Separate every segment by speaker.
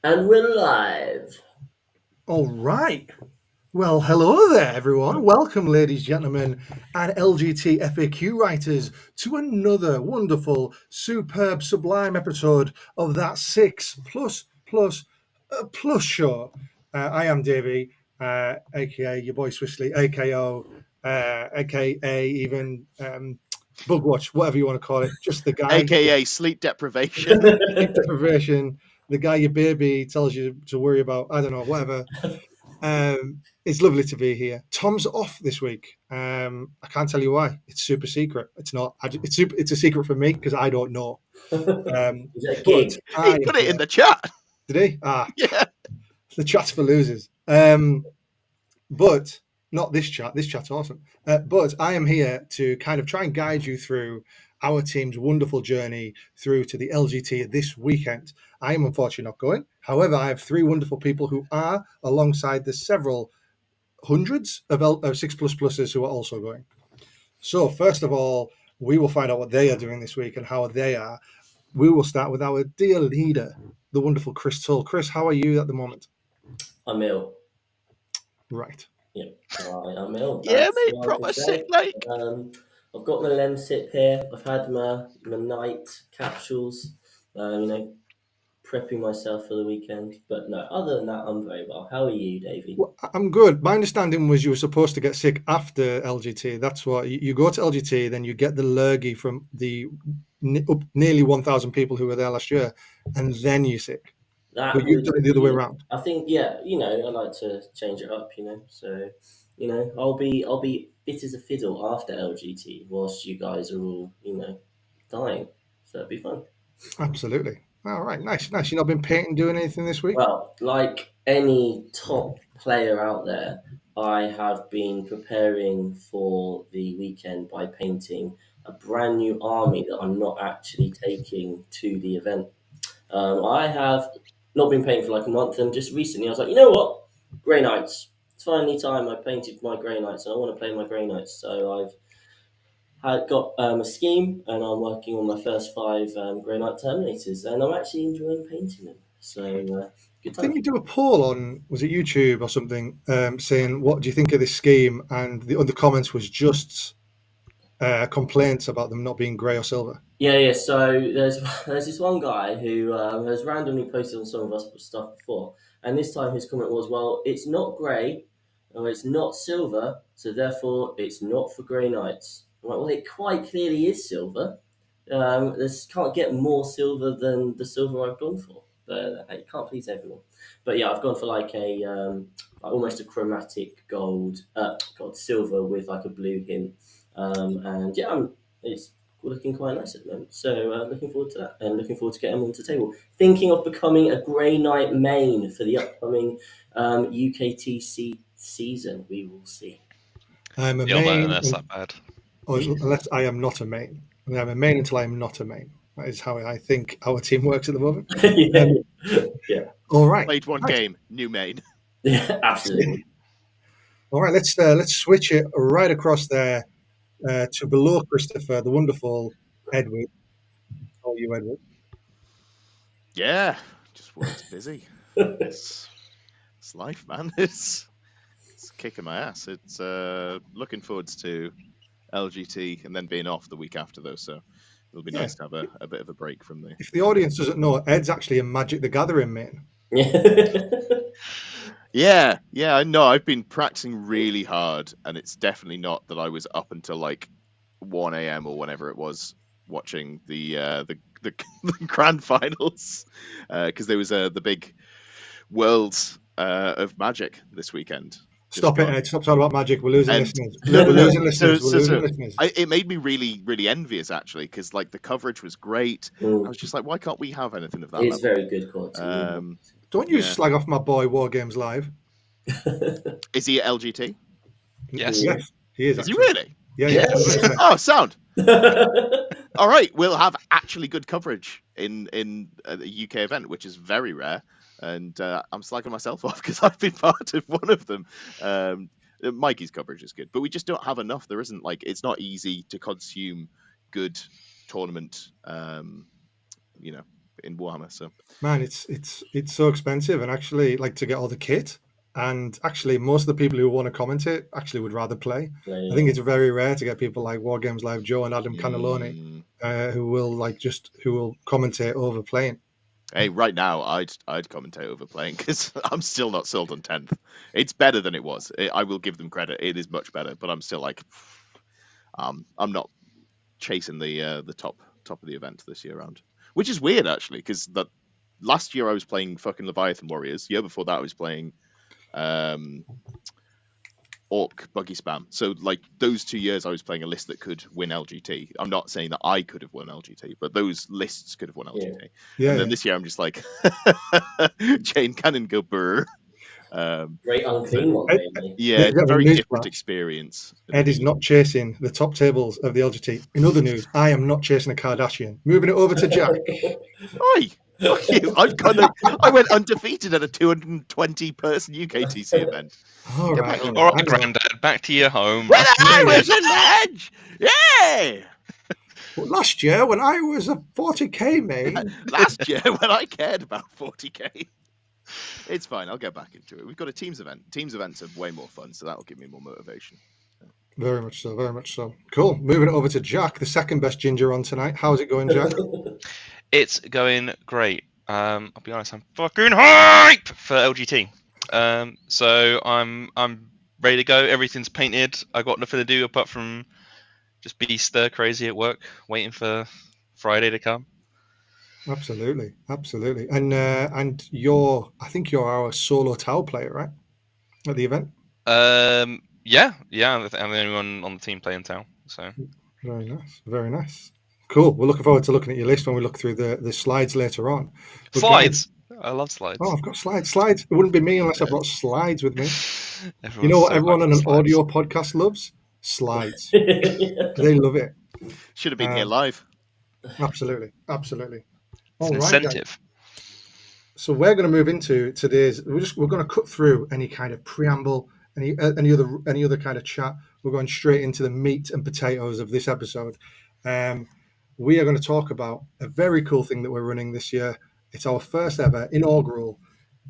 Speaker 1: And we're live.
Speaker 2: All right. Well, hello there, everyone. Welcome, ladies, gentlemen, and LGT FAQ writers, to another wonderful, superb, sublime episode of that 6++++ show. I am Davey, aka your boy Swissley, AKO, aka even Bugwatch, whatever you want to call it. Just the guy.
Speaker 3: AKA sleep deprivation.
Speaker 2: Sleep deprivation, the guy your baby tells you to worry about. I don't know, whatever. It's lovely to be here. Tom's off this week. I can't tell you why. It's super secret. It's not. It's a secret for me because I don't know.
Speaker 1: Is it a
Speaker 2: But
Speaker 1: gig?
Speaker 3: He put it in the chat.
Speaker 2: Did he?
Speaker 3: Yeah.
Speaker 2: The chat's for losers. But not this chat. This chat's awesome. But I am here to kind of try and guide you through our team's wonderful journey through to the LGT this weekend. I am unfortunately not going. However, I have three wonderful people who are, alongside the several hundreds of 6++ers who are also going. So first of all, we will find out what they are doing this week and how they are. We will start with our dear leader, the wonderful Chris Tull. Chris, how are you at the moment?
Speaker 1: I'm ill.
Speaker 2: Right.
Speaker 1: Yeah, I'm ill.
Speaker 3: Yeah,
Speaker 1: That's
Speaker 3: mate,
Speaker 1: what I
Speaker 3: proper
Speaker 1: can
Speaker 3: sick,
Speaker 1: say.
Speaker 3: like.
Speaker 1: I've got my Lemsip here. I've had my night capsules. Prepping myself for the weekend. But no, other than that, I'm very well. How are you, Davey?
Speaker 2: Well, I'm good. My understanding was you were supposed to get sick after LGT. That's what you go to LGT, then you get the lurgy from the nearly 1,000 people who were there last year, and then you're sick.
Speaker 1: That
Speaker 2: But you've
Speaker 1: would
Speaker 2: done it the other way
Speaker 1: be.
Speaker 2: around.
Speaker 1: I think, yeah. I like to change it up. So, I'll be fit as a fiddle after LGT, whilst you guys are all, dying. So it'd be fun.
Speaker 2: Absolutely. All right, nice. You've not been painting, doing anything this week?
Speaker 1: Well, like any top player out there, I have been preparing for the weekend by painting a brand new army that I'm not actually taking to the event. I have not been painting for like a month, and just recently I was like, you know what? Grey Knights. It's finally time I painted my Grey Knights, and I want to play my Grey Knights. So I've got a scheme, and I'm working on my first 5 Grey Knight Terminators, and I'm actually enjoying painting them. So good time.
Speaker 2: Didn't you do a poll on, was it YouTube or something, saying, what do you think of this scheme? And the other comments was just complaints about them not being grey or silver.
Speaker 1: Yeah. So there's this one guy who has randomly posted on some of us stuff before, and this time his comment was, "Well, it's not grey, or it's not silver, so therefore it's not for Grey Knights." I'm like, well, it quite clearly is silver. This can't get more silver than the silver I've gone for, but I can't please everyone. But yeah, I've gone for like almost a chromatic gold silver with like a blue hint, and yeah, it's looking quite nice at the moment. So looking forward to that, and looking forward to getting them onto the table. Thinking of becoming a Grey Knight main for the upcoming UKTC season. We will see.
Speaker 2: I'm a
Speaker 4: You're not,
Speaker 2: main,
Speaker 4: that's that bad.
Speaker 2: unless I am not a main. I mean, I'm a main until I am not a main. That is how I think our team works at the moment.
Speaker 1: Yeah.
Speaker 2: All right.
Speaker 3: Played one game, new main.
Speaker 1: Yeah, absolutely.
Speaker 2: All right, let's switch it right across there to below Christopher, the wonderful Edward. Oh, you, Edward.
Speaker 3: Yeah, just work's busy. It's life, man. It's kicking my ass. It's looking forwards to LGT and then being off the week after, though. So it'll be nice to have a bit of a break from the.
Speaker 2: If the audience doesn't know, Ed's actually a Magic the Gathering main.
Speaker 3: Yeah, I know. I've been practicing really hard, and it's definitely not that I was up until like 1 a.m. or whenever it was watching the grand finals because there was the big Worlds of Magic this weekend.
Speaker 2: Stop it, Ed. Stop talking about Magic. We're losing
Speaker 3: And-
Speaker 2: listeners.
Speaker 3: No,
Speaker 2: We're
Speaker 3: no.
Speaker 2: losing listeners. We're
Speaker 3: So-
Speaker 2: losing listeners.
Speaker 3: It made me really, really envious actually because like the coverage was great. I was just like, why can't we have anything of that
Speaker 1: It's
Speaker 3: level?
Speaker 1: very good quality.
Speaker 2: Don't you
Speaker 3: yeah.
Speaker 2: slag off my boy War Games Live.
Speaker 3: Is he at LGT?
Speaker 4: Yes.
Speaker 2: Yes, he is.
Speaker 3: Is he
Speaker 2: actually.
Speaker 3: really?
Speaker 2: Yeah,
Speaker 4: Yes.
Speaker 2: yeah.
Speaker 3: Oh, sound. All right, we'll have actually good coverage in the UK event, which is very rare. And I'm slagging myself off because I've been part of one of them. Mikey's coverage is good, but we just don't have enough. There isn't it's not easy to consume good tournament, in Warhammer. So
Speaker 2: Man, it's so expensive, and actually, like, to get all the kit. And actually, most of the people who want to commentate actually would rather play. I think it's very rare to get people like War Games Live Joe and Adam Cannelloni who will commentate over playing.
Speaker 3: hey, right now I'd commentate over playing because I'm still not sold on 10th. It's better than it was. I will give them credit. It is much better, but I'm still like, I'm not chasing the top of the event this year round, which is weird actually because the last year I was playing fucking Leviathan Warriors. The year before that I was playing Orc Buggy Spam. So like those 2 years I was playing a list that could win LGT. I'm not saying that I could have won LGT, but those lists could have won LGT.
Speaker 2: Yeah,
Speaker 3: and then this year I'm just like chain cannon go burr.
Speaker 1: Great unclean one, maybe.
Speaker 3: Yeah, it's a very
Speaker 2: News
Speaker 3: different
Speaker 2: flash.
Speaker 3: experience.
Speaker 2: Ed is not chasing the top tables of the LGT. In other news, I am not chasing a Kardashian. Moving it over to Jack.
Speaker 3: Oi, fuck you! I went undefeated at a 220 person UKTC event.
Speaker 2: All right,
Speaker 3: back.
Speaker 4: All right, Grandad, back to your home.
Speaker 3: When I was an edge, yeah.
Speaker 2: Well, last year when I was a 40k mate.
Speaker 3: Last year when I cared about 40k. It's fine. I'll get back into it. We've got a teams event. Teams events are way more fun, so that'll give me more motivation.
Speaker 2: Very much so. Very much so. Cool. Moving it over to Jack, the second best ginger on tonight. How's it going, Jack?
Speaker 4: It's going great. I'll be honest, I'm fucking hype for LGT. So I'm ready to go. Everything's painted. I got nothing to do apart from just be stir crazy at work, waiting for Friday to come.
Speaker 2: Absolutely, absolutely. And I think you're our solo Tau player, right? At the event.
Speaker 4: Yeah. I'm the only one on the team playing Tau. So
Speaker 2: very nice, very nice. Cool. We're looking forward to looking at your list when we look through the slides later on. But
Speaker 4: slides. I love slides.
Speaker 2: Oh, I've got slides. Slides. It wouldn't be me unless I brought slides with me.
Speaker 4: Everyone's
Speaker 2: you know what
Speaker 4: so
Speaker 2: everyone on an
Speaker 4: slides.
Speaker 2: audio podcast loves? Slides. They love it.
Speaker 3: Should have been here live.
Speaker 2: Absolutely, absolutely.
Speaker 4: It's
Speaker 2: All
Speaker 4: an
Speaker 2: right,
Speaker 4: incentive.
Speaker 2: guys. So we're going to move into today's. We're going to cut through any kind of preamble, any other kind of chat. We're going straight into the meat and potatoes of this episode. We are going to talk about a very cool thing that we're running this year. It's our first ever inaugural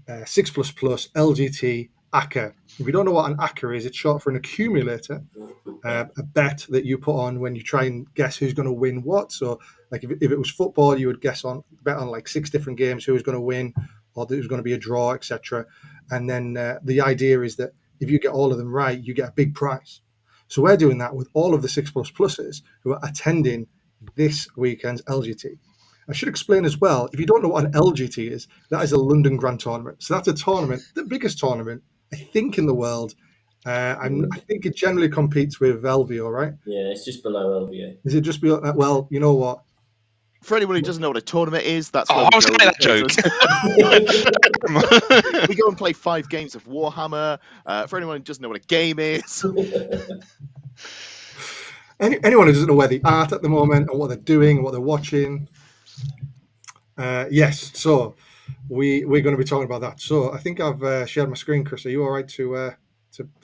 Speaker 2: 6++ LGT ACCA. If you don't know what an ACCA is, it's short for an accumulator, a bet that you put on when you try and guess who's going to win what. So, like if it was football, you would bet on like 6 different games who was going to win, or there was going to be a draw, etc. And then the idea is that if you get all of them right, you get a big prize. So we're doing that with all of the 6++ers who are attending this weekend's LGT. I should explain as well, if you don't know what an LGT is, that is a London Grand Tournament. So that's a tournament, the biggest tournament, I think, in the world. I think it generally competes with LVO, right?
Speaker 1: Yeah, it's just below LVO.
Speaker 2: Is it just below? Well, you know what?
Speaker 3: For anyone who doesn't know what a tournament is, that's
Speaker 4: Oh,
Speaker 3: where
Speaker 4: I was going to make that joke.
Speaker 3: we go and play 5 games of Warhammer. For anyone who doesn't know what a game is.
Speaker 2: Anyone who doesn't know where they are at the moment or what they're doing, what they're watching. Yes, so we're going to be talking about that. So I think I've shared my screen, Chris. Are you all right to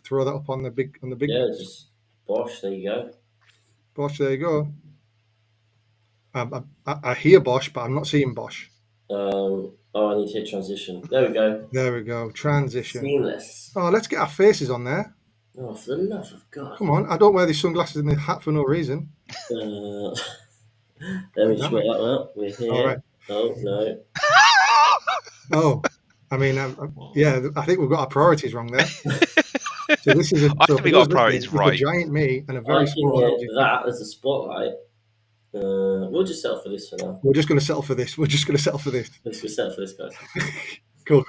Speaker 2: throw that up on the big?
Speaker 1: Yeah, just Bosch. There you go.
Speaker 2: Bosch, there you go. I hear Bosch, but I'm not seeing Bosch.
Speaker 1: I need to hit transition. There we go.
Speaker 2: There we go. Transition.
Speaker 1: Seamless.
Speaker 2: Oh, let's get our faces on there.
Speaker 1: Oh, for the love of God.
Speaker 2: Come on. I don't wear these sunglasses in the hat for no reason.
Speaker 1: Let me just work that one out. We're here.
Speaker 2: All right.
Speaker 1: Oh, no.
Speaker 2: Oh, I mean, yeah, I think we've got our priorities wrong there. So this is
Speaker 4: I think we got our priorities right.
Speaker 2: A giant me and a
Speaker 1: I
Speaker 2: very
Speaker 1: can
Speaker 2: small
Speaker 1: hit
Speaker 2: LG.
Speaker 1: that as a spotlight. We'll just settle for this for now.
Speaker 2: We're just going to settle for this.
Speaker 1: Let's just settle for this, guys.
Speaker 2: Cool.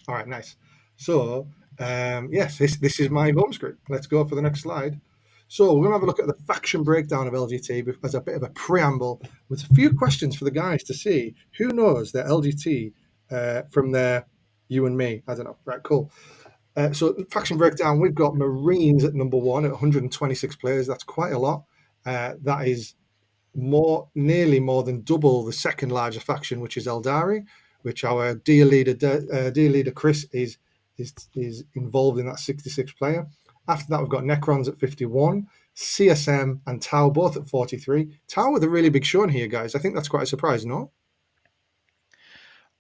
Speaker 2: All right, nice. So, yes, this is my home screen. Let's go for the next slide. So we're going to have a look at the faction breakdown of LGT as a bit of a preamble with a few questions for the guys to see who knows their LGT from their you and me. I don't know. Right, cool. So faction breakdown, we've got Marines at number 1 at 126 players. That's quite a lot. That is nearly more than double the second largest faction, which is Eldari, which our dear leader Chris is involved in that 66 player. After that, we've got Necrons at 51, CSM and Tau both at 43. Tau with a really big show in here, guys. I think that's quite a surprise, no?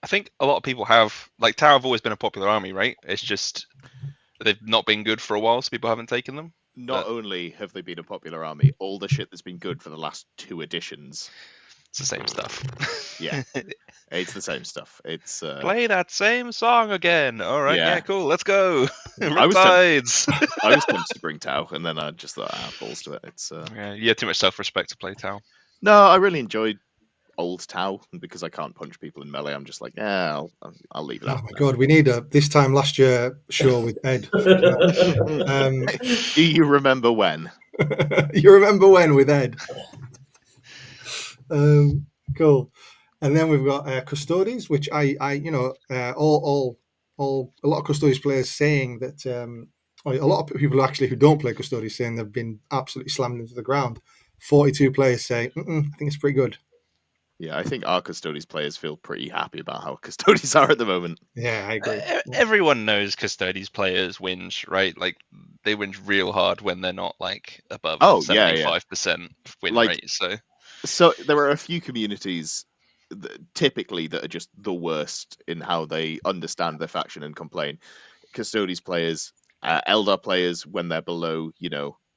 Speaker 4: I think a lot of people have like Tau have always been a popular army, right? It's just they've not been good for a while, so people haven't taken them.
Speaker 3: Not only have they been a popular army, all the shit that's been good for the last 2 editions.
Speaker 4: It's the same stuff.
Speaker 3: Yeah. It's the same stuff. It's
Speaker 4: Play that same song again. All right, yeah,
Speaker 3: Yeah.
Speaker 4: cool, let's go.
Speaker 3: I was
Speaker 4: Riptides.
Speaker 3: I was tempted to bring Tau, and then I just thought, balls to it. It's
Speaker 4: Yeah, you have too much self-respect to play Tau.
Speaker 3: no, I really enjoyed old Tau, and because I can't punch people in melee, I'm just like, yeah, I'll leave it
Speaker 2: Oh
Speaker 3: out.
Speaker 2: my god, we need a this time last year show with Ed.
Speaker 3: Do you remember when?
Speaker 2: You remember when with Ed? Cool. And then we've got Custodes, which I all a lot of Custodes players saying that a lot of people who don't play Custodes saying they've been absolutely slammed into the ground. 42 players say, I think it's pretty good.
Speaker 3: Yeah, I think our Custodes players feel pretty happy about how Custodes are at the moment.
Speaker 2: Yeah, I agree.
Speaker 4: Everyone knows Custodes players whinge, right? Like they whinge real hard when they're not like above 75% win rate.
Speaker 3: So there are a few communities typically that are just the worst in how they understand their faction and complain. Custodes players, Eldar players, when they're below,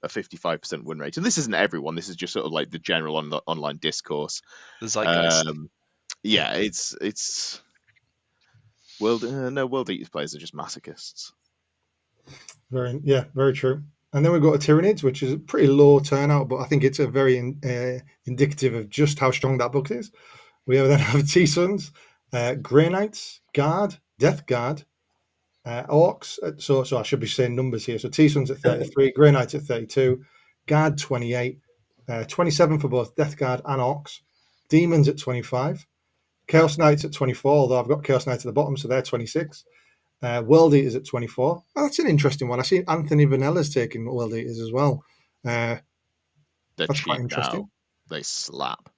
Speaker 3: a 55% win rate. And this isn't everyone. This is just sort of like the general online discourse.
Speaker 4: The zeitgeist.
Speaker 3: Yeah, it's World Eaters players are just masochists.
Speaker 2: Very true. And then we've got a Tyranids, which is a pretty low turnout, but I think it's a very indicative of just how strong that book is. We then have T-Sons, Grey Knights, Guard, Death Guard, Orcs. So I should be saying numbers here. So T-Sons at 33, Grey Knights at 32, Guard 28, 27 for both Death Guard and Orcs, Demons at 25, Chaos Knights at 24, although I've got Chaos Knights at the bottom, so they're 26. World Eaters at 24. Oh, that's an interesting one. I see Anthony Vanella's taking World Eaters as well.
Speaker 3: They're
Speaker 2: that's
Speaker 3: cheap
Speaker 2: quite interesting.
Speaker 3: now. They slap.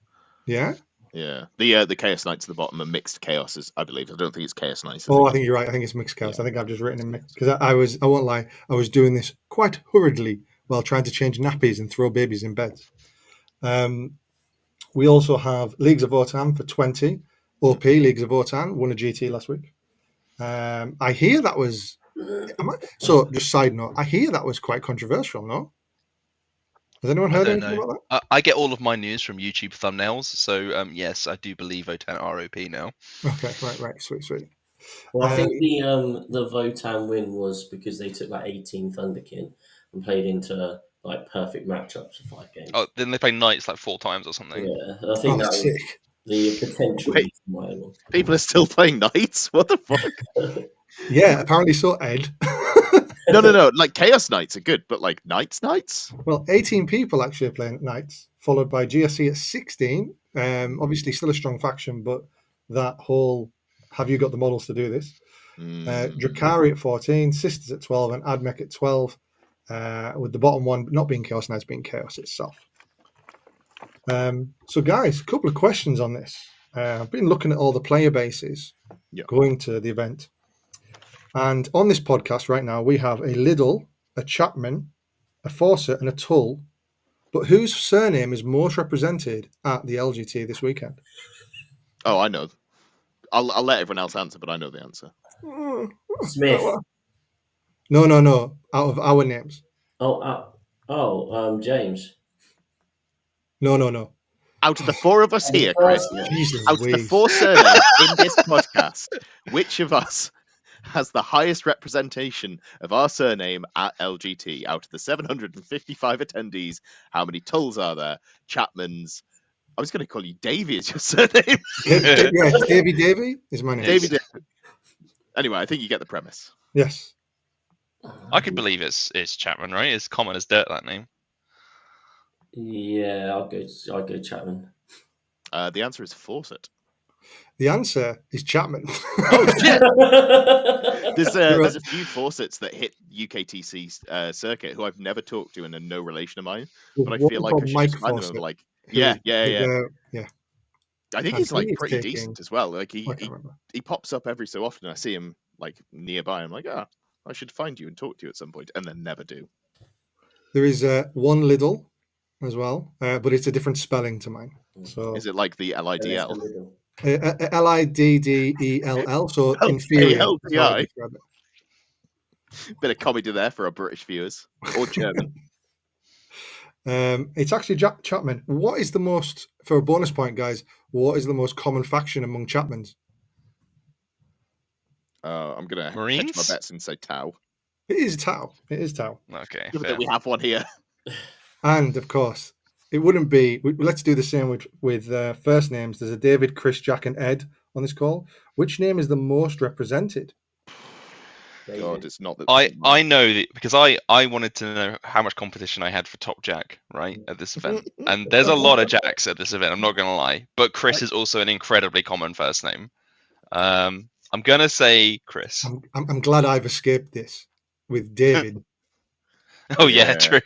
Speaker 2: Yeah.
Speaker 3: Yeah. The Chaos Knights at the bottom are mixed chaoses, I believe. I don't think it's Chaos Knights.
Speaker 2: I think you're right. I think it's mixed chaos. Yeah. I think I've just written in mixed because I won't lie. I was doing this quite hurriedly while trying to change nappies and throw babies in beds. We also have Leagues of Votan for 20. OP Leagues of Votan won a GT last week. I hear that was so. Just side note, I hear that was quite controversial. No, has anyone heard anything about that?
Speaker 4: I get all of my news from YouTube thumbnails, so yes, I do believe Votan are OP now.
Speaker 2: Okay, right, sweet.
Speaker 1: Well, I think the Votan win was because they took like 18 Thunderkin and played into like perfect matchups for 5 games.
Speaker 4: Oh, then they play Knights like 4 times or something.
Speaker 1: Yeah, I think that was sick. The potential.
Speaker 3: Wait, people are still playing Knights? What the fuck?
Speaker 2: Yeah, apparently so, Ed.
Speaker 3: No. Like Chaos Knights are good, but like Knights?
Speaker 2: Well, 18 people actually are playing Knights, followed by GSC at 16. Obviously, still a strong faction, but that whole have you got the models to do this? Drakari at 14, Sisters at 12, and Admech at 12, with the bottom one not being Chaos Knights, being Chaos itself. So, guys, a couple of questions on this. I've been looking at all the player bases going to the event. And on this podcast right now, we have a Liddell, a Chapman, a Fawcett, and a Tull. But whose surname is most represented at the LGT this weekend?
Speaker 3: Oh, I know. I'll let everyone else answer, but I know the answer.
Speaker 1: Smith.
Speaker 2: No. Out of our names.
Speaker 1: James.
Speaker 2: No.
Speaker 3: Out of the 4 of us here, Chris, out of the 4 surnames in this podcast, which of us has the highest representation of our surname at LGT? Out of the 755 attendees, how many Tulls are there? Chapman's. I was going to call you Davy as your surname.
Speaker 2: Yeah, Davy is my name.
Speaker 3: Davy. Anyway, I think you get the premise.
Speaker 2: Yes.
Speaker 4: I could believe it's Chapman, right? It's common as dirt, that name.
Speaker 1: Yeah, I'll go Chapman.
Speaker 3: The answer is Fawcett.
Speaker 2: The answer is Chapman.
Speaker 3: Oh shit! There's a few Fawcetts that hit UKTC circuit who I've never talked to and are no relation of mine, but I feel like I should
Speaker 2: Mike
Speaker 3: just find
Speaker 2: Fawcett,
Speaker 3: them. Like, yeah. I think he's like pretty
Speaker 2: taking...
Speaker 3: decent as well. Like he pops up every so often. I see him like nearby. I'm like, I should find you and talk to you at some point, and then never do.
Speaker 2: There is one Liddell as well, but it's a different spelling to mine. So
Speaker 3: is it like the LIDL?
Speaker 2: Liddell. So inferior. is how I
Speaker 3: LDI.
Speaker 2: describe it.
Speaker 3: Bit of comedy there for our British viewers or German.
Speaker 2: It's actually Jack Chapman. What is the most, for a bonus point, guys? What is the most common faction among Chapmans?
Speaker 3: I'm gonna hedge my
Speaker 4: Marines?
Speaker 3: bets and say Tau.
Speaker 2: It is Tau. It is Tau.
Speaker 4: Okay,
Speaker 3: Given
Speaker 4: fair.
Speaker 3: that we have one here.
Speaker 2: And of course, it wouldn't be. Let's do the same with first names. There's a David, Chris, Jack, and Ed on this call. Which name is the most represented?
Speaker 3: God, it's not that.
Speaker 4: I know that because I wanted to know how much competition I had for Top Jack, right, at this event. And there's a lot of Jacks at this event, I'm not going to lie. But Chris is also an incredibly common first name. I'm going to say Chris.
Speaker 2: I'm glad I've escaped this with David.
Speaker 4: Oh, yeah, true.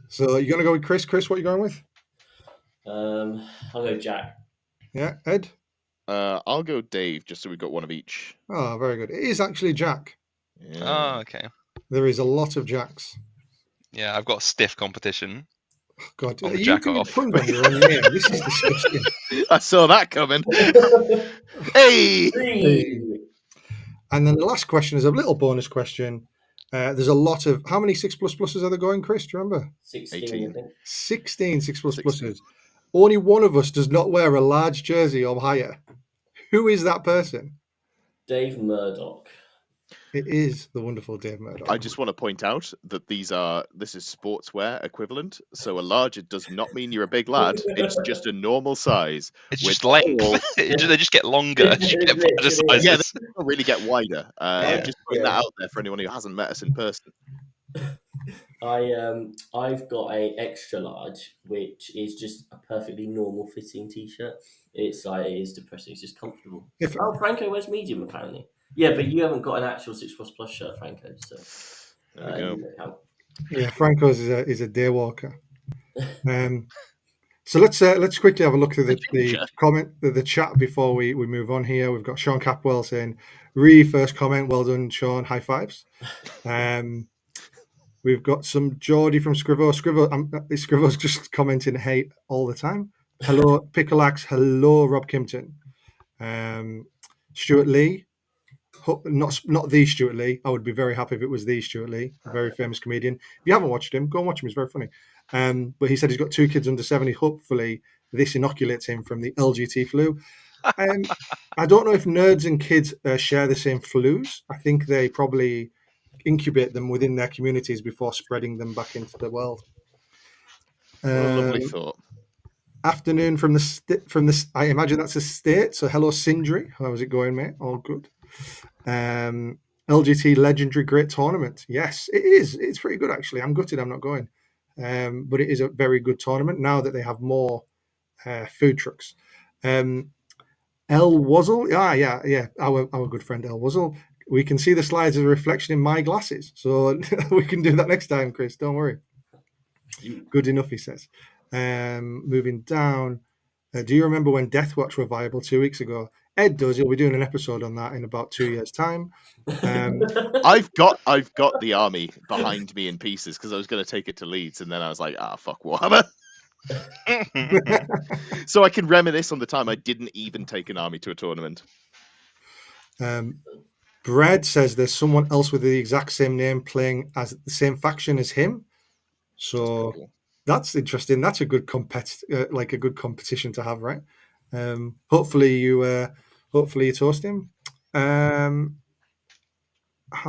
Speaker 2: So you're going to go with Chris? Chris, what are you going with?
Speaker 1: I'll go Jack.
Speaker 2: Yeah, Ed?
Speaker 3: I'll go Dave, just so we've got one of each.
Speaker 2: Oh, very good. It is actually Jack.
Speaker 3: Yeah.
Speaker 4: Oh, okay.
Speaker 2: There is a lot of Jacks.
Speaker 4: Yeah, I've got stiff competition.
Speaker 2: God,
Speaker 4: On
Speaker 2: are
Speaker 4: the
Speaker 2: you
Speaker 4: Jack
Speaker 2: doing
Speaker 4: off.
Speaker 2: puns on your own name? This is disgusting.
Speaker 3: I saw that coming. Hey!
Speaker 2: And then the last question is a little bonus question. There's a lot of, how many 6++s are there going, Chris? Do you remember?
Speaker 1: 16,
Speaker 3: 18.
Speaker 1: I think.
Speaker 2: 16 6++s.
Speaker 3: 16.
Speaker 2: Only one of us does not wear a large jersey or higher. Who is that person?
Speaker 1: Dave Murdoch.
Speaker 2: It is the wonderful Dave Murdoch.
Speaker 3: I just want to point out that this is sportswear equivalent. So a larger does not mean you're a big lad. It's just a normal size.
Speaker 4: It's
Speaker 3: with
Speaker 4: just length.
Speaker 3: all-
Speaker 4: They just get longer as you get
Speaker 1: Literally.
Speaker 4: larger sizes.
Speaker 3: Yeah, they don't really get wider.
Speaker 4: Yeah.
Speaker 3: Just putting that out there for anyone who hasn't met us in person.
Speaker 1: I've got a extra large, which is just a perfectly normal fitting t-shirt. It's like, it is depressing. It's just comfortable. Oh, Franco wears medium apparently. Yeah, but you haven't got an actual 6++ shirt, Franco. So
Speaker 3: There we go.
Speaker 1: you don't count.
Speaker 2: Yeah, Franco's is a day walker. So let's quickly have a look through the comment, the chat before we move on here. We've got Sean Capwell saying, first comment, well done, Sean, high fives. We've got some Geordie from Scribble. Scribble's just commenting hate all the time. Hello, Pickleaxe. Hello, Rob Kimpton. Stuart Lee. Not the Stuart Lee. I would be very happy if it was the Stuart Lee, a very famous comedian. If you haven't watched him, go and watch him. He's very funny. But he said he's got 2 kids under 7. Hopefully, this inoculates him from the LGT flu. I don't know if nerds and kids share the same flus. I think they probably incubate them within their communities before spreading them back into the world.
Speaker 3: What a lovely thought.
Speaker 2: Afternoon from the. I imagine that's a state. So hello, Sindri. How's it going, mate? All good. LGT legendary great tournament. Yes, it is. It's pretty good actually. I'm gutted I'm not going, but it is a very good tournament now that they have more food trucks. El Wuzzle, yeah, our good friend El Wuzzle. We can see the slides as a reflection in my glasses, so we can do that next time, Chris. Don't worry. Good enough, he says. Moving down. Do you remember when Deathwatch were viable 2 weeks ago? Ed does. He'll be doing an episode on that in about 2 years' time.
Speaker 3: I've got the army behind me in pieces because I was going to take it to Leeds, and then I was like, fuck Warhammer. So I can reminisce on the time I didn't even take an army to a tournament.
Speaker 2: Brad says there's someone else with the exact same name playing as the same faction as him. So
Speaker 3: Cool.
Speaker 2: That's interesting. That's a good a good competition to have, right? Hopefully you toast him. How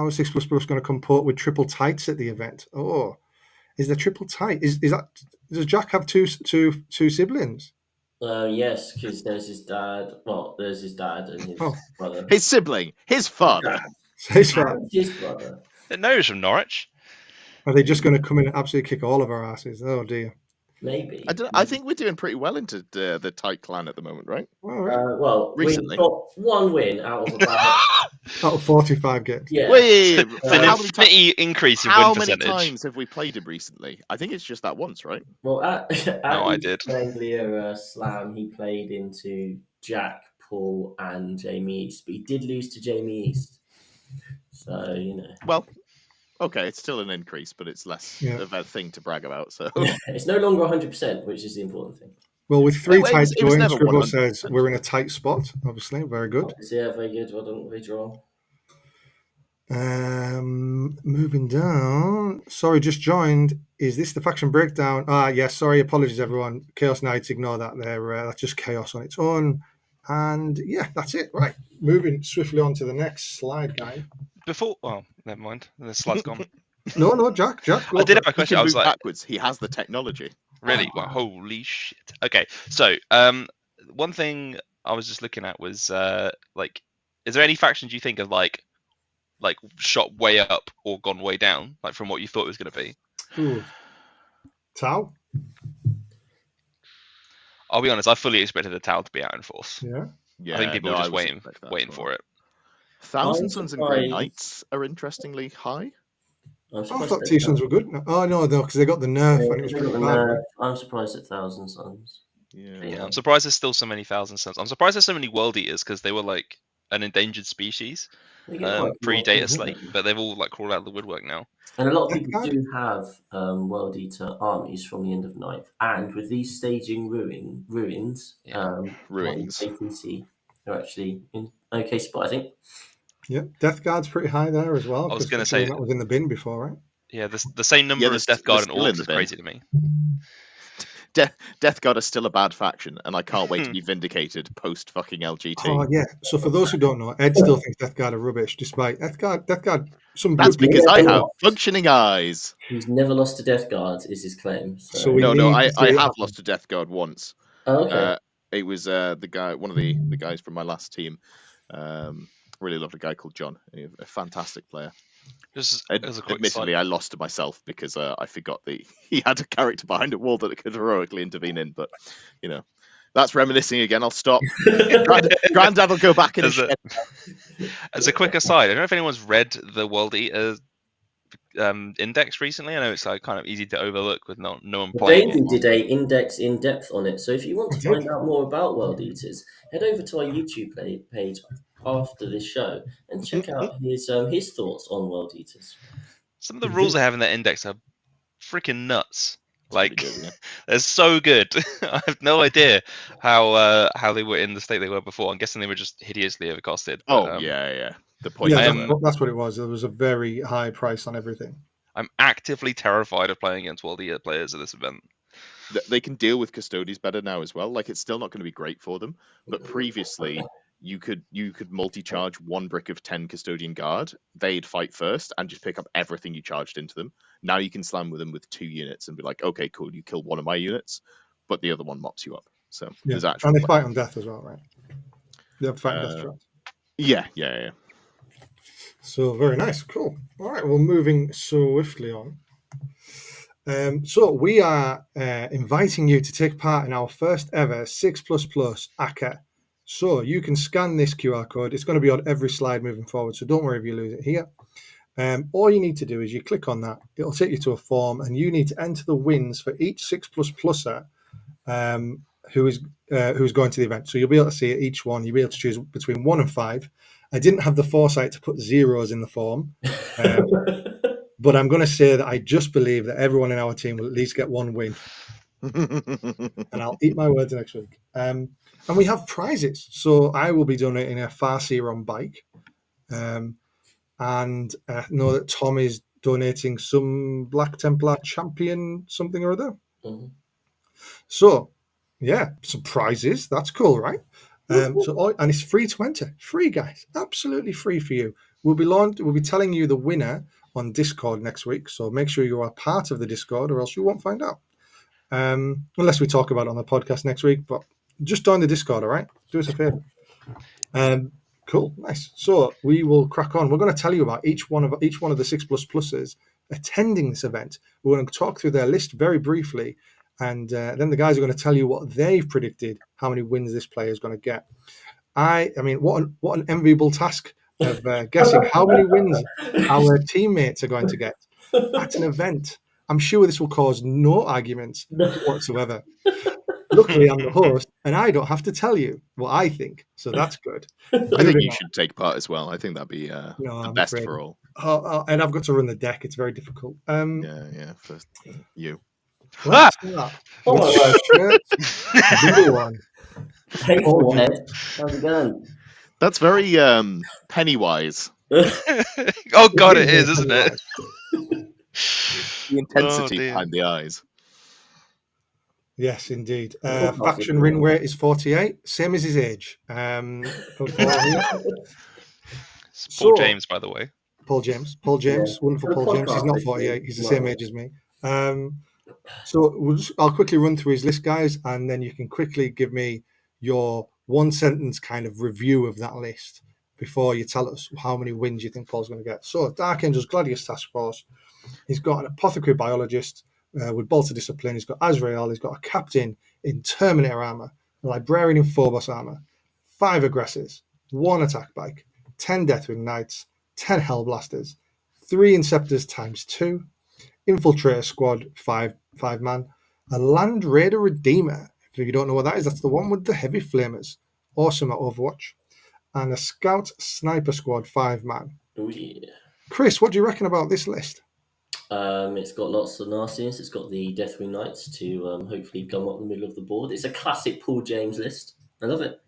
Speaker 2: is 6++ going to comport with triple tights at the event? Oh, is there triple tight? Is that, does Jack have two siblings?
Speaker 1: Yes, because there's his dad. Well, there's his dad and his brother.
Speaker 3: His sibling, his father.
Speaker 2: His father.
Speaker 1: His brother.
Speaker 4: It knows from Norwich.
Speaker 2: Are they just going to come in and absolutely kick all of our asses? Oh dear.
Speaker 1: Maybe.
Speaker 3: I think we're doing pretty well into the tight clan at the moment, right?
Speaker 2: All right.
Speaker 1: Well,
Speaker 3: Recently.
Speaker 1: we've got 1 win out of about
Speaker 2: Out of 45 games.
Speaker 1: yeah.
Speaker 3: Wait,
Speaker 4: It's an infinity increase in win
Speaker 3: how many
Speaker 4: percentage.
Speaker 3: times have we played him recently? I think it's just that once, right?
Speaker 1: Well, at
Speaker 4: I
Speaker 1: his
Speaker 4: did.
Speaker 1: Anglia Slam, he played into Jack, Paul, and Jamie East, but he did lose to Jamie East. So
Speaker 3: Well, okay, it's still an increase, but it's less
Speaker 2: Yeah.
Speaker 3: of a thing to brag about. So
Speaker 1: it's no longer 100%, which is the important thing.
Speaker 2: Well, with three
Speaker 3: It was
Speaker 2: tights going,
Speaker 3: never
Speaker 2: Scribble
Speaker 3: 100%.
Speaker 2: says we're in a tight spot. Obviously, very good.
Speaker 1: Yeah, very good. Well done, redraw.
Speaker 2: Moving down. Sorry, just joined. Is this the faction breakdown? Yes. Sorry, apologies, everyone. Chaos Knights, ignore that. That's just chaos on its own. And yeah, that's it. Right. Moving swiftly on to the next slide, guy.
Speaker 4: Oh, never mind. The slide's gone.
Speaker 2: No, Jack. Go
Speaker 4: I did
Speaker 2: for
Speaker 4: have a
Speaker 3: He
Speaker 4: question.
Speaker 3: can
Speaker 4: I was
Speaker 3: move
Speaker 4: like,
Speaker 3: backwards. He has the technology.
Speaker 4: really? Well, holy shit. Okay, so one thing I was just looking at was like, is there any factions you think of like shot way up or gone way down, like from what you thought it was going to be?
Speaker 2: Ooh. Tau?
Speaker 4: I'll be honest. I fully expected the Tau to be out in force.
Speaker 2: Yeah.
Speaker 3: Yeah,
Speaker 4: I think people
Speaker 3: no,
Speaker 4: were
Speaker 3: I
Speaker 4: just
Speaker 3: was
Speaker 4: waiting
Speaker 3: expecting that
Speaker 4: waiting
Speaker 3: as well.
Speaker 4: for it.
Speaker 3: Thousand
Speaker 1: I'm
Speaker 3: Suns and Grey
Speaker 1: surprised.
Speaker 3: Knights are interestingly high.
Speaker 1: I'm
Speaker 2: I
Speaker 1: surprised.
Speaker 2: thought T-Suns were good. Oh, no, because they got the nerf and it was pretty bad. Right?
Speaker 1: I'm surprised at Thousand Suns.
Speaker 4: Yeah, I'm surprised there's still so many Thousand Suns. I'm surprised there's so many World Eaters because they were like an endangered species pre-data slate, but they've all like crawled out of the woodwork now.
Speaker 1: And a lot of people do have World Eater armies from the end of ninth, and with these staging ruins,
Speaker 3: Ruins.
Speaker 1: ATC, they're actually in okay spot, I think.
Speaker 2: Yeah, Death Guard's pretty high there as well.
Speaker 4: I was going to say
Speaker 2: that was in the bin before, right?
Speaker 4: Yeah, the same number as Death Guard and Orcs is crazy to me.
Speaker 3: Death Guard is still a bad faction, and I can't wait to be vindicated post fucking LGT.
Speaker 2: Oh yeah. So for those who don't know, Ed still thinks Death Guard are rubbish, despite Death Guard. Some
Speaker 3: That's
Speaker 2: good
Speaker 3: because
Speaker 2: players.
Speaker 3: I have functioning eyes.
Speaker 1: He's never lost to Death Guard, is his claim. So
Speaker 3: I have lost to Death Guard once.
Speaker 1: Oh, okay.
Speaker 3: It was the guy, one of the guys from my last team. Really loved a guy called John, a fantastic player. Admittedly, I lost to myself because I forgot that he had a character behind a wall that I could heroically intervene in. But that's reminiscing again. I'll stop. Granddad will go back in his shed.
Speaker 4: As a quick aside, I don't know if anyone's read the World Eater index recently. I know it's like kind of easy to overlook with no one playing.
Speaker 1: David did a index in depth on it. So if you want to find out more about World Eaters, head over to our YouTube page after this show and check out his thoughts on World Eaters.
Speaker 4: Some of the rules they have in that index are freaking nuts. Like,
Speaker 3: good, yeah.
Speaker 4: They're so good. I have no idea how they were in the state they were before. I'm guessing they were just hideously overcosted. But,
Speaker 3: yeah. The point.
Speaker 2: That's what it was. There was a very high price on everything.
Speaker 4: I'm actively terrified of playing against World Eater players at this event.
Speaker 3: They can deal with Custodies better now as well. Like, it's still not going to be great for them, but previously you could multi-charge one brick of 10 Custodian Guard. They'd fight first and just pick up everything you charged into them. Now you can slam with them with 2 units and be like, okay, cool, you kill one of my units, but the other one mops you up. So there's actually
Speaker 2: and they fight on death as well, right? They have fight on death traps.
Speaker 3: Yeah.
Speaker 2: So very nice, cool. All right, we're moving swiftly on. So we are inviting you to take part in our first ever 6++ ACA. So you can scan this QR code. It's going to be on every slide moving forward, so don't worry if you lose it here. All you need to do is you click on that. It'll take you to a form, and you need to enter the wins for each 6++er who is going to the event. So you'll be able to see each one. You'll be able to choose between 1 and 5. I didn't have the foresight to put zeros in the form, but I'm going to say that I just believe that everyone in our team will at least get 1 win. And I'll eat my words next week. And we have prizes. So I will be donating a Farseer bike. And I know that Tom is donating some Black Templar champion something or other.
Speaker 1: Mm-hmm.
Speaker 2: So, yeah, some prizes. That's cool, right? And it's free to enter. Free, guys. Absolutely free for you. We'll be telling you the winner on Discord next week. So make sure you are part of the Discord or else you won't find out. Unless we talk about it on the podcast next week. But just join the Discord, all right? Do us a favor. Cool, nice. So we will crack on. We're going to tell you about each one of the 6++ers attending this event. We're going to talk through their list very briefly, and then the guys are going to tell you what they've predicted, how many wins this player is going to get. I mean, what an enviable task of guessing how many wins our teammates are going to get at an event. I'm sure this will cause no arguments whatsoever. Luckily, I'm the host, and I don't have to tell you what I think, so that's good.
Speaker 3: I think you should take part as well. I think that'd be the best for all.
Speaker 2: And I've got to run the deck. It's very difficult.
Speaker 3: Yeah, for you.
Speaker 1: Oh my
Speaker 2: Which
Speaker 1: word.
Speaker 2: shirt? Blue one.
Speaker 1: Hey,
Speaker 2: Paul
Speaker 1: forehead.
Speaker 2: James.
Speaker 1: How's it going?
Speaker 3: That's very Pennywise.
Speaker 4: Oh god, it is, isn't it?
Speaker 3: The intensity
Speaker 4: dear.
Speaker 3: behind the eyes.
Speaker 2: Yes, indeed.
Speaker 1: Podcast
Speaker 2: Faction
Speaker 1: with
Speaker 2: win
Speaker 1: you.
Speaker 2: rate is 48, same as his age. For Paul here.
Speaker 4: It's Paul
Speaker 2: So,
Speaker 4: James, by the way.
Speaker 2: Paul James,
Speaker 1: Yeah.
Speaker 2: wonderful
Speaker 1: For the
Speaker 2: Paul James. He's
Speaker 1: podcast,
Speaker 2: not
Speaker 1: this
Speaker 2: 48,
Speaker 1: week,
Speaker 2: he's the
Speaker 1: no.
Speaker 2: same age as me. So I'll quickly run through his list, guys, and then you can quickly give me your one sentence kind of review of that list before you tell us how many wins you think Paul's going to get. So, Dark Angels Gladius Task Force. He's got an apothecary biologist with bolter discipline. He's got Azrael. He's got a captain in Terminator armor, a librarian in Phobos armor, 5 aggressors, 1 attack bike, 10 Deathwing Knights, 10 Hellblasters, 3 Inceptors times 2, Infiltrator Squad, 5 man, a Land Raider Redeemer. If you don't know what that is, that's the one with the heavy flamers. Awesome at Overwatch. And a Scout Sniper Squad, 5 man.
Speaker 1: Oh, yeah.
Speaker 2: Chris, what do you reckon about this list?
Speaker 1: It's got lots of nastiness. It's got the Deathwing Knights to hopefully come up the middle of the board. It's a classic Paul James list. I love it.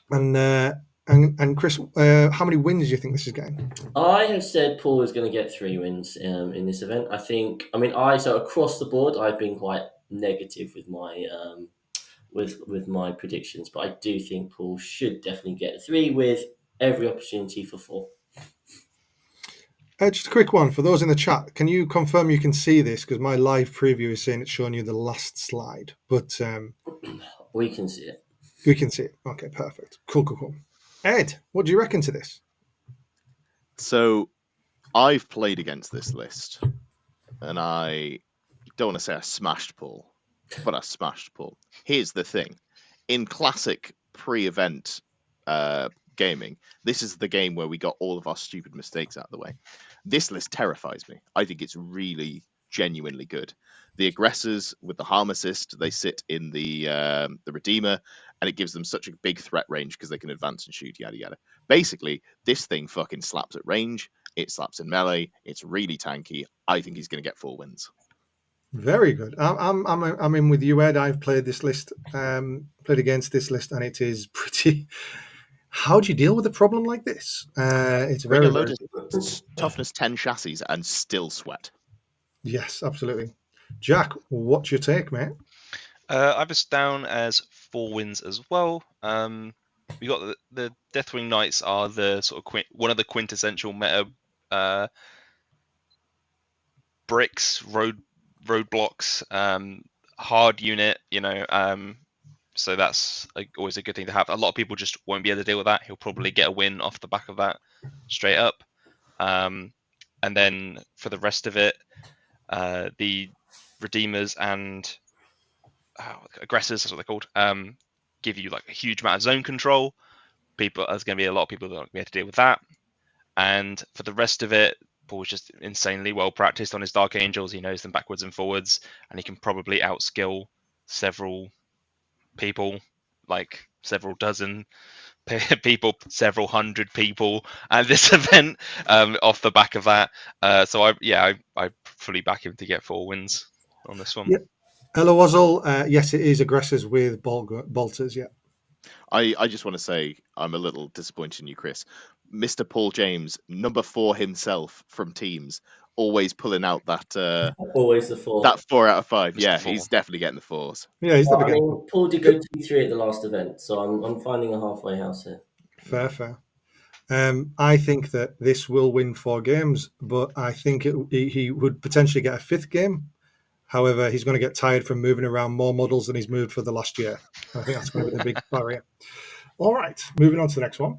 Speaker 2: And Chris, how many wins do you think this is getting?
Speaker 1: I have said Paul is going to get 3 wins in this event. So across the board, I've been quite negative with my with my predictions, but I do think Paul should definitely get 3 with every opportunity for 4.
Speaker 2: Just a quick one for those in the chat. Can you confirm you can see this? Because my live preview is saying it's showing you the last slide, but
Speaker 1: We can see it.
Speaker 2: we can see it. Okay, perfect. Cool. Ed, what do you reckon to this?
Speaker 3: So I've played against this list, and I don't want to say I smashed Paul, but I smashed Paul. Here's the thing. In classic pre-event gaming, this is the game where we got all of our stupid mistakes out of the way. This list terrifies me. I think it's really genuinely good. The aggressors with the harm assist, they sit in the Redeemer, and it gives them such a big threat range because they can advance and shoot, yada yada. Basically, this thing fucking slaps at range. It slaps in melee. It's really tanky. I think he's going to get 4 wins.
Speaker 2: Very good. I'm in with you, Ed. I've played this list, played against this list, and it is pretty. How do you deal with a problem like this? It's
Speaker 3: Bring
Speaker 2: very,
Speaker 3: a load
Speaker 2: very
Speaker 3: of toughness 10 chassis and still sweat.
Speaker 2: yes, absolutely. Jack, what's your take, mate?
Speaker 4: I have us down as 4 wins as well. We got the Deathwing Knights are the sort of one of the quintessential meta bricks, roadblocks, hard unit. So that's always a good thing to have. A lot of people just won't be able to deal with that. He'll probably get a win off the back of that straight up. And then for the rest of it, the Redeemers and aggressors, that's what they're called, give you like a huge amount of zone control. There's going to be a lot of people that are going to be able to deal with that. And for the rest of it, Paul's just insanely well practiced on his Dark Angels. He knows them backwards and forwards, and he can probably outskill several people, like several dozen people, several hundred people at this event off the back of that. So I fully back him to get 4 wins on this one.
Speaker 2: Yeah. Hello, Ozzle. Yes, it is aggressors with bolters. Yeah.
Speaker 3: I just want to say I'm a little disappointed in you, Chris. Mr. Paul James, number 4 himself from teams, always pulling out that
Speaker 1: Always the 4.
Speaker 3: that 4 out of 5.
Speaker 4: Just
Speaker 3: Yeah,
Speaker 4: the 4.
Speaker 3: he's definitely getting the 4s.
Speaker 2: Yeah, he's never getting
Speaker 1: Paul did go 2-3 at the last event, so I'm finding a halfway house here.
Speaker 2: fair. I think that this will win 4 games, but I think he would potentially get a 5th game. However, he's going to get tired from moving around more models than he's moved for the last year. I think that's going to be the big barrier. All right, moving on to the next one.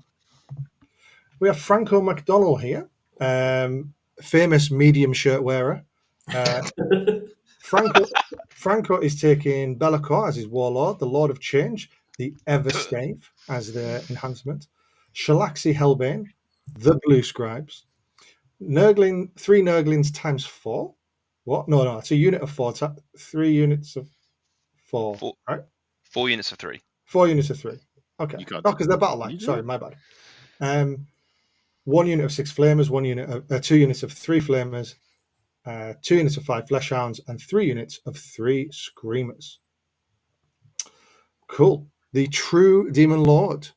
Speaker 2: We have Franco McDonald here, famous medium shirt wearer. Franco is taking Be'lakor as his warlord, the Lord of Change, the Everstave as the enhancement, Shalaxi Hellbane, the Blue Scribes, 3 Nurglings times 4. What? No, it's a unit of 4. 3 units of 4. Right?
Speaker 4: 4 units of 3.
Speaker 2: 4 units of 3. Okay.
Speaker 3: You can't-
Speaker 2: Oh, because they're battle line. Sorry, my bad. 1 unit of 6 flamers, 2 units of 3 flamers, 2 units of 5 flesh hounds, and 3 units of 3 screamers. Cool. The True Demon Lord.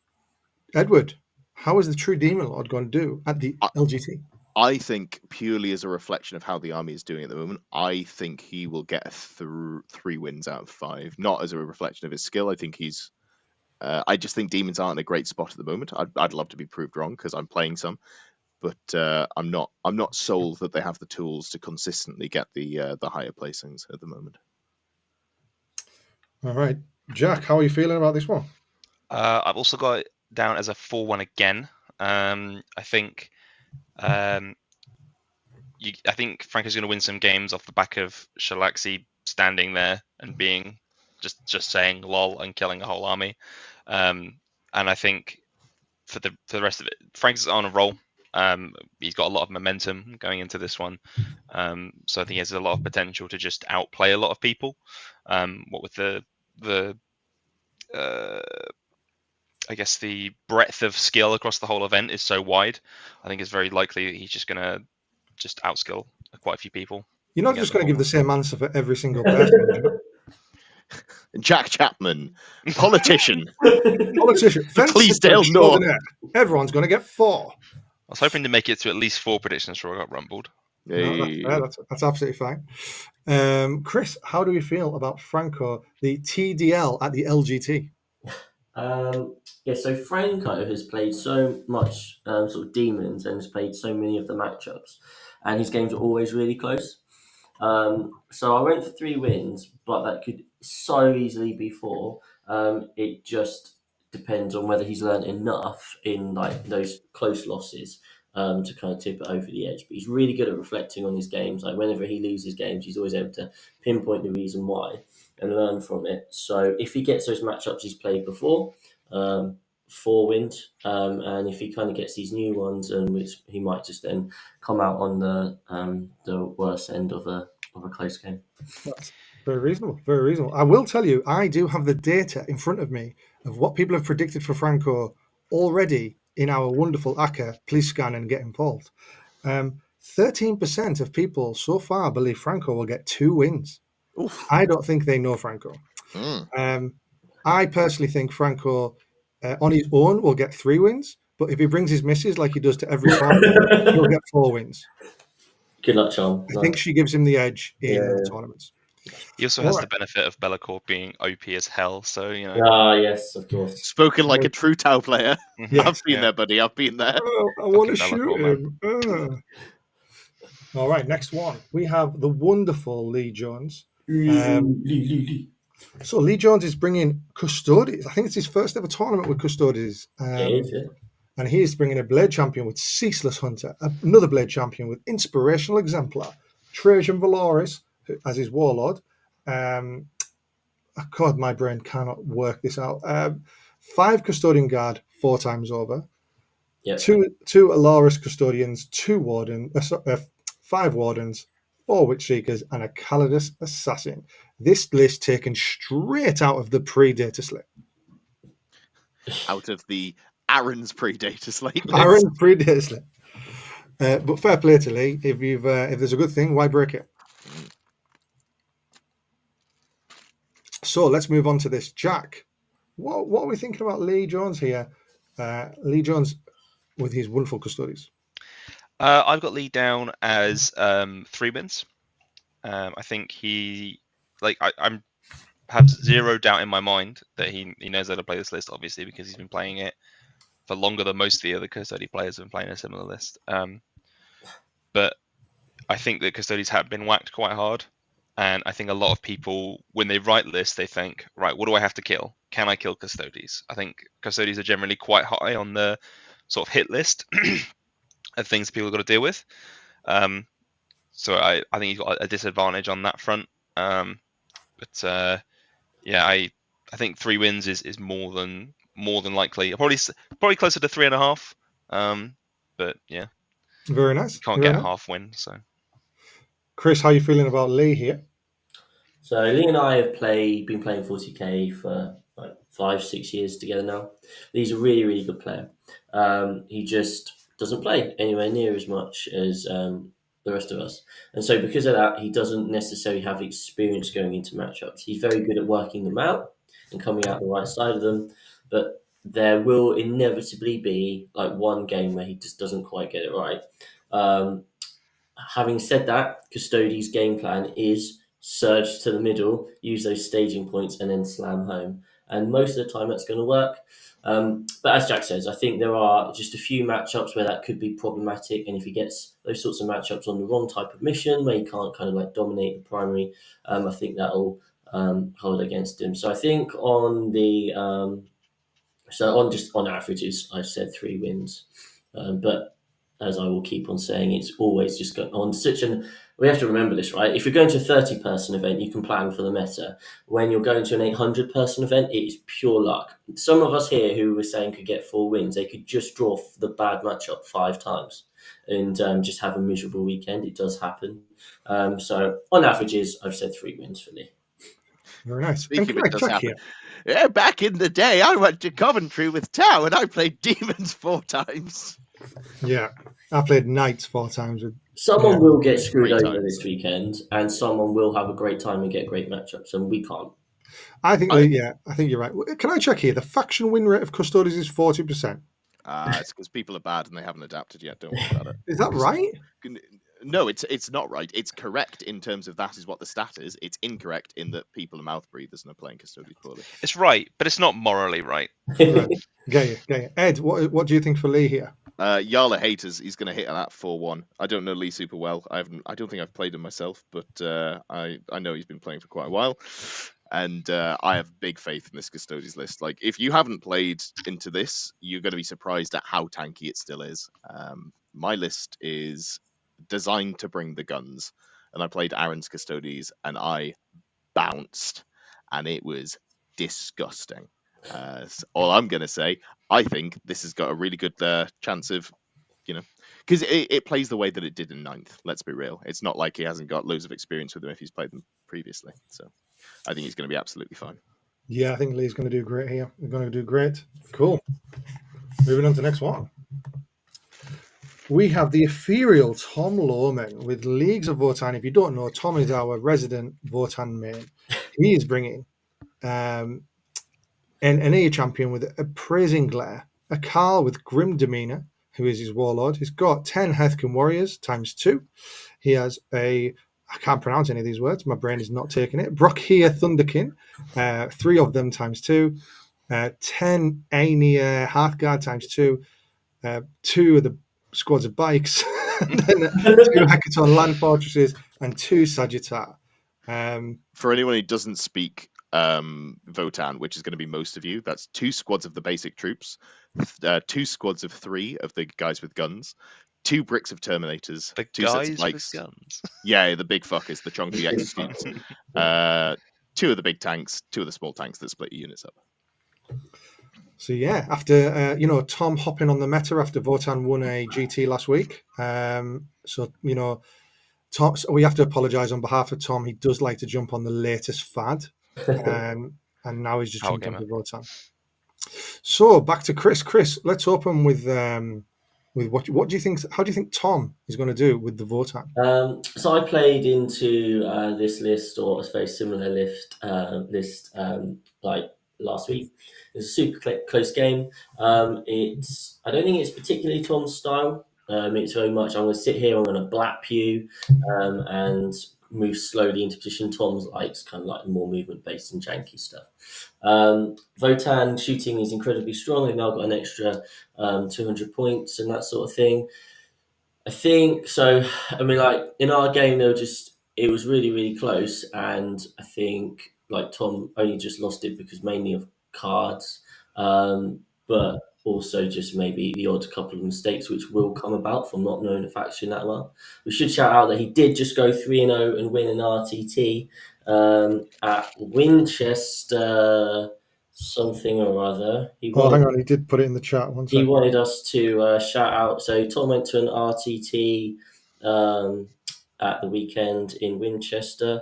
Speaker 2: Edward, how is the True Demon Lord going to do at the LGT?
Speaker 3: I think purely as a reflection of how the army is doing at the moment, I think he will get 3 wins out of 5. Not as a reflection of his skill. I think he's. I just think demons aren't in a great spot at the moment. I'd love to be proved wrong because I'm playing some, but I'm not sold that they have the tools to consistently get the higher placings at the moment.
Speaker 2: All right, Jack, how are you feeling about this one?
Speaker 4: I've also got it down as a 4-1 again. I think I think Franco's going to win some games off the back of Shalaxi standing there and being just saying lol and killing a whole army. And I think for the rest of it, Frank's on a roll. He's got a lot of momentum going into this one. So I think he has a lot of potential to just outplay a lot of people. What with the I guess the breadth of skill across the whole event is so wide. I think it's very likely he's just going to just outskill quite a few people.
Speaker 2: You're not
Speaker 4: Yeah,
Speaker 2: just
Speaker 4: the
Speaker 2: going to give
Speaker 4: whole-
Speaker 2: the same answer for every single person. You know?
Speaker 3: Jack Chapman, politician.
Speaker 2: Politician, fence
Speaker 3: Cleasdale
Speaker 2: sitter
Speaker 3: North.
Speaker 2: extraordinaire. Everyone's going to get 4.
Speaker 4: I was hoping to make it to at least 4 predictions before I got rumbled.
Speaker 2: No, that's fair. That's absolutely fine. Chris, how do we feel about Franco, the TDL at the LGT?
Speaker 1: Yeah, so Franco has played so much sort of demons and has played so many of the matchups, and his games are always really close. So I went for 3 wins, but that could so easily be 4. It just depends on whether he's learned enough in like those close losses to kind of tip it over the edge. But he's really good at reflecting on his games. Like whenever he loses games, he's always able to pinpoint the reason why and learn from it. So if he gets those matchups he's played before, 4 wins, and if he kind of gets these new ones, and which he might just then come out on the worst end of a close game.
Speaker 2: That's very reasonable. Very reasonable. I will tell you, I do have the data in front of me of what people have predicted for Franco already in our wonderful ACCA. Please scan and get involved. 13% of people so far believe Franco will get 2 wins.
Speaker 3: Oof.
Speaker 2: I don't think they know Franco. I personally think Franco on his own will get 3 wins, but if he brings his misses like he does to every tournament, he'll get 4 wins.
Speaker 1: Good luck, Sean.
Speaker 2: I think she gives him the edge in the tournaments.
Speaker 4: He also has the benefit of Bellacore being OP as hell, so you know.
Speaker 1: Ah, yes, of course.
Speaker 3: Spoken like a true Tau player.
Speaker 2: Yes.
Speaker 3: I've been there, buddy. I've been there.
Speaker 2: Oh, I want to
Speaker 4: Fucking
Speaker 2: shoot
Speaker 4: Bellacore,
Speaker 2: him. All right, next one. We have the wonderful Lee Jones. So Lee Jones is bringing Custodes. I think it's his first ever tournament with Custodes. And he is bringing a Blade Champion with Ceaseless Hunter, another Blade Champion with Inspirational Exemplar, Trajan Valoris as his Warlord. God, my brain cannot work this out. 5 Custodian Guard 4 times over.
Speaker 1: Yep.
Speaker 2: 2 Alaris Custodians, 2 Warden, 5 Wardens, 4 Witch Seekers, and a Calidus Assassin. This list taken straight out of the pre-data slate.
Speaker 3: Out of the Aaron's pre-data slate.
Speaker 2: Aaron's pre-data slate. But fair play to Lee. If there's a good thing, why break it? So let's move on to this. Jack, what are we thinking about Lee Jones here? Lee Jones with his wonderful Custodes.
Speaker 4: I've got Lee down as 3 wins. I think he, I'm have 0 doubt in my mind that he knows how to play this list, obviously, because he's been playing it for longer than most of the other Custody players have been playing a similar list. But I think that Custodies have been whacked quite hard. And I think a lot of people, when they write lists, they think, right, what do I have to kill? Can I kill Custodies? I think Custodies are generally quite high on the sort of hit list of things people have got to deal with. So I think he's got a disadvantage on that front. But I think 3 wins is more than likely. Probably closer to 3.5. But yeah,
Speaker 2: very nice.
Speaker 4: Can't get a half win. So,
Speaker 2: Chris, how are you feeling about Lee here?
Speaker 1: So Lee and I have been playing 40k for like 5-6 years together now. Lee's a really, really good player. He just doesn't play anywhere near as much as the rest of us. And so because of that, he doesn't necessarily have experience going into matchups. He's very good at working them out and coming out the right side of them, but there will inevitably be like one game where he just doesn't quite get it right. Having said that, Custodi's game plan is surge to the middle, use those staging points, and then slam home. And most of the time, that's going to work. But as Jack says, I think there are just a few matchups where that could be problematic. And if he gets those sorts of matchups on the wrong type of mission, where he can't kind of like dominate the primary, I think that'll hold against him. So I think on the on averages, I've said 3 wins. But as I will keep on saying, it's always just going on such an. We have to remember this, right? If you're going to a 30-person event, you can plan for the meta. When you're going to an 800-person event, it is pure luck. Some of us here who were saying could get 4 wins, they could just draw the bad matchup 5 times and just have a miserable weekend. It does happen. So on averages, I've said 3 wins for Lee.
Speaker 2: Very nice.
Speaker 3: Speaking
Speaker 2: And
Speaker 3: of it does
Speaker 2: Jack
Speaker 3: happen.
Speaker 2: here.
Speaker 3: Yeah, back in the day, I went to Coventry with Tao, and I played Demons 4 times.
Speaker 2: Yeah, I played Knights 4 times with.
Speaker 1: Someone will get screwed
Speaker 3: Great
Speaker 1: over
Speaker 3: times.
Speaker 1: this weekend, and someone will have a great time and get great matchups, and we can't.
Speaker 2: I think you're right. Can I check here? The faction win rate of Custodians is 40%.
Speaker 3: It's because people are bad and they haven't adapted yet. Don't worry about it.
Speaker 2: Is that right?
Speaker 3: No, it's not right. It's correct in terms of that is what the stat is. It's incorrect in that people are mouth breathers and are playing Custodians poorly.
Speaker 4: It's right, but it's not morally right.
Speaker 2: Right. Get you. Ed, what do you think for Lee here?
Speaker 3: Yala haters, he's going to hit that 4-1. I don't know Lee super well. I don't think I've played him myself, but I know he's been playing for quite a while, and I have big faith in this Custodians list. Like, if you haven't played into this, you're going to be surprised at how tanky it still is. My list is designed to bring the guns, and I played Aaron's Custodians, and I bounced, and it was disgusting. All I'm going to say, I think this has got a really good chance of, because it plays the way that it did in 9th. Let's be real. It's not like he hasn't got loads of experience with them if he's played them previously. So I think he's going to be absolutely fine.
Speaker 2: Yeah, I think Lee's going to do great here. We're going to do great. Cool. Moving on to the next one. We have the ethereal Tom Lawman with Leagues of Votan. If you don't know, Tom is our resident Votan main. He is bringing an A champion with a praising glare, a Carl with grim demeanor, who is his warlord. He's got 10 Heathkin warriors times 2. He has I can't pronounce any of these words. My brain is not taking it. Brockheer Thunderkin, 3 of them times 2. 10 Aenir Hearthguard times 2. 2 of the squads of bikes. And then 2 Hackathon land fortresses and 2 Sagittar.
Speaker 3: For anyone who doesn't speak Votan, which is going to be most of you, that's 2 squads of the basic troops, 2 squads of 3 of the guys with guns, 2 bricks of Terminators,
Speaker 4: The
Speaker 3: 2 sets
Speaker 4: guys
Speaker 3: of bikes.
Speaker 4: with guns.
Speaker 3: Yeah, the big fuckers, the chunky executes. 2 of the big tanks, 2 of the small tanks that split your units up.
Speaker 2: So yeah, after Tom hopping on the meta after Votan won a GT last week. Tom, we have to apologise on behalf of Tom. He does like to jump on the latest fad, and now he's just jumped onto Votan. So back to Chris. Chris, let's open with what do you think? How do you think Tom is going to do with the Votan?
Speaker 1: So I played into this list, or a very similar list, like last week. It was a super close game. I don't think it's particularly Tom's style. It's very much, I'm going to sit here, I'm going to blap you, and move slowly into position. Tom's likes kind of like more movement based and janky stuff. Votan shooting is incredibly strong. They've now got an extra 200 points and that sort of thing. I think so. I mean, like in our game, it was really, really close, and I think like Tom only just lost it because mainly of cards, but also just maybe the odd couple of mistakes which will come about from not knowing the faction that well. We should shout out that he did just go 3-0 and win an RTT at Winchester something or other.
Speaker 2: Hang on, he did put it in the chat. One second.
Speaker 1: He wanted us to shout out. So Tom went to an RTT at the weekend in Winchester,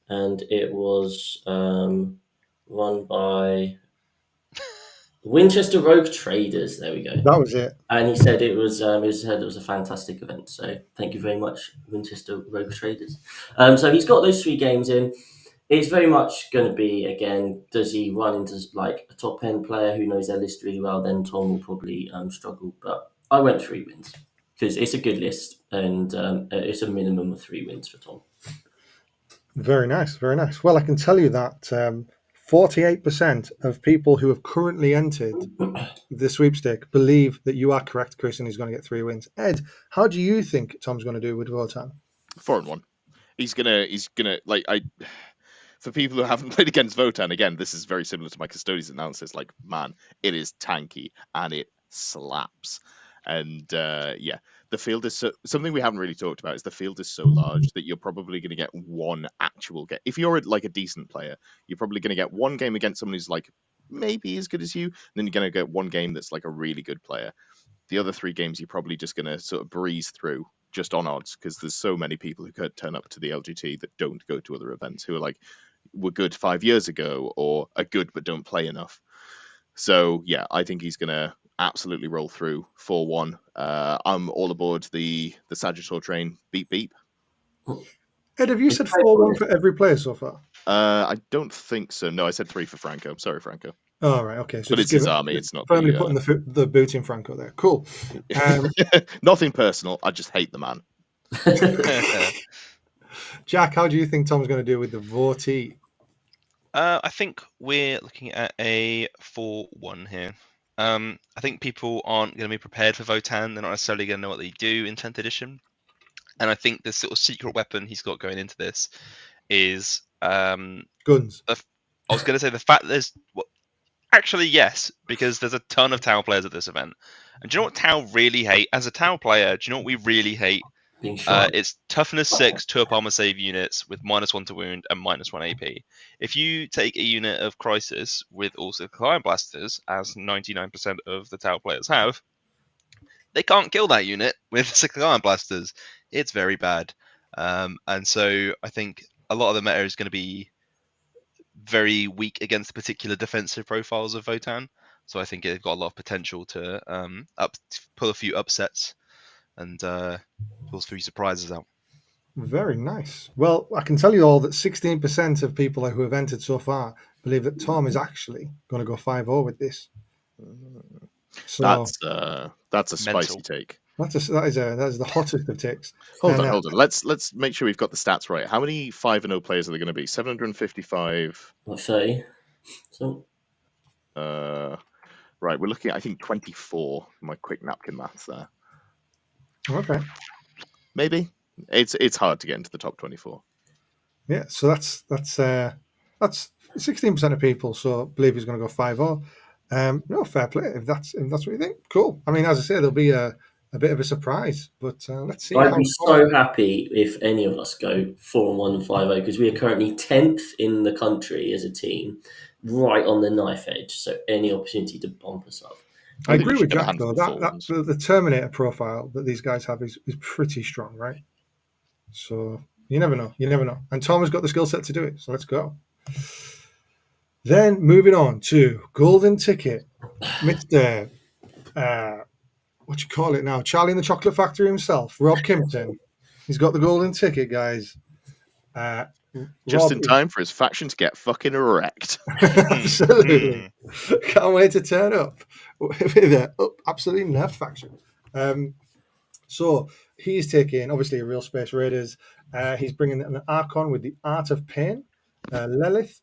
Speaker 1: and it was run by Winchester Rogue Traders. There we go.
Speaker 2: That was it.
Speaker 1: And he said it was a fantastic event. So thank you very much, Winchester Rogue Traders. So he's got those 3 games in. It's very much going to be, again, does he run into like a top end player who knows their list really well? Then Tom will probably struggle. But I went 3 wins because it's a good list, and it's a minimum of 3 wins for Tom.
Speaker 2: Very nice, very nice. Well, I can tell you that 48% of people who have currently entered the sweepstake believe that you are correct, Chris, and he's going to get 3 wins. Ed, how do you think Tom's going to do with Votan?
Speaker 3: 4-1. He's gonna like for people who haven't played against Votan, again, this is very similar to my Custodians analysis. Like, man, it is tanky and it slaps. And yeah, the field is something we haven't really talked about is the field is so large that you're probably going to get one actual game. If you're like a decent player, you're probably going to get one game against someone who's like maybe as good as you, and then you're going to get one game that's like a really good player. The other 3 games you're probably just going to sort of breeze through just on odds, because there's so many people who could turn up to the LGT that don't go to other events, who are like, were good 5 years ago or are good but don't play enough. So yeah, I think he's going to absolutely roll through 4-1. I'm all aboard the Sagittor train. Beep beep.
Speaker 2: Ed, have you said 4-1 for every player so far?
Speaker 3: I don't think so. No, I said 3 for Franco. Sorry, Franco.
Speaker 2: Oh, right, okay. So
Speaker 3: But it's his army. It's not
Speaker 2: firmly putting the boot in Franco there. Cool.
Speaker 3: Nothing personal. I just hate the man.
Speaker 2: Jack, how do you think Tom's going to do with the Votee?
Speaker 4: I think we're looking at a 4-1 here. I think people aren't going to be prepared for Votan. They're not necessarily going to know what they do in 10th edition. And I think this sort of secret weapon he's got going into this is
Speaker 2: guns.
Speaker 4: I was going to say the fact that there's actually yes, because there's a ton of Tau players at this event. And do you know what Tau really hate? As a Tau player, do you know what we really hate? It's toughness 6 2-up armor save units with -1 to wound and -1 AP. If you take a unit of Crisis with also Iron Blasters, as 99% of the Tau players have, they can't kill that unit with 6 Iron Blasters. It's very bad. And so I think a lot of the meta is going to be very weak against the particular defensive profiles of Votan. So I think they've got a lot of potential to pull a few upsets and pull a few surprises out.
Speaker 2: Very nice. Well, I can tell you all that 16% of people who have entered so far believe that Tom is actually going to go 5-0 with this. So
Speaker 3: that's a spicy take.
Speaker 2: That is the hottest of takes.
Speaker 3: Hold on. Let's make sure we've got the stats right. How many 5-0 players are there going to be? 755.
Speaker 1: Let's say. So.
Speaker 3: Right, we're looking at, I think, 24. My quick napkin maths there.
Speaker 2: Okay.
Speaker 3: Maybe it's hard to get into the top 24.
Speaker 2: Yeah, so that's 16% of people so believe he's going to go 5-0. No, fair play if that's what you think. Cool. I mean, as I say, there'll be a bit of a surprise, but let's see.
Speaker 1: I'd be so happy if any of us go 4-1 and 5-0 because we are currently 10th in the country as a team, right on the knife edge. So any opportunity to bump us up.
Speaker 2: I agree with Jack though. The Terminator profile that these guys have is pretty strong, right? So you never know. And Tom has got the skill set to do it. So let's go. Then moving on to Golden Ticket, Mr. What you call it now? Charlie in the Chocolate Factory himself, Rob Kimpton. He's got the Golden Ticket, guys.
Speaker 3: Just in time for his faction to get fucking wrecked.
Speaker 2: Absolutely. Can't wait to turn up with an absolutely nerfed faction. So he's taking, obviously, a Real Space Raiders. He's bringing an Archon with the Art of Pain, Lilith.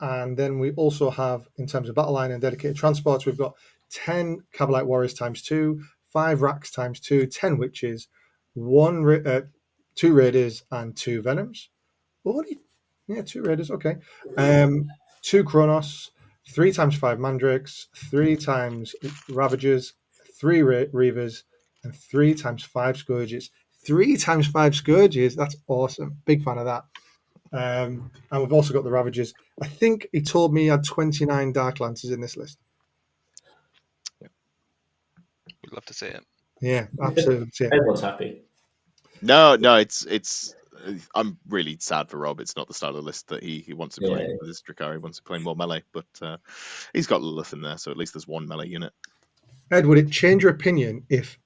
Speaker 2: And then we also have, in terms of battle line and dedicated transports, we've got 10 Cabalite Warriors times 2, 5 Racks times 2, 10 Witches, 2 Raiders, and 2 Venoms. Yeah, 2 Raiders, okay. 2 Kronos, 3 times 5 Mandrakes, 3 times Ravagers, 3 Reavers, and 3 times 5 Scourges. 3 times 5 Scourges, that's awesome. Big fan of that. And we've also got the Ravagers. I think he told me he had 29 Dark Lancers in this list.
Speaker 4: We'd love to see it.
Speaker 2: Yeah, absolutely.
Speaker 1: Everyone's happy.
Speaker 3: No, it's I'm really sad for Rob. It's not the style of list that he wants to play
Speaker 1: Yeah.
Speaker 3: with his Drakari. He wants to play more melee, but he's got Lilith in there, so at least there's one melee unit.
Speaker 2: Ed, would it change your opinion if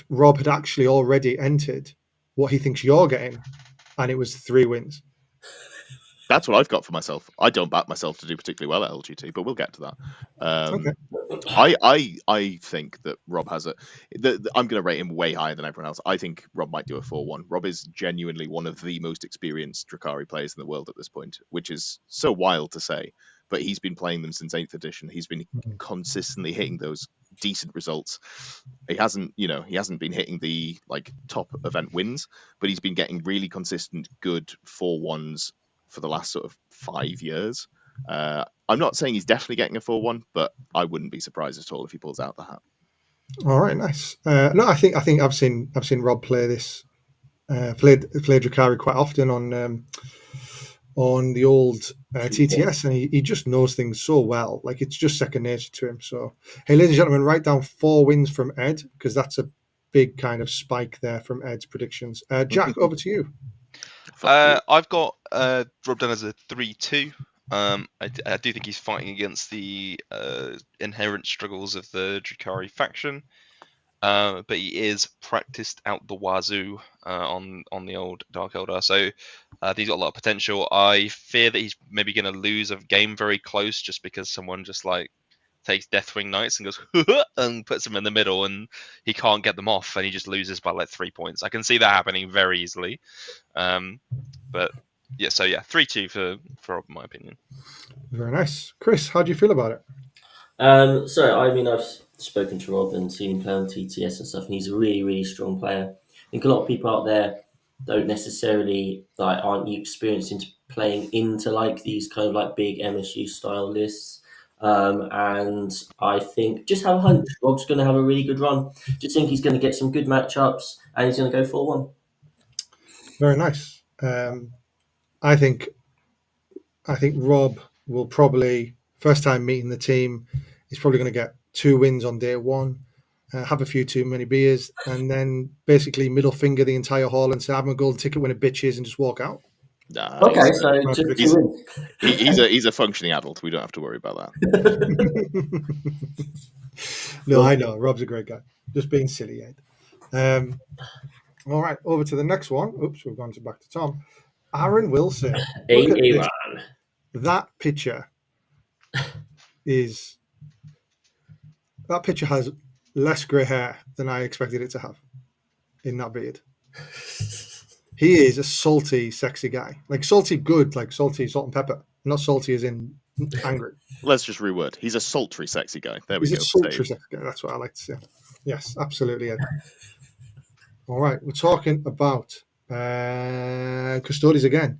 Speaker 2: Rob had actually already entered what he thinks you're getting, and it was 3 wins?
Speaker 3: That's what I've got for myself. I don't back myself to do particularly well at LGT, but we'll get to that.
Speaker 2: Okay.
Speaker 3: I think that Rob has I'm going to rate him way higher than everyone else. I think Rob might do a 4-1. Rob is genuinely one of the most experienced Drakari players in the world at this point, which is so wild to say. But he's been playing them since 8th edition. He's been consistently hitting those decent results. He hasn't been hitting the top event wins, but he's been getting really consistent, good 4-1s for the last sort of 5 years. I'm not saying he's definitely getting a 4-1, but I wouldn't be surprised at all if he pulls out the hat.
Speaker 2: All right, nice. No, I think I've seen Rob play this, played Drakari quite often on the old TTS, and he just knows things so well. Like, it's just second nature to him. So, hey, ladies and gentlemen, write down 4 wins from Ed, because that's a big kind of spike there from Ed's predictions. Jack, over to you.
Speaker 4: I've got Rob done as a 3-2. I do think he's fighting against the inherent struggles of the Drakari faction, but he is practiced out the wazoo on the old Dark Eldar, so he's got a lot of potential. I fear that he's maybe going to lose a game very close just because someone just takes Deathwing Knights and goes and puts them in the middle, and he can't get them off, and he just loses by 3 points. I can see that happening very easily. But yeah, 3-2 for Rob, in my opinion.
Speaker 2: Very nice. Chris, how do you feel about it?
Speaker 1: So, I mean, I've spoken to Rob and seen him play on TTS and stuff, and he's a really, really strong player. I think a lot of people out there don't necessarily aren't experienced into playing into these kind of big MSU style lists. And I think just have a hunch. Rob's going to have a really good run. Just think he's going to get some good matchups, and he's going to go 4-1.
Speaker 2: Very nice. I think Rob will probably, first time meeting the team, he's probably going to get 2 wins on day 1, have a few too many beers, and then basically middle finger the entire hall and say, "I'm a golden ticket winner, bitches," and just walk out.
Speaker 3: Nah,
Speaker 1: Okay, so just 2 wins.
Speaker 3: he's a functioning adult. We don't have to worry about that.
Speaker 2: No, I know. Rob's a great guy. Just being silly, Ed. All right, over to the next one. Oops, we've gone back to Tom. Aaron Wilson. Look at this. That picture has less grey hair than I expected it to have in that beard. He is a salty, sexy guy. Salty good, salty salt and pepper. Not salty as in angry.
Speaker 3: Let's just reword. He's a sultry, sexy guy. There we
Speaker 2: He's
Speaker 3: go.
Speaker 2: a sultry, sexy guy. That's what I like to say. Yes, absolutely, Ed. All right, we're talking about Custodies again.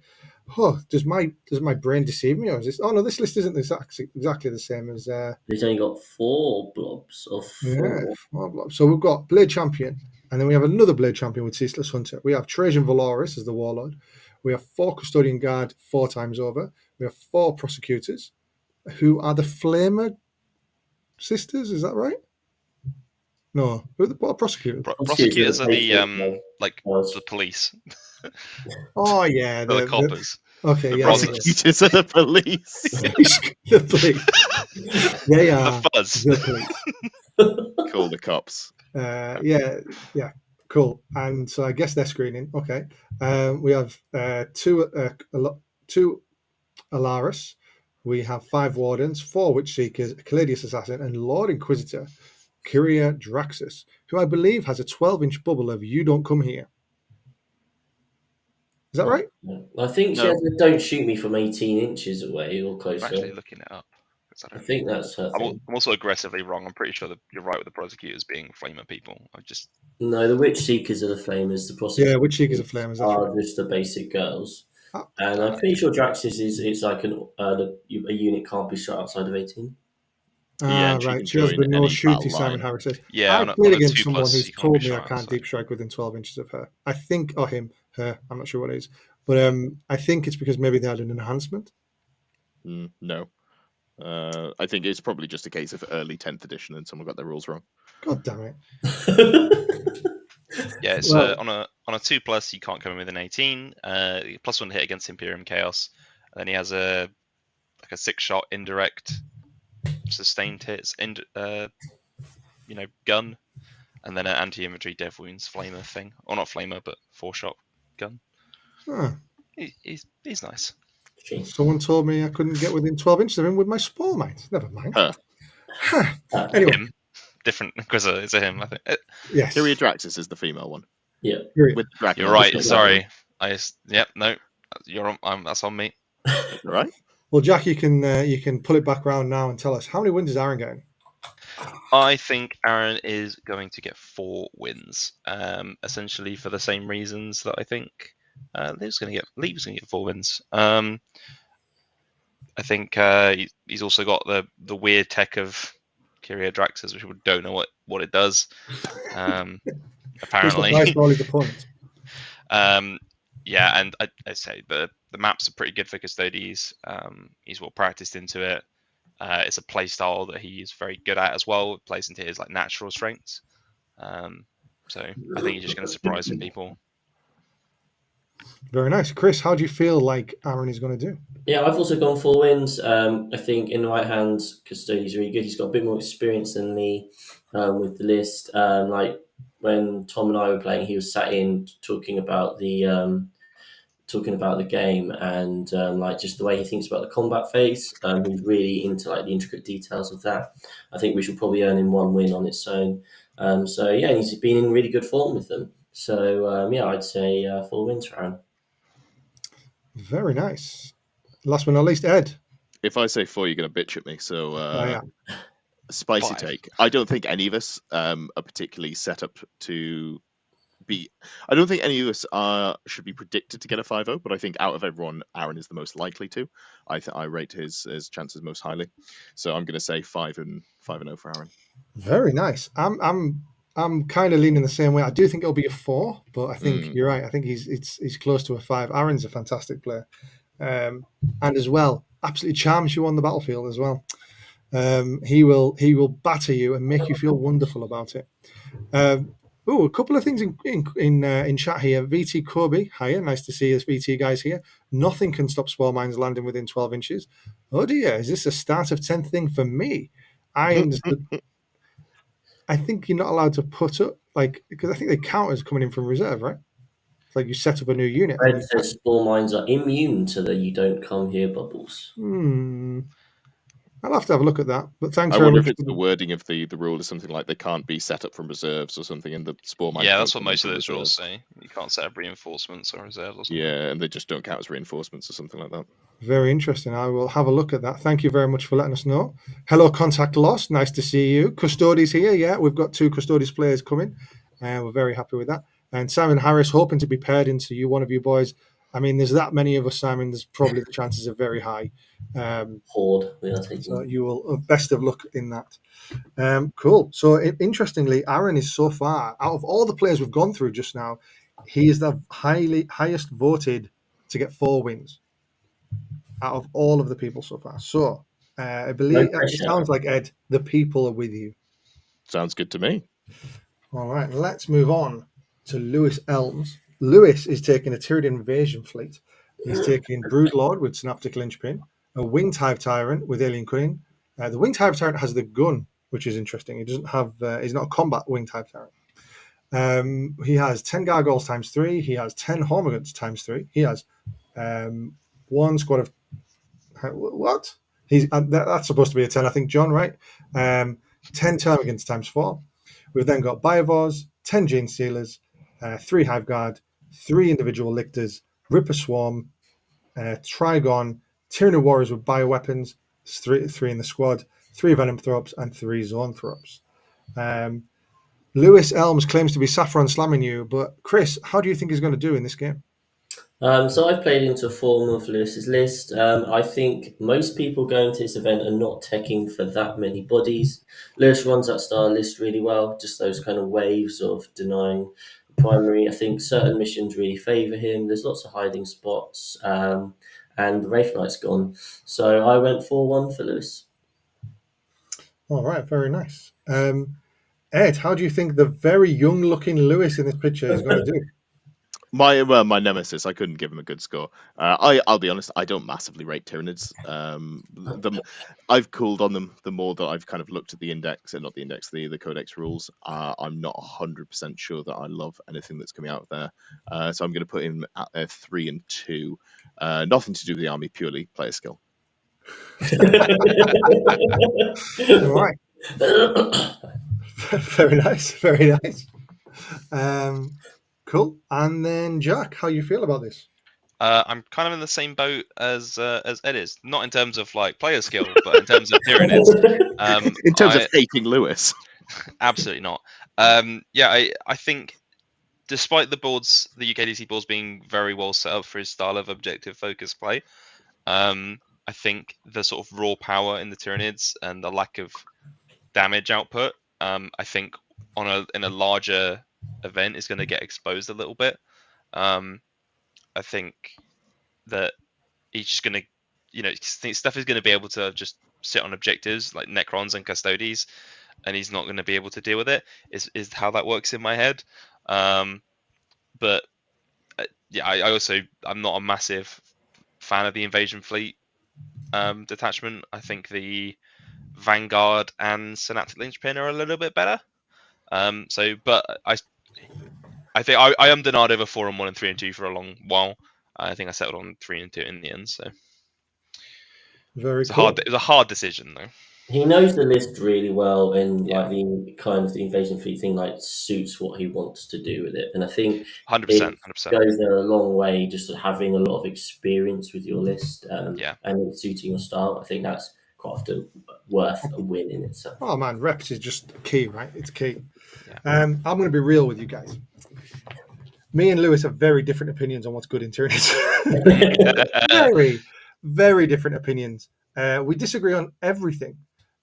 Speaker 2: Oh, does my brain deceive me, or is this? Oh no, this list isn't exactly the same as.
Speaker 1: He's only got 4 blobs of 4.
Speaker 2: Yeah, 4 blobs. So we've got Blade Champion, and then we have another Blade Champion with Ceaseless Hunter. We have Trajan Valoris as the Warlord. We have 4 Custodian Guard 4 times over. We have 4 Prosecutors, who are the Flamer sisters. Is that right? No, what are Prosecutors?
Speaker 4: Prosecutors are the police.
Speaker 2: Oh yeah,
Speaker 4: the coppers.
Speaker 2: Okay,
Speaker 4: the
Speaker 2: yeah.
Speaker 3: Prosecutors are the police.
Speaker 2: The police. They are
Speaker 4: the fuzz.
Speaker 2: The police.
Speaker 3: Call the cops.
Speaker 2: Yeah, cool. And so I guess they're screening. Okay. We have 2 Alaris. We have 5 Wardens, 4 Witch Seekers, a Caladius Assassin, and Lord Inquisitor, Kyria Draxus, who I believe has a 12-inch bubble of "You don't come here." Is that right?
Speaker 1: I think she has a "Don't shoot me" from 18 inches away or closer.
Speaker 4: I'm actually looking it up.
Speaker 1: I think that's her thing.
Speaker 4: I'm also aggressively wrong. I'm pretty sure that you're right with the Prosecutors being Flamer people.
Speaker 1: No, the Witch Seekers are the Flamers. The Prosecutors
Speaker 2: Witch Seekers are Flamers.
Speaker 1: are just the basic girls. And I'm pretty sure Draxus is like a unit can't be shot outside of 18.
Speaker 2: Right. She has the no shooty, Simon Harris says.
Speaker 4: Yeah,
Speaker 2: I played against someone who's told me I can't deep strike within 12 inches of her. I think, her, I'm not sure what it is. But I think it's because maybe they had an enhancement.
Speaker 3: No. I think it's probably just a case of early 10th edition and someone got their rules wrong.
Speaker 2: God damn it.
Speaker 4: Yeah, it's
Speaker 2: Well-
Speaker 4: on a 2+, you can't come in with an 18. +1 hit against Imperium Chaos. And then he has a 6-shot indirect sustained hits, gun, and then an anti-infantry dev wounds flamer thing, or not flamer, but 4-shot gun.
Speaker 2: Huh.
Speaker 4: He's nice.
Speaker 2: Someone told me I couldn't get within 12 inches of him with my spore mines. Never mind.
Speaker 3: Huh.
Speaker 2: Anyway,
Speaker 4: Him, different Inquisitor. It's a him, I think.
Speaker 2: yes.
Speaker 3: Kyria Draxus is the female one.
Speaker 1: Yeah.
Speaker 3: With Draco.
Speaker 4: You're right.
Speaker 1: Draco.
Speaker 4: Sorry. No. You're on. That's on me.
Speaker 3: All right.
Speaker 2: Well, Jack, you can pull it back around now and tell us how many wins is Aaron getting?
Speaker 4: I think Aaron is going to get 4 wins. Essentially for the same reasons that I think Lee's going to get 4 wins. I think he's also got the weird tech of Kyria Draxus, which people don't know what it does. Apparently.
Speaker 2: Nice for all his opponents.
Speaker 4: Yeah, and I say the maps are pretty good for Custodes. He's well practiced into it. It's a play style that he is very good at as well. It plays into his natural strengths. So I think he's just going to surprise some people.
Speaker 2: Very nice. Chris, how do you feel like Aaron is going to do?
Speaker 1: Yeah, I've also gone 4 wins. I think in the right hands, Custodes really good. He's got a bit more experience than me with the list. Like when Tom and I were playing, he was sat in talking about the game and just the way he thinks about the combat phase. He's really into the intricate details of that. I think we should probably earn him 1 win on its own. He's been in really good form with them. So I'd say 4 wins for Aaron.
Speaker 2: Very nice. Last but not least, Ed.
Speaker 3: If I say 4, you're going to bitch at me. So
Speaker 2: Yeah.
Speaker 3: spicy
Speaker 4: 5.
Speaker 3: take. I don't think any of us are particularly set up to be. I don't think any of us should be predicted to get a 5-0, but I think out of everyone, Aaron is the most likely to. I rate his chances most highly. So I'm going to say 5-0 for Aaron.
Speaker 2: Very nice. I'm kind of leaning the same way. I do think it'll be a 4, but I think you're right. I think he's close to a 5. Aaron's a fantastic player, and as well, absolutely charms you on the battlefield as well. He will batter you and make you feel wonderful about it. A couple of things in chat here. VT Kobe, hiya, nice to see us VT guys here. Nothing can stop spore mines landing within 12 inches. Oh dear, is this a start of 10th thing for me? I understood. I think you're not allowed to put up, because I think they count as coming in from reserve, right? It's like you set up a new unit.
Speaker 1: Red says spore mines are immune to the "you don't come here" bubbles.
Speaker 2: I'll have to have a look at that. But thanks
Speaker 3: I
Speaker 2: very
Speaker 3: wonder
Speaker 2: much.
Speaker 3: if it's the wording of the rule is something like they can't be set up from reserves or something, and the spore mines.
Speaker 4: Yeah,
Speaker 3: don't
Speaker 4: that's what
Speaker 3: come in
Speaker 4: most of
Speaker 3: from
Speaker 4: those rules
Speaker 3: reserves.
Speaker 4: say. You can't set up reinforcements or reserves or something.
Speaker 3: Yeah, and they just don't count as reinforcements or something like that.
Speaker 2: Very interesting. I will have a look at that. Thank you very much for letting us know. Hello, Contact Lost. Nice to see you. Custodes here. Yeah, we've got 2 Custodes players coming, and we're very happy with that. And Simon Harris hoping to be paired into one of you boys. I mean, there's that many of us, Simon. There's probably the chances are very high.
Speaker 1: Horde, we are taking.
Speaker 2: So you will best of luck in that. Cool. So interestingly, Aaron is so far out of all the players we've gone through just now, he is the highest voted to get 4 wins out of all of the people so far. So I believe it sounds like, Ed, the people are with you.
Speaker 3: Sounds good to me.
Speaker 2: All right, let's move on to Lewis Elms. Lewis is taking a Tyrian invasion fleet. He's taking Broodlord with Synaptic Linchpin, a Winged Hive Tyrant with Alien Cunning. The Winged Hive Tyrant has the gun, which is interesting. He doesn't have. He's not a combat Winged Hive Tyrant. He has 10 Gargoyles times 3. He has 10 Hormagaunts times 3. He has 1 squad of what? That's supposed to be a 10, I think, John, right? 10 Termagants times 4. We've then got Biovars, 10 Gene Stealers, 3 Hive Guard, 3 individual Lictors, Ripper Swarm, Trigon, Tyranny Warriors with bioweapons, 3 in the squad, 3 Venom Throps, and 3 Zone Throps. Lewis Elms claims to be Saffron slamming you, but Chris, how do you think he's going to do in this game?
Speaker 1: So I've played into a form of Lewis's list. I think most people going to this event are not teching for that many bodies. Lewis runs that style list really well, just those kind of waves of denying primary. I think certain missions really favour him. There's lots of hiding spots, and the Wraith Knight's gone. So I went 4-1 for Lewis.
Speaker 2: All right, very nice. Ed, how do you think the very young-looking Lewis in this picture is going to do?
Speaker 3: My nemesis. I couldn't give him a good score. I'll be honest. I don't massively rate Tyranids. I've cooled on them the more that I've kind of looked at the index, and not the index, the codex rules. I'm not 100% sure that I love anything that's coming out there. So I'm going to put him at a 3 and 2. Nothing to do with the army, purely player skill.
Speaker 2: All right. Very nice. Very nice. Cool. And then Jack, how you feel about this?
Speaker 4: I'm kind of in the same boat as Ed is, not in terms of like player skill, but in terms of Tyranids.
Speaker 3: In terms of hating Lewis,
Speaker 4: absolutely not. I think despite the UKDC boards being very well set up for his style of objective focused play, I think the sort of raw power in the Tyranids and the lack of damage output, I think in a larger event is going to get exposed a little bit. I think that he's just going to, stuff is going to be able to just sit on objectives like Necrons and Custodes, and he's not going to be able to deal with it. Is how that works in my head. But I'm not a massive fan of the Invasion Fleet detachment. I think the Vanguard and Synaptic Linchpin are a little bit better. But I think I am denied over 4 and 1 and 3 and 2 for a long while. I think I settled on 3 and 2 in the end. So
Speaker 2: very cool.
Speaker 4: It was a hard decision though.
Speaker 1: He knows the list really well, and like the kind of the invasion fleet thing like suits what he wants to do with it. And I think
Speaker 4: 100%.
Speaker 1: goes there a long way just having a lot of experience with your list, and it suiting your style. I think that's quite often worth a win in itself.
Speaker 2: Oh man, reps is just key, right? It's key. Yeah. I'm going to be real with you guys. Me and Lewis have very different opinions on what's good in Tyranids. Very, very different opinions. We disagree on everything.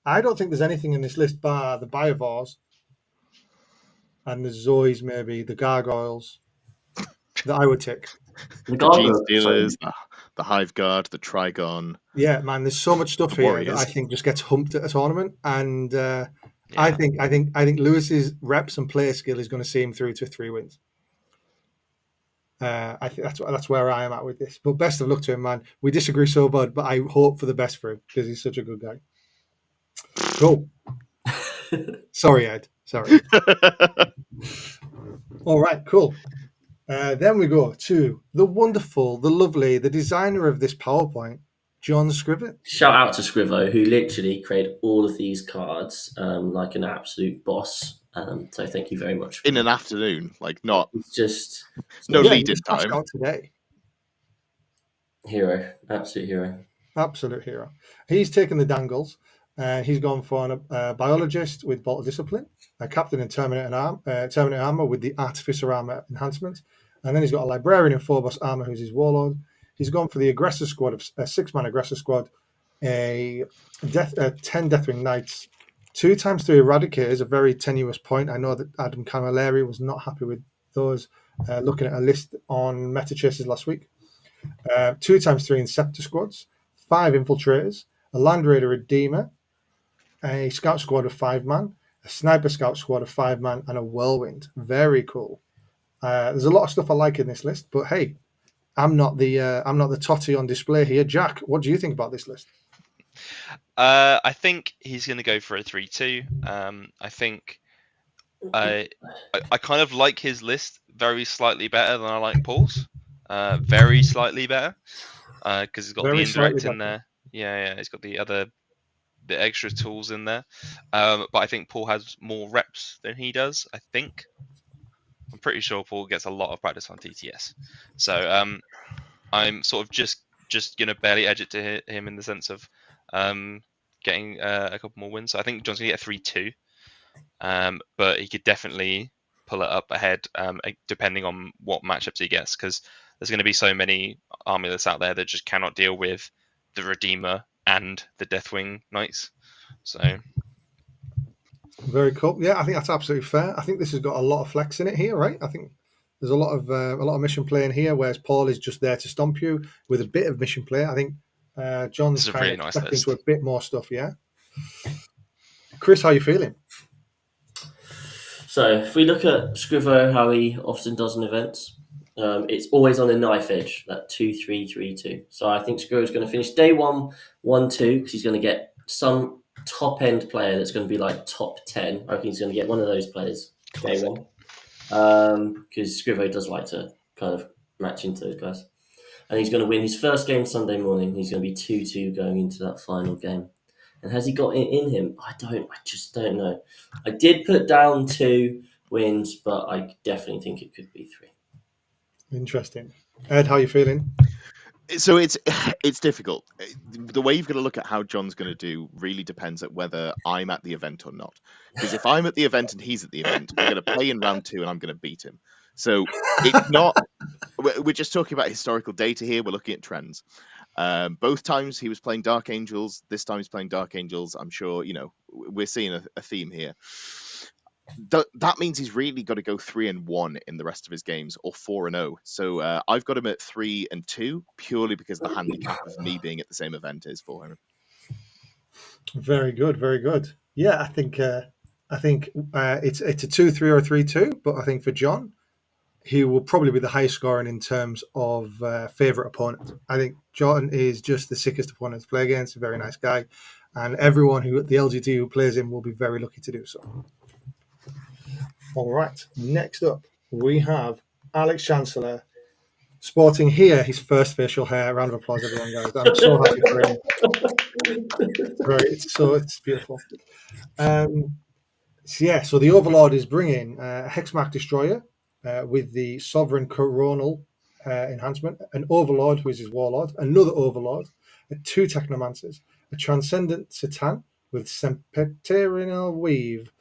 Speaker 2: I don't think there's anything in this list bar the Biovars and the Zoes, maybe the Gargoyles, that I would tick.
Speaker 3: The Gene Stealers, the Hive Guard, the Trigon.
Speaker 2: Yeah, man, there's so much stuff here that I think just gets humped at a tournament, and I think Lewis's reps and player skill is going to see him through to 3 wins. I think that's where I am at with this. But best of luck to him, man. We disagree so bad, but I hope for the best for him because he's such a good guy. Cool. Sorry, Ed. Sorry. All right, cool. Then we go to the wonderful, the lovely, the designer of this PowerPoint, John Scribble.
Speaker 1: Shout out to Scribble, who literally created all of these cards like an absolute boss. So thank you very much.
Speaker 3: In an afternoon, like not.
Speaker 1: It's just
Speaker 3: no lead-in time.
Speaker 2: Out today.
Speaker 1: Hero, absolute hero.
Speaker 2: Absolute hero. He's taken the dangles. He's gone for a biologist with Bolt of Discipline, a captain in Terminator Armor with the Artificer Armor enhancement, and then he's got a librarian in Phobos Armor who's his warlord. He's gone for the aggressor squad of a 6-man aggressor squad, a 10 Deathwing Knights, 2x3 Eradicators, a very tenuous point. I know that Adam Camilleri was not happy with those, looking at a list on Meta Chasers last week. 2x3 Inceptor squads, 5 Infiltrators, a Land Raider Redeemer, a Scout squad of 5-man, a Sniper Scout squad of 5-man, and a Whirlwind. Very cool. There's a lot of stuff I like in this list, but hey, I'm not the totty on display here. Jack, what do you think about this list?
Speaker 4: I think he's going to go for a 3-2. I think I kind of like his list very slightly better than I like Paul's. Very slightly better because he's got the indirect in there. Yeah, he's got the extra tools in there. But I think Paul has more reps than he does. I'm pretty sure Paul gets a lot of practice on TTS. So I'm sort of just gonna barely edge it to him in the sense of getting a couple more wins. So I think John's gonna get a 3-2. But he could definitely pull it up ahead depending on what matchups he gets, because there's going to be so many armulets out there that just cannot deal with the Redeemer and the Deathwing Knights. So
Speaker 2: very cool. Yeah, I think that's absolutely fair. I think this has got a lot of flex in it here, right? I think there's a lot of mission play in here, whereas Paul is just there to stomp you with a bit of mission play. I think John's kind
Speaker 4: really
Speaker 2: of
Speaker 4: nice
Speaker 2: into a bit more stuff. Yeah, Chris, how are you feeling?
Speaker 1: So if we look at Scrivo, how he often does in events, it's always on the knife edge, that 2-3-3-2. So I think Scrivo's going to finish day 1-1-2 because he's going to get some top end player that's going to be like top 10. I reckon he's going to get one of those players day
Speaker 4: Classic.
Speaker 1: one because Scrivo does like to kind of match into those guys. And he's going to win his first game Sunday morning. He's going to be 2-2 going into that final game. And has he got it in him? I just don't know. I did put down 2 wins, but I definitely think it could be 3.
Speaker 2: Interesting. Ed, how are you feeling?
Speaker 3: So it's difficult. The way you've got to look at how John's going to do really depends at whether I'm at the event or not. Because if I'm at the event and he's at the event, we're going to play in round 2 and I'm going to beat him. So it's not. We're just talking about historical data here. We're looking at trends. Both times he was playing Dark Angels. This time he's playing Dark Angels. I'm sure we're seeing a theme here. That means he's really got to go 3-1 in the rest of his games, or 4-0. So I've got him at 3-2 purely because the handicap of me being at the same event is for him.
Speaker 2: Very good, very good. Yeah, I think it's a 2-3 or a 3-2, but I think for John, he will probably be the highest scoring in terms of favourite opponent. I think John is just the sickest opponent to play against. A very nice guy, and everyone who at the LGT who plays him will be very lucky to do so. All right, next up we have Alex Chancellor sporting here his first facial hair. Round of applause, everyone, guys. I'm so happy for him. It's beautiful. So the Overlord is bringing a Hexmark Destroyer with the Sovereign Coronal enhancement, an Overlord who is his Warlord, another Overlord, 2 Technomancers, a Transcendent Satan with Sempiternal Weave.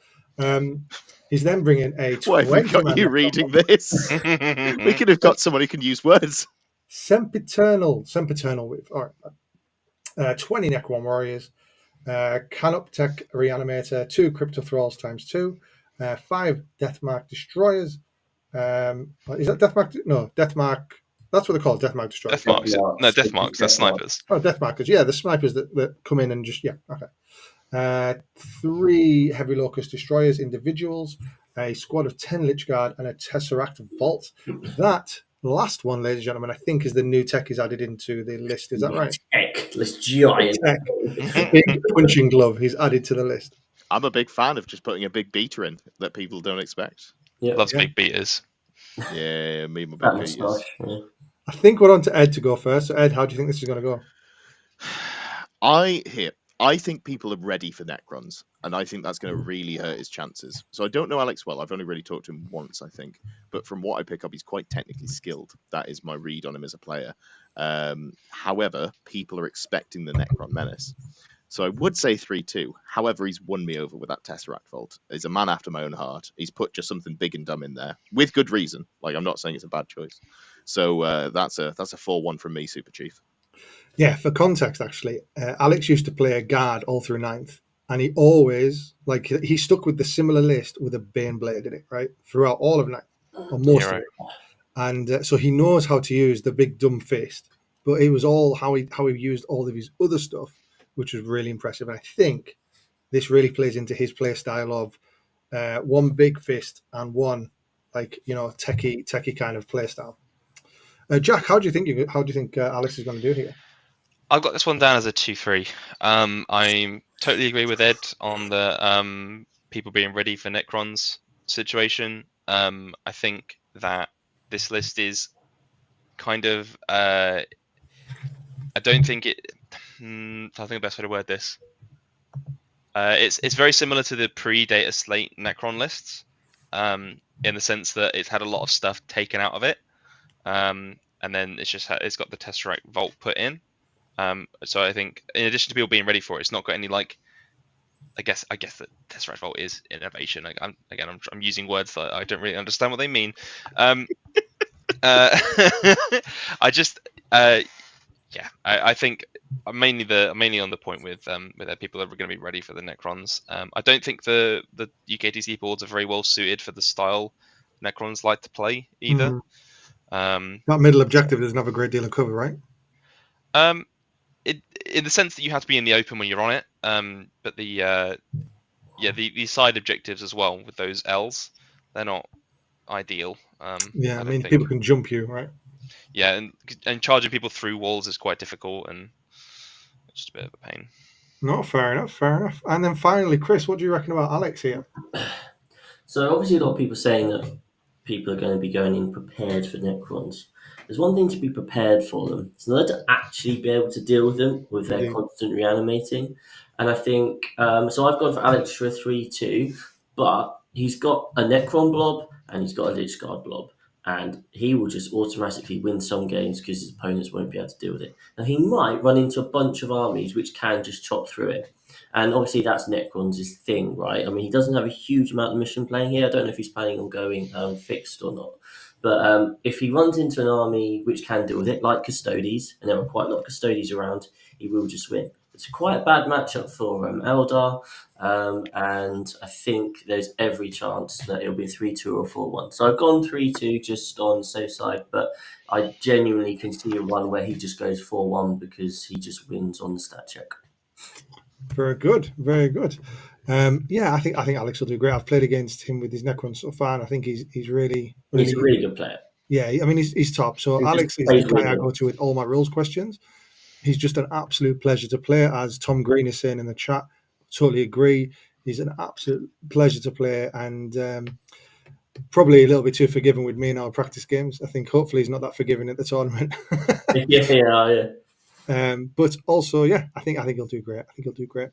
Speaker 2: He's then bringing a 20.
Speaker 3: Why have we got you reading this? We could have got someone who can use words.
Speaker 2: Sempiternal Weave. All right. 20 Necron Warriors, Canoptech Reanimator, 2 Crypto Thralls times 2, 5 Deathmark Destroyers. Is that Deathmark? No, Deathmark. That's what they're called, Deathmark Destroyers.
Speaker 4: Deathmarks. No, Deathmarks. That's snipers.
Speaker 2: Oh, Deathmarkers. Yeah, the snipers that come in and just, yeah, okay. 3 Heavy Locust Destroyers, individuals, a squad of 10 Lich Guard, and a Tesseract Vault. That last one, ladies and gentlemen, I think is the new tech he's added into the list. Is that right?
Speaker 1: Tech, this giant
Speaker 2: tech. Big punching glove he's added to the list.
Speaker 3: I'm a big fan of just putting a big beater in that people don't expect.
Speaker 4: Loves big beaters.
Speaker 3: Yeah, me and my big beaters.
Speaker 1: Yeah.
Speaker 2: I think we're on to Ed to go first. So Ed, how do you think this is going to go?
Speaker 3: I think people are ready for Necrons, and I think that's going to really hurt his chances. So I don't know Alex well. I've only really talked to him once, I think. But from what I pick up, he's quite technically skilled. That is my read on him as a player. However, people are expecting the Necron menace. So I would say 3-2. However, he's won me over with that Tesseract Vault. He's a man after my own heart. He's put just something big and dumb in there with good reason. Like, I'm not saying it's a bad choice. So that's a 4-1 from me, Super Chief.
Speaker 2: Yeah, for context, actually, Alex used to play a guard all through 9th, and he always, he stuck with the similar list with a Baneblade in it, right? Throughout all of 9th, or most of it. And so he knows how to use the big dumb fist, but it was all how he used all of his other stuff, which was really impressive. And I think this really plays into his play style of one big fist and one, techie kind of play style. Jack, how do you think Alex is going to do here?
Speaker 4: I've got this one down as a 2-3. I totally agree with Ed on the people being ready for Necrons situation. I think that this list is kind of. I don't think it. I think the best way to word this. It's very similar to the pre-data slate Necron lists, in the sense that it's had a lot of stuff taken out of it, and then it's got the Tesseract Vault put in. So I think, in addition to people being ready for it, it's not got any I guess that Tesseract Vault is innovation. I'm using words that I don't really understand what they mean. I think I'm mainly on the point with that people are going to be ready for the Necrons. I don't think the UKTC boards are very well suited for the style Necrons like to play either.
Speaker 2: That middle objective doesn't have a great deal of cover, right?
Speaker 4: In the sense that you have to be in the open when you're on it, but the side objectives as well with those L's they're not ideal.
Speaker 2: Yeah,
Speaker 4: I
Speaker 2: I
Speaker 4: don't
Speaker 2: mean,
Speaker 4: think.
Speaker 2: people can jump you, right?
Speaker 4: Yeah, and charging people through walls is quite difficult, and it's just a bit of a pain.
Speaker 2: No, fair enough, fair enough. And then finally, Chris, what do you reckon about Alex here?
Speaker 1: So obviously, a lot of people saying that people are going to be going in prepared for Necrons. There's one thing to be prepared for them. It's another to actually be able to deal with them with their
Speaker 2: Indeed.
Speaker 1: constant reanimating. And I think so. I've gone for Alex for a 3-2, but he's got a Necron blob and he's got a Lich Guard blob, and he will just automatically win some games because his opponents won't be able to deal with it. Now he might run into a bunch of armies which can just chop through it. And obviously that's Necron's thing, right? I mean, he doesn't have a huge amount of mission playing here. I don't know if he's planning on going fixed or not. But if he runs into an army which can deal with it, like Custodes, and there are quite a lot of Custodes around, he will just win. It's quite a bad matchup for Eldar, and I think there's every chance that it'll be a 3-2 or 4-1. So I've gone 3-2 just on the safe side, but I genuinely can see a one where he just goes 4-1 because he just wins on the stat check.
Speaker 2: Very good, very good. Yeah, I think Alex will do great. I've played against him with his Necron so far, and I think he's really, really
Speaker 1: He's a really good player.
Speaker 2: yeah. I mean, he's top. So
Speaker 1: He just
Speaker 2: Alex is
Speaker 1: plays
Speaker 2: the guy I
Speaker 1: really
Speaker 2: go
Speaker 1: well.
Speaker 2: to with all my rules questions. He's just an absolute pleasure to play, as Tom Green is saying in the chat. Totally agree. He's an absolute pleasure to play, and probably a little bit too forgiving with me in our practice games. I think hopefully he's not that forgiving at the tournament.
Speaker 1: Yeah.
Speaker 2: But also, yeah, I think he'll do great. I think he'll do great.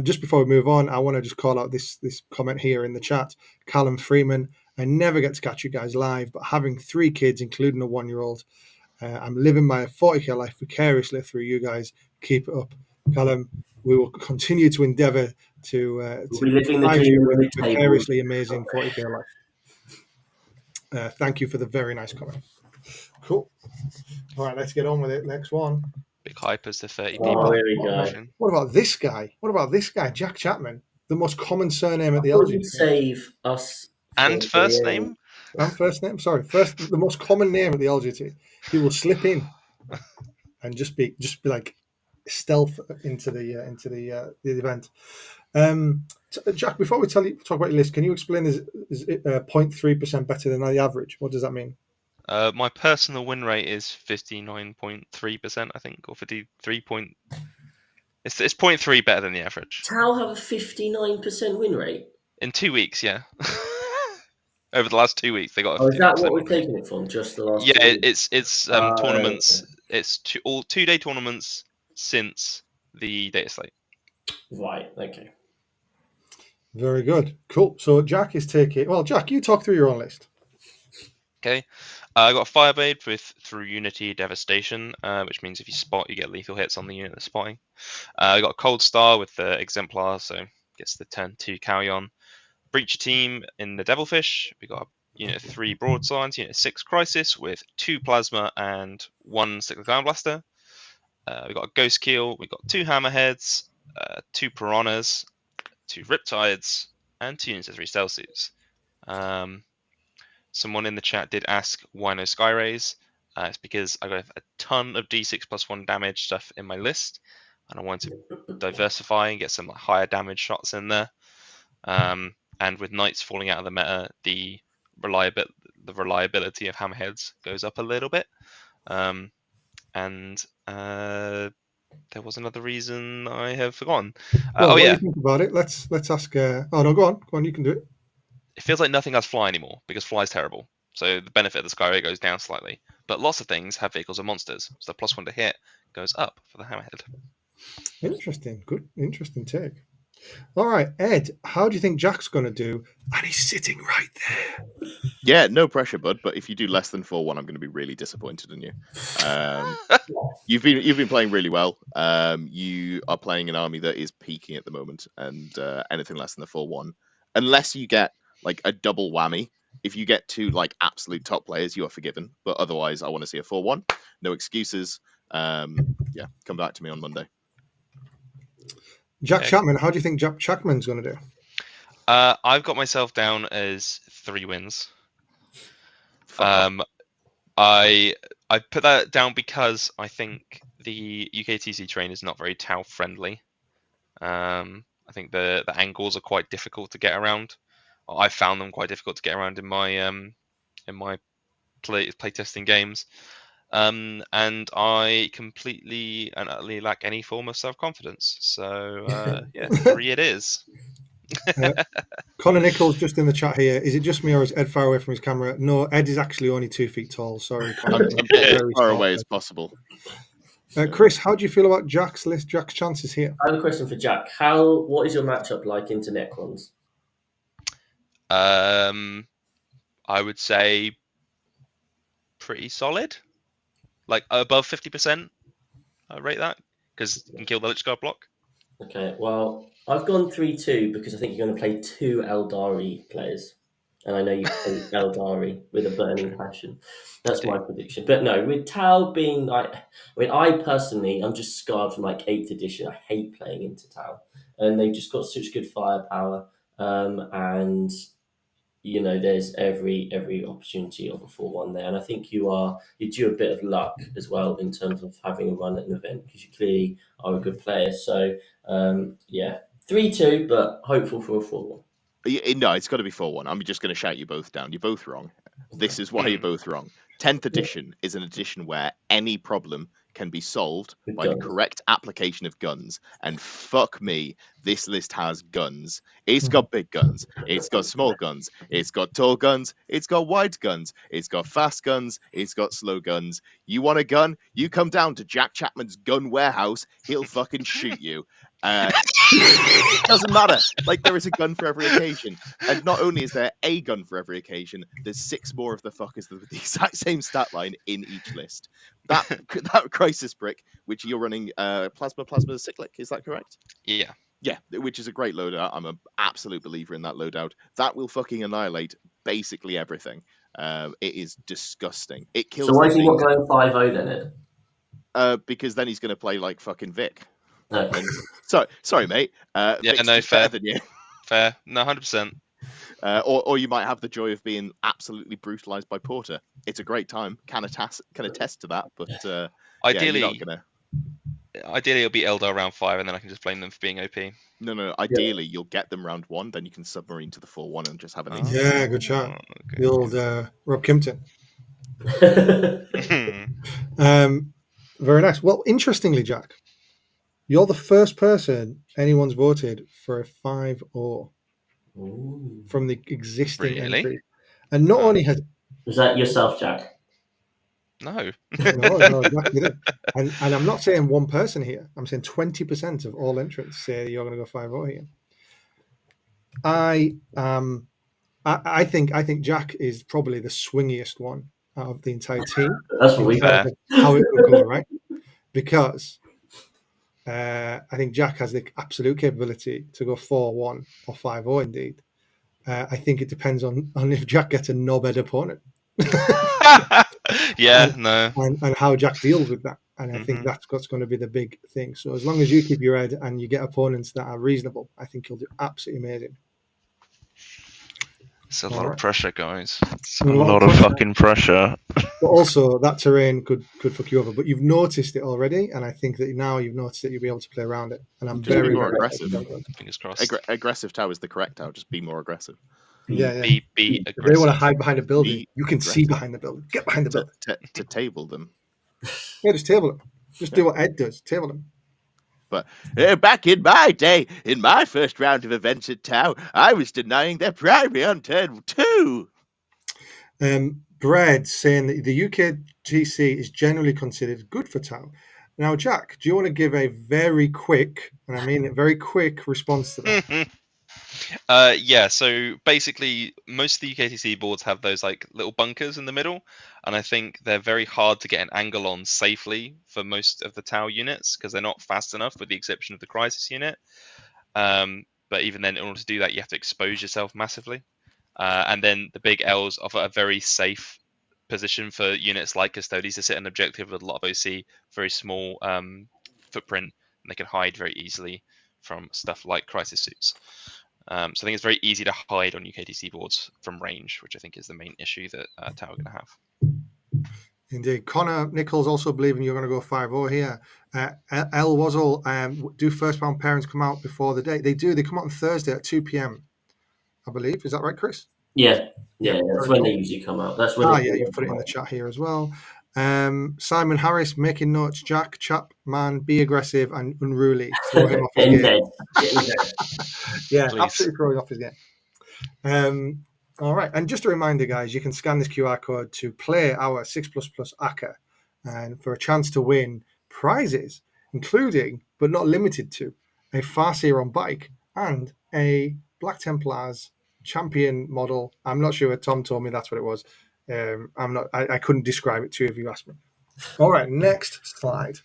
Speaker 2: Just before we move on, I want to just call out this comment here in the chat. Callum Freeman, I never get to catch you guys live, but having 3 kids, including a 1-year-old, I'm living my 40k life vicariously through you guys. Keep it up, Callum. We will continue to endeavour to
Speaker 1: We'll be living the
Speaker 2: provide
Speaker 1: dream
Speaker 2: you
Speaker 1: of
Speaker 2: with
Speaker 1: the
Speaker 2: a
Speaker 1: table.
Speaker 2: vicariously amazing 40k life. Thank you for the very nice comment. Cool. All right, let's get on with it. Next one.
Speaker 4: Big hypers to 30
Speaker 1: Oh,
Speaker 4: people.
Speaker 1: here we go.
Speaker 4: watching.
Speaker 2: What about this guy? What about this guy, Jack Chapman? The most common surname at the
Speaker 1: Will you
Speaker 2: LGT.
Speaker 1: save us?
Speaker 4: And
Speaker 1: for
Speaker 4: first
Speaker 1: the,
Speaker 4: name?
Speaker 2: And first name. Sorry, the most common name at the LGT. He will slip in and just be like stealth into the event. Jack, before we talk about your list, can you explain is it 0.3% better than the average? What does that mean?
Speaker 4: My personal win rate is 59.3%, I think, or 53 point. It's 0.3 better than the average.
Speaker 1: Tau have a 59% win rate.
Speaker 4: In 2 weeks, yeah. Over the last 2 weeks, they got a
Speaker 1: Oh, is that
Speaker 4: 59%
Speaker 1: what
Speaker 4: win
Speaker 1: we're
Speaker 4: rate.
Speaker 1: taking it from? Just the last
Speaker 4: Yeah,
Speaker 1: 2 weeks?
Speaker 4: it's tournaments. It's all 2-day tournaments since the data slate.
Speaker 1: Right. Okay.
Speaker 2: Very good. Cool. So Jack is taking. Well, Jack, you talk through your own list.
Speaker 4: Okay, I got a Fireblade with through Unity Devastation, which means if you spot, you get lethal hits on the unit that's spotting. I got a Cold Star with the Exemplar, so gets the turn 2 carry on. Breacher team in the Devilfish. We got Unit 3 Broadswords, Unit 6 Crisis with 2 Plasma and 1 Cyclic Iron Blaster. We got a Ghost Keel, we got 2 Hammerheads, 2 Piranhas, 2 Riptides, and 2 Units of 3 Stealth Suits. Someone in the chat did ask why no Skyrays. It's because I got a ton of D6 plus 1 damage stuff in my list, and I wanted to diversify and get some higher damage shots in there. And with Knights falling out of the meta, the reliability of Hammerheads goes up a little bit. And there was another reason I have forgotten.
Speaker 2: Well,
Speaker 4: Do
Speaker 2: you think about it? Let's ask. Oh no, go on. You can do it.
Speaker 4: It feels like nothing has fly anymore because fly is terrible. So the benefit of the Sky Ray goes down slightly. But lots of things have vehicles and monsters, so the +1 to hit goes up for the Hammerhead.
Speaker 2: Interesting. Good. Interesting take. All right, Ed, how do you think Jack's going to do? And he's sitting right there.
Speaker 3: Yeah, no pressure, bud. But if you do less than 4-1, I'm going to be really disappointed in you. You've been playing really well. You are playing an army that is peaking at the moment, and anything less than the 4-1, unless you get like a double whammy. If you get 2 like absolute top players, you are forgiven. But otherwise, I want to see a 4-1. No excuses. Yeah, come back to me on Monday.
Speaker 2: Jack Chapman, how do you think Jack Chapman's going to do?
Speaker 4: I've got myself down as 3 wins. I put that down because I think the UKTC train is not very Tau friendly. I think the angles are quite difficult to get around I found them quite difficult to get around in my play testing games. And I completely and utterly lack any form of self-confidence. So yeah, 3 it is.
Speaker 2: Connor Nichols just in the chat here. Is it just me or is Ed far away from his camera? No, Ed is actually only 2 feet tall. Sorry, Connor.
Speaker 3: I'm getting as
Speaker 2: Very
Speaker 3: far
Speaker 2: small.
Speaker 3: away as possible.
Speaker 2: Chris, how do you feel about Jack's list? Jack's chances here.
Speaker 1: I have a question for Jack. What is your matchup like into Necrons?
Speaker 4: I would say pretty solid, like above 50%. I rate that because you can kill the Lich Guard block.
Speaker 1: Okay, well, I've gone 3-2 because I think you're going to play 2 Eldari players. And I know you hate Eldari with a burning passion. That's my prediction. But no, with Tau being like, I personally, I'm just scarred from like 8th edition. I hate playing into Tau. And they've just got such good firepower. And, there's every opportunity of a 4-1 there. And I think you're due a bit of luck as well in terms of having a run at an event because you clearly are a good player. So, 3-2, but hopeful for a 4-1.
Speaker 3: No, it's got to be 4-1. I'm just going to shout you both down. You're both wrong. This is why you're both wrong. 10th edition is an edition where any problem can be solved by the correct application of guns. And fuck me, this list has guns. It's got big guns. It's got small guns. It's got tall guns. It's got wide guns. It's got fast guns. It's got slow guns. You want a gun? You come down to Jack Chapman's gun warehouse. He'll fucking shoot you. It doesn't matter. Like, there is a gun for every occasion, and not only is there a gun for every occasion, there's 6 more of the fuckers with the exact same stat line in each list. That crisis brick, which you're running plasma cyclic, is that correct? Yeah, which is a great loadout. I'm an absolute believer in that loadout. That will fucking annihilate basically everything. It is disgusting. It kills.
Speaker 1: So why is he not going 5-0 then,
Speaker 3: Ed? Because then he's going to play like fucking Vic.
Speaker 1: No.
Speaker 3: Sorry, mate. Vic's
Speaker 4: no,
Speaker 3: fair than you.
Speaker 4: Fair, no, 100%.
Speaker 3: Or you might have the joy of being absolutely brutalized by Porter. It's a great time. Can attest to that. But
Speaker 4: ideally,
Speaker 3: you're not gonna.
Speaker 4: Ideally, it'll be Eldar round 5, and then I can just blame them for being OP.
Speaker 3: No. Ideally, you'll get them round 1, then you can submarine to the 4-1 and just have an.
Speaker 2: Yeah, good shot. Okay. The old Rob Kimpton. Very nice. Well, interestingly, Jack, you're the first person anyone's voted for a 5-0 from the existing entry. And not only has...
Speaker 1: Was that yourself, Jack?
Speaker 4: No,
Speaker 2: Jack didn't. And I'm not saying one person here. I'm saying 20% of all entrants say you're going to go 5-0 here. I think Jack is probably the swingiest one out of the entire team.
Speaker 1: That's what we
Speaker 2: got. How it would go, right? Because I think Jack has the absolute capability to go 4-1 or 5-0 indeed. I think it depends on if Jack gets a knobhead opponent.
Speaker 4: and
Speaker 2: how Jack deals with that. And I think that's what's going to be the big thing. So as long as you keep your head and you get opponents that are reasonable, I think you'll do absolutely amazing.
Speaker 4: It's a lot of pressure, guys. It's a lot of fucking pressure.
Speaker 2: But also, that terrain could fuck you over. But you've noticed it already, and I think that now you've noticed it, you'll be able to play around it. And I'm very
Speaker 3: more aggressive.
Speaker 4: Fingers crossed.
Speaker 3: Aggressive Tau is the correct Tau. Just be more aggressive.
Speaker 2: Yeah.
Speaker 4: Be
Speaker 2: if
Speaker 4: aggressive.
Speaker 2: they want to hide behind a building, you can see behind the building. Get behind the building.
Speaker 3: To table them.
Speaker 2: Yeah, just table them. Just do what Ed does. Table them.
Speaker 3: But back in my day, in my first round of events at Tau, I was denying their primary on turn 2.
Speaker 2: Brad saying that the UKGC is generally considered good for Tau. Now, Jack, do you want to give a very quick, and I mean a very quick response to that?
Speaker 4: So basically, most of the UKTC boards have those like little bunkers in the middle, and I think they're very hard to get an angle on safely for most of the Tau units because they're not fast enough, with the exception of the Crisis unit. But even then, in order to do that, you have to expose yourself massively. And then the big L's offer a very safe position for units like Custodes to sit an objective with a lot of OC, very small footprint, and they can hide very easily from stuff like Crisis suits. So I think it's very easy to hide on UKTC boards from range, which I think is the main issue that Tau are going to have.
Speaker 2: Indeed. Connor Nichols also believing you're going to go 5-0 here. L Wazzle, do first round pairings come out before the date? They do. They come out on Thursday at 2 p.m. I believe. Is that right, Chris?
Speaker 1: Yeah,
Speaker 2: Yeah,
Speaker 1: that's
Speaker 2: very
Speaker 1: when
Speaker 2: cool.
Speaker 1: they usually come out. That's when.
Speaker 2: Yeah, you've put it in the chat here as well. Simon Harris making notes. Jack, chap, man, be aggressive and unruly. Throw him off his
Speaker 1: In
Speaker 2: game.
Speaker 1: bed. Get in bed.
Speaker 2: Yeah,
Speaker 4: Please.
Speaker 2: absolutely throwing off his game. All right, and just a reminder, guys, you can scan this QR code to play our 6++ ACCA and for a chance to win prizes, including but not limited to a Farseer on bike and a Black Templars champion model. I'm not sure. Tom told me that's what it was. I couldn't describe it to you if you asked me. All right, next slide.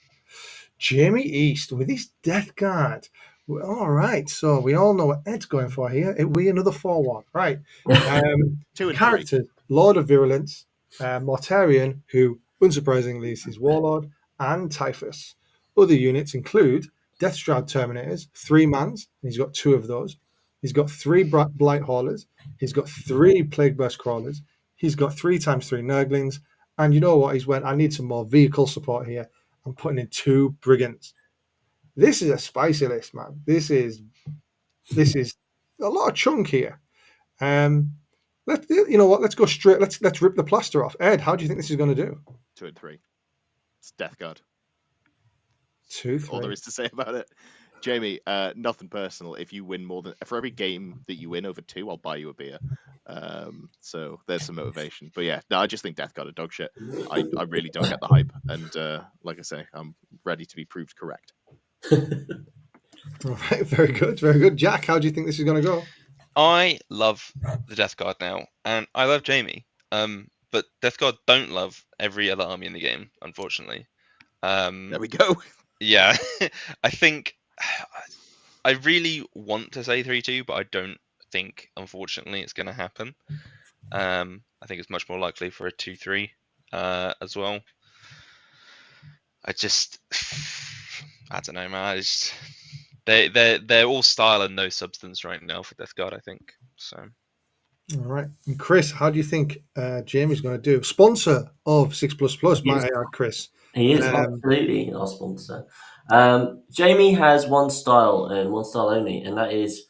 Speaker 2: Jamie East with his Death Guard. All right, so we all know what Ed's going for here. It'll be another 4-1. Right.
Speaker 3: 2 and 3.
Speaker 2: Characters: Lord of Virulence, Mortarion, who unsurprisingly is his warlord, and Typhus. Other units include Deathshroud Terminators, 3 mans. He's got 2 of those. He's got 3 Blight Haulers. He's got 3 Plague Burst Crawlers. He's got 3x3 Nurglings. And you know what? He's went, I need some more vehicle support here. I'm putting in 2 Brigands. This is a spicy list, man. This is a lot of chunk here. Let's go straight. Let's rip the plaster off. Ed, how do you think this is going to do?
Speaker 3: 2 and 3. It's Death Guard.
Speaker 2: 2, 3.
Speaker 3: All there is to say about it. Jamie, nothing personal. If you win more than for every game that you win over 2, I'll buy you a beer. So there's some motivation. But yeah, no, I just think Death Guard are dog shit. I really don't get the hype, and like I say, I'm ready to be proved correct.
Speaker 2: All right, very good, very good. Jack, how do you think this is going to go?
Speaker 4: I love the Death Guard now, and I love Jamie. But Death Guard don't love every other army in the game, unfortunately.
Speaker 3: There we go.
Speaker 4: Yeah, I think I really want to say 3-2, but I don't think, unfortunately, it's going to happen. I think it's much more likely for a 2-3 as well. I don't know, man. They're all style and no substance right now for Death Guard, I think. So.
Speaker 2: All right, and Chris, how do you think Jamie's going to do? Sponsor of 6++, might I add, Chris?
Speaker 1: He is absolutely our sponsor. Jamie has one style and one style only, and that is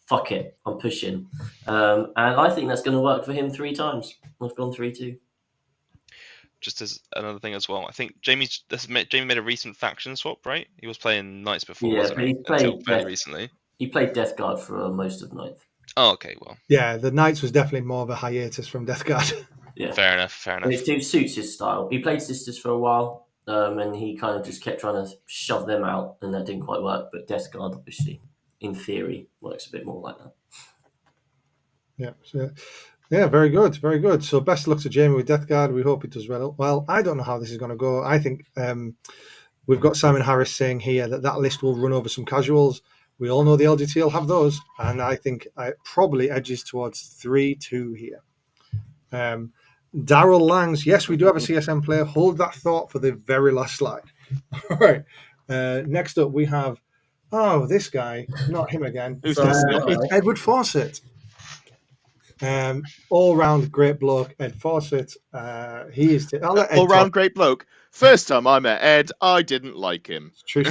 Speaker 1: fuck it, I'm pushing. And I think that's going to work for him 3 times. I've gone 3-2.
Speaker 4: Just as another thing as well, I think Jamie made a recent faction swap, right? He was playing Knights before, wasn't he? Until fairly recently.
Speaker 1: He played Death Guard for most of Ninth.
Speaker 4: Oh, okay, well.
Speaker 2: Yeah, the Knights was definitely more of a hiatus from Death Guard.
Speaker 1: Yeah,
Speaker 4: fair enough.
Speaker 1: And it suits his style. He played Sisters for a while, and he kind of just kept trying to shove them out, and that didn't quite work. But Death Guard, obviously, in theory, works a bit more like that.
Speaker 2: Yeah, very good, very good. So best of luck to Jamie with Death Guard. We hope it does well. Well, I don't know how this is going to go. I think we've got Simon Harris saying here that list will run over some casuals. We all know the LGT will have those, and I think it probably edges towards 3-2 here. Daryl Langs, yes, we do have a CSM player. Hold that thought for the very last slide. All right. Next up, we have this guy, not him again.
Speaker 3: Who's this guy?
Speaker 2: It's Edward Fawcett. All round great bloke, Ed Fawcett. He is.
Speaker 3: All round great bloke. First time I met Ed, I didn't like him.
Speaker 2: True.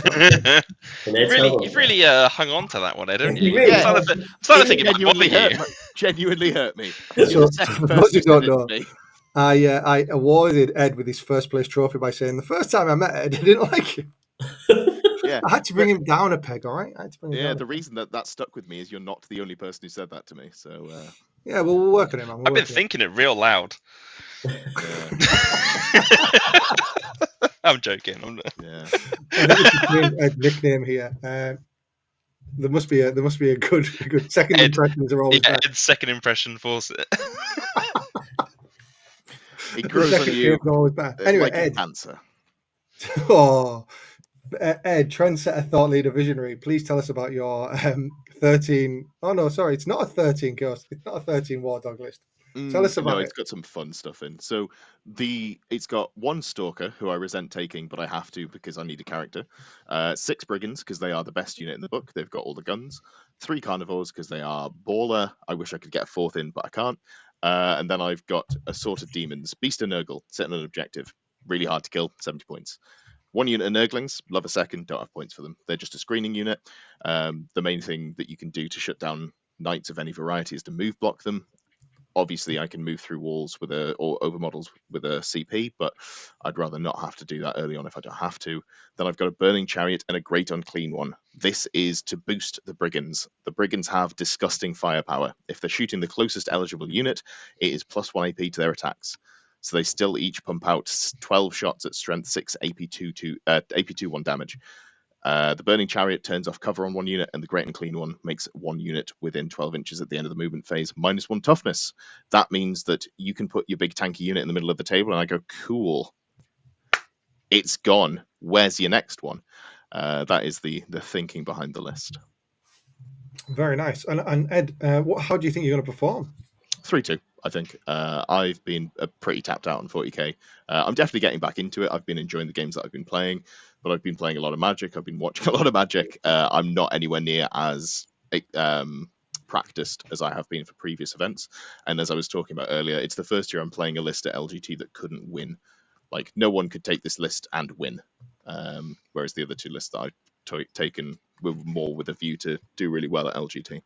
Speaker 4: You've really hung on to that one, Ed, haven't you?
Speaker 2: Really?
Speaker 4: I'm starting to think it might bother you.
Speaker 3: Genuinely hurt me.
Speaker 2: So, for those who don't know, I awarded Ed with his first place trophy by saying the first time I met Ed, I didn't like him.
Speaker 3: Yeah,
Speaker 2: I had to bring him down a peg. All right.
Speaker 3: The reason that reason with me is you're not the only person who said that to me. So.
Speaker 2: Yeah, well, we'll work on it, man.
Speaker 4: I've been thinking it real loud. I'm joking.
Speaker 2: I think Ed nickname here. There must be a good second impressions are always bad.
Speaker 4: Ed's second impression force it.
Speaker 3: It grows on you.
Speaker 2: Always bad. Anyway,
Speaker 3: like
Speaker 2: Ed.
Speaker 3: Cancer.
Speaker 2: Ed, trendsetter, thought leader, visionary. Please tell us about your 13. Oh no, sorry, it's not a 13 ghost. It's not a 13 war dog list. Tell us about it.
Speaker 3: It's got some fun stuff in. So it's got 1 stalker who I resent taking, but I have to because I need a character. 6 brigands because they are the best unit in the book. They've got all the guns. 3 carnivores because they are baller. I wish I could get a 4th in, but I can't. And then I've got a sort of demons. Beast and Nurgle, setting an objective. Really hard to kill, 70 points. 1 unit of Nurglings, love a second, don't have points for them. They're just a screening unit. The main thing that you can do to shut down knights of any variety is to move block them. Obviously, I can move through walls or over models with a CP, but I'd rather not have to do that early on if I don't have to. Then I've got a Burning Chariot and a Great Unclean One. This is to boost the Brigands. The Brigands have disgusting firepower. If they're shooting the closest eligible unit, it is +1 AP to their attacks. So they still each pump out 12 shots at strength 6 AP2 1 damage. The Burning Chariot turns off cover on one unit, and the Great and Clean One makes one unit within 12 inches at the end of the movement phase -1 toughness. That means that you can put your big tanky unit in the middle of the table, and I go, cool, it's gone. Where's your next one? That is the thinking behind the list.
Speaker 2: Very nice. And Ed, how do you think you're going to perform?
Speaker 3: 3-2, I think. I've been pretty tapped out on 40k. I'm definitely getting back into it. I've been enjoying the games that I've been playing, but I've been playing a lot of Magic. I've been watching a lot of Magic. I'm not anywhere near as practiced as I have been for previous events. And as I was talking about earlier, it's the first year I'm playing a list at LGT that couldn't win. Like, no one could take this list and win. Whereas the other two lists that I've taken were more with a view to do really well at LGT.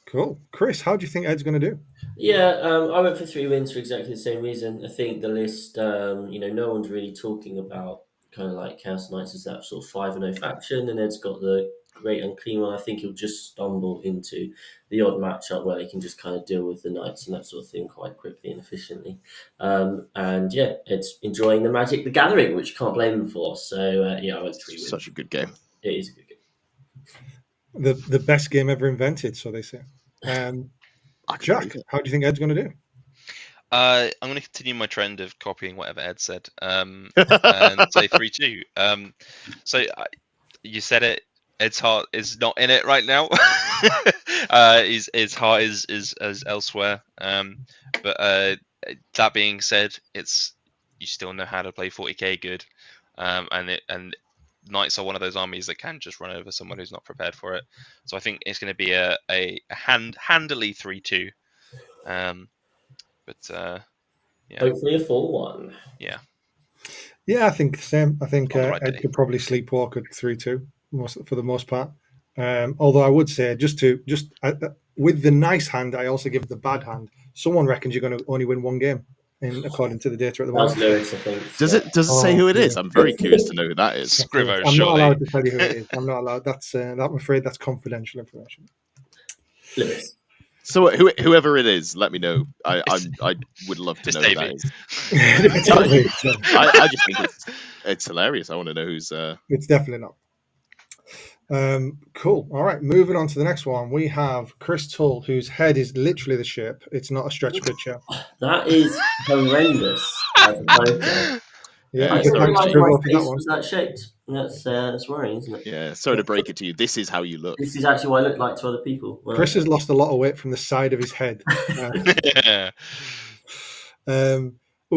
Speaker 2: Cool. Chris, how do you think Ed's going to do?
Speaker 1: Yeah, I went for 3 wins for exactly the same reason. I think the list, no one's really talking about kind of like Chaos Knights as that sort of 5-0 faction, and Ed's got the Great Unclean One. I think he'll just stumble into the odd matchup where he can just kind of deal with the Knights and that sort of thing quite quickly and efficiently. And yeah, Ed's enjoying the Magic the Gathering, which you can't blame him for. So I went 3 wins.
Speaker 3: Such a good game.
Speaker 1: It is a good game.
Speaker 2: The best game ever invented, so they say. Jack, how do you think Ed's going to do?
Speaker 4: I'm going to continue my trend of copying whatever Ed said, and say 3-2. You said it. Ed's heart is not in it right now. His heart is elsewhere. But that being said, you still know how to play 40k good, and Knights are one of those armies that can just run over someone who's not prepared for it. So I think it's going to be a handily 3-2.
Speaker 1: Hopefully a full one.
Speaker 2: Yeah, I think the same. I think
Speaker 4: On the right
Speaker 2: Ed
Speaker 4: day.
Speaker 2: could probably sleepwalk at 3-2 for the most part. Although I would say with the nice hand, I also give the bad hand. Someone reckons you're going to only win one game, according to the data at the
Speaker 1: That was
Speaker 2: moment.
Speaker 1: Lewis, I think.
Speaker 3: Does it say who it is? I'm very curious to know who that is.
Speaker 4: Scribble,
Speaker 2: I'm
Speaker 4: surely.
Speaker 2: not allowed to tell you who it is. I'm not allowed. I'm afraid that's confidential information.
Speaker 1: Lewis.
Speaker 3: So whoever it is, let me know. I would love to
Speaker 4: It's
Speaker 3: know who that
Speaker 4: Davey.
Speaker 3: is. I just think it's hilarious. I want to know who's.
Speaker 2: It's definitely not. Cool. All right, moving on to the next one. We have Chris Tull, whose head is literally the ship. It's not a stretch picture.
Speaker 1: That is horrendous. As a photo.
Speaker 3: Yeah,
Speaker 1: I
Speaker 2: you
Speaker 1: didn't
Speaker 2: can
Speaker 3: sorry.
Speaker 2: thank
Speaker 1: realise
Speaker 2: Scribble
Speaker 1: my
Speaker 2: for that
Speaker 1: face
Speaker 2: one.
Speaker 1: was that shaped. That's worrying, isn't it?
Speaker 3: Yeah, sorry to break it to you. This is how you look.
Speaker 1: This is actually what I look like to other people. Well,
Speaker 2: Chris has lost a lot of weight from the side of his head.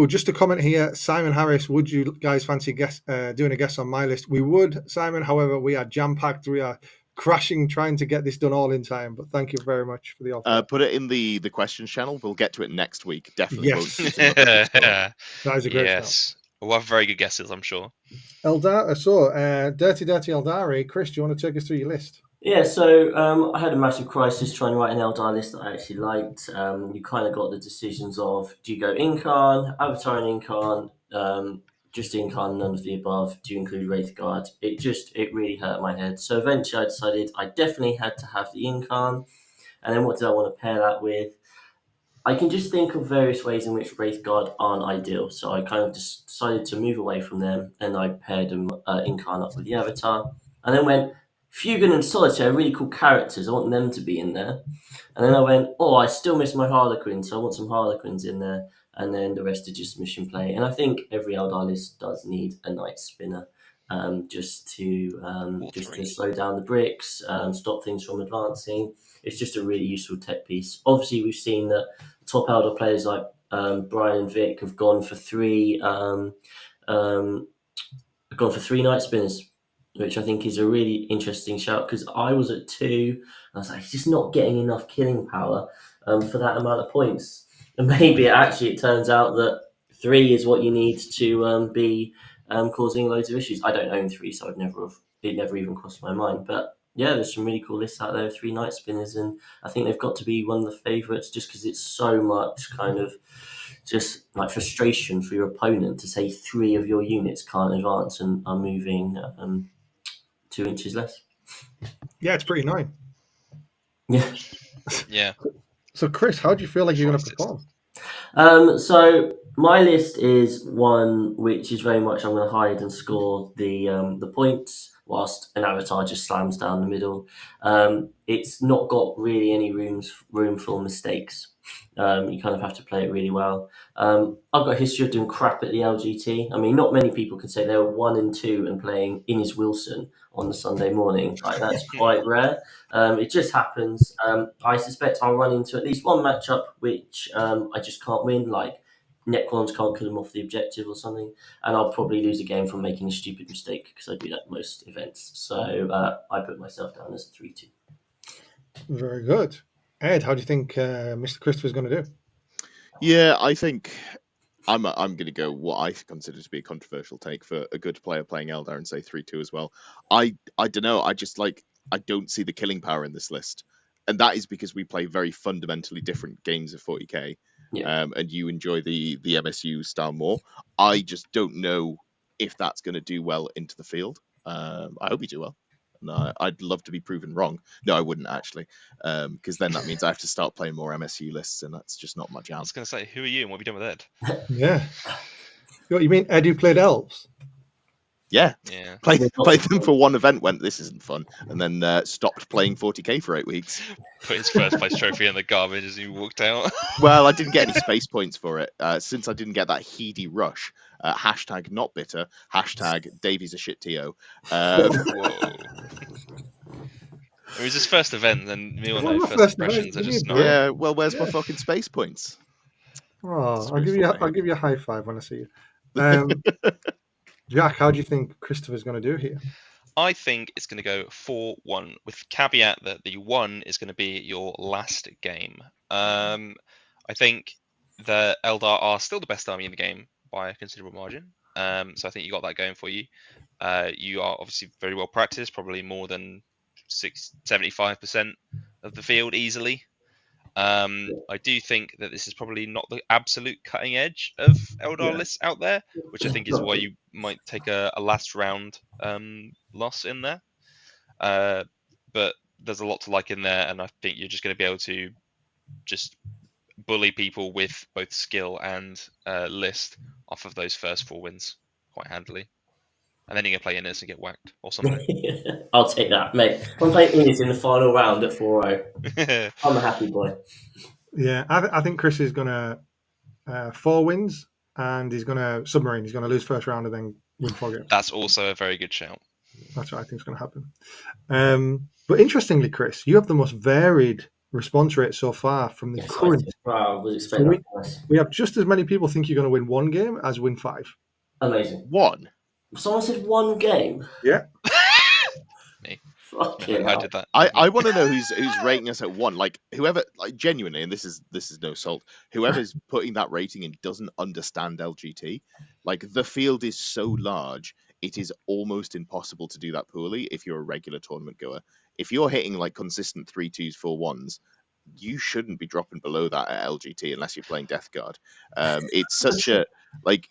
Speaker 2: Just a comment here. Simon Harris, would you guys fancy doing a guest on my list? We would, Simon. However, we are jam-packed. We are crashing trying to get this done all in time. But thank you very much for the offer.
Speaker 3: Put it in the questions channel. We'll get to it next week. Definitely.
Speaker 2: Yes.
Speaker 3: Won't
Speaker 2: That is a great shout.
Speaker 4: Yes. We'll have very good guesses, I'm sure.
Speaker 2: Dirty Eldari. Chris, do you want to take us through your list?
Speaker 1: Yeah, so I had a massive crisis trying to write an Eldar list that I actually liked. You kind of got the decisions of, do you go Incarn, Avatar and Incarn, just Incarn, none of the above, do you include Wraith Guard? It really hurt my head. So eventually I decided I definitely had to have the Incarn. And then what did I want to pair that with? I can just think of various ways in which Wraith Guard aren't ideal. So I kind of just decided to move away from them, and I paired them Incarn up with the Avatar. And then went, Fugan and Solitaire are really cool characters. I want them to be in there. And then I went, I still miss my Harlequins, so I want some Harlequins in there. And then the rest are just mission play. And I think every Eldar list does need a Night Spinner, just to slow down the bricks, stop things from advancing. It's just a really useful tech piece. Obviously, we've seen that top Eldar players like Brian and Vic have gone for three Night Spinners, which I think is a really interesting shout, because I was at 2 and I was like, he's just not getting enough killing power for that amount of points. And maybe it turns out that 3 is what you need to be causing loads of issues. I don't own 3, so it never even crossed my mind. But Yeah, there's some really cool lists out there, 3 night spinners, and I think they've got to be one of the favourites just because it's so much kind of just like frustration for your opponent to say 3 of your units can't advance and are moving 2 inches less.
Speaker 2: Yeah, it's pretty annoying.
Speaker 1: Yeah.
Speaker 4: Yeah.
Speaker 2: So, Chris, how do you feel like you're going to
Speaker 4: Christ,
Speaker 2: perform?
Speaker 1: So my list is one which is very much I'm going to hide and score the points whilst an avatar just slams down the middle. It's not got really any room for mistakes. You kind of have to play it really well. I've got a history of doing crap at the LGT. I mean, not many people can say they were 1 and 2 and playing Innes Wilson on the Sunday morning. Like that's quite rare. It just happens. I suspect I'll run into at least one matchup which I just can't win, like Necrons can't kill them off the objective or something, and I'll probably lose a game from making a stupid mistake because I do that most events. So I put myself down as a 3-2.
Speaker 2: Very good. Ed, how do you think Mr. Christopher's going to do?
Speaker 3: Yeah, I think I'm going to go what I consider to be a controversial take for a good player playing Eldar and say 3-2 as well. I don't know. I just I don't see the killing power in this list, and that is because we play very fundamentally different games of 40k.
Speaker 1: Yeah.
Speaker 3: And you enjoy the MSU style more. I just don't know if that's going to do well into the field. I hope you do well. No, I'd love to be proven wrong. No, I wouldn't actually, because then that means I have to start playing more MSU lists, and that's just not my
Speaker 4: I
Speaker 3: jam.
Speaker 4: was going to say, who are you and what have you done with Ed?
Speaker 2: Yeah. What, you mean Ed who played Elves?
Speaker 3: Yeah,
Speaker 4: Yeah.
Speaker 3: played them for one event, went this isn't fun, and then stopped playing 40k for 8 weeks.
Speaker 4: Put his first place trophy in the garbage as he walked out.
Speaker 3: Well, I didn't get any space points for it. Since I didn't get that heady rush, hashtag not bitter, hashtag Davey's a shit TO.
Speaker 4: Whoa. It was his first event, and we all know first impressions are just not.
Speaker 3: Yeah, well, where's my fucking space points?
Speaker 2: Oh, I'll give you a high five when I see you. Jack, how do you think Christopher's going to do here?
Speaker 4: I think it's going to go 4-1 with caveat that the 1 is going to be your last game. I think the Eldar are still the best army in the game by a considerable margin. So I think you got that going for you. You are obviously very well practiced, probably more than 75% of the field easily. I do think that this is probably not the absolute cutting edge of Eldar lists out there, which I think is why you might take a last round loss in there. But there's a lot to like in there, and I think you're just going to be able to just bully people with both skill and list off of those first 4 wins quite handily. And then you're going to play Innes and get whacked or something.
Speaker 1: I'll take that, mate. I'm playing Innes in the final round at 4-0. I'm a happy boy.
Speaker 2: Yeah, I think Chris is going to 4 wins, and he's going to submarine. He's going to lose first round and then win 4 games.
Speaker 4: That's also a very good shout.
Speaker 2: That's what I think is going to happen. But interestingly, Chris, you have the most varied response rate so far from the current.
Speaker 1: Wow, I was expecting that.
Speaker 2: We have just as many people think you're going to win 1 game as win 5.
Speaker 1: Amazing.
Speaker 3: 1?
Speaker 1: Someone said 1 game.
Speaker 2: Yeah.
Speaker 4: Me.
Speaker 1: Fucking
Speaker 4: I
Speaker 1: hell.
Speaker 4: did that.
Speaker 3: I want to know who's rating us at 1. Like whoever, like genuinely, and this is no salt. Whoever's putting that rating in doesn't understand LGT. Like the field is so large, it is almost impossible to do that poorly if you're a regular tournament goer. If you're hitting like consistent 3-2s, 4-1s, you shouldn't be dropping below that at LGT unless you're playing Death Guard. It's such a like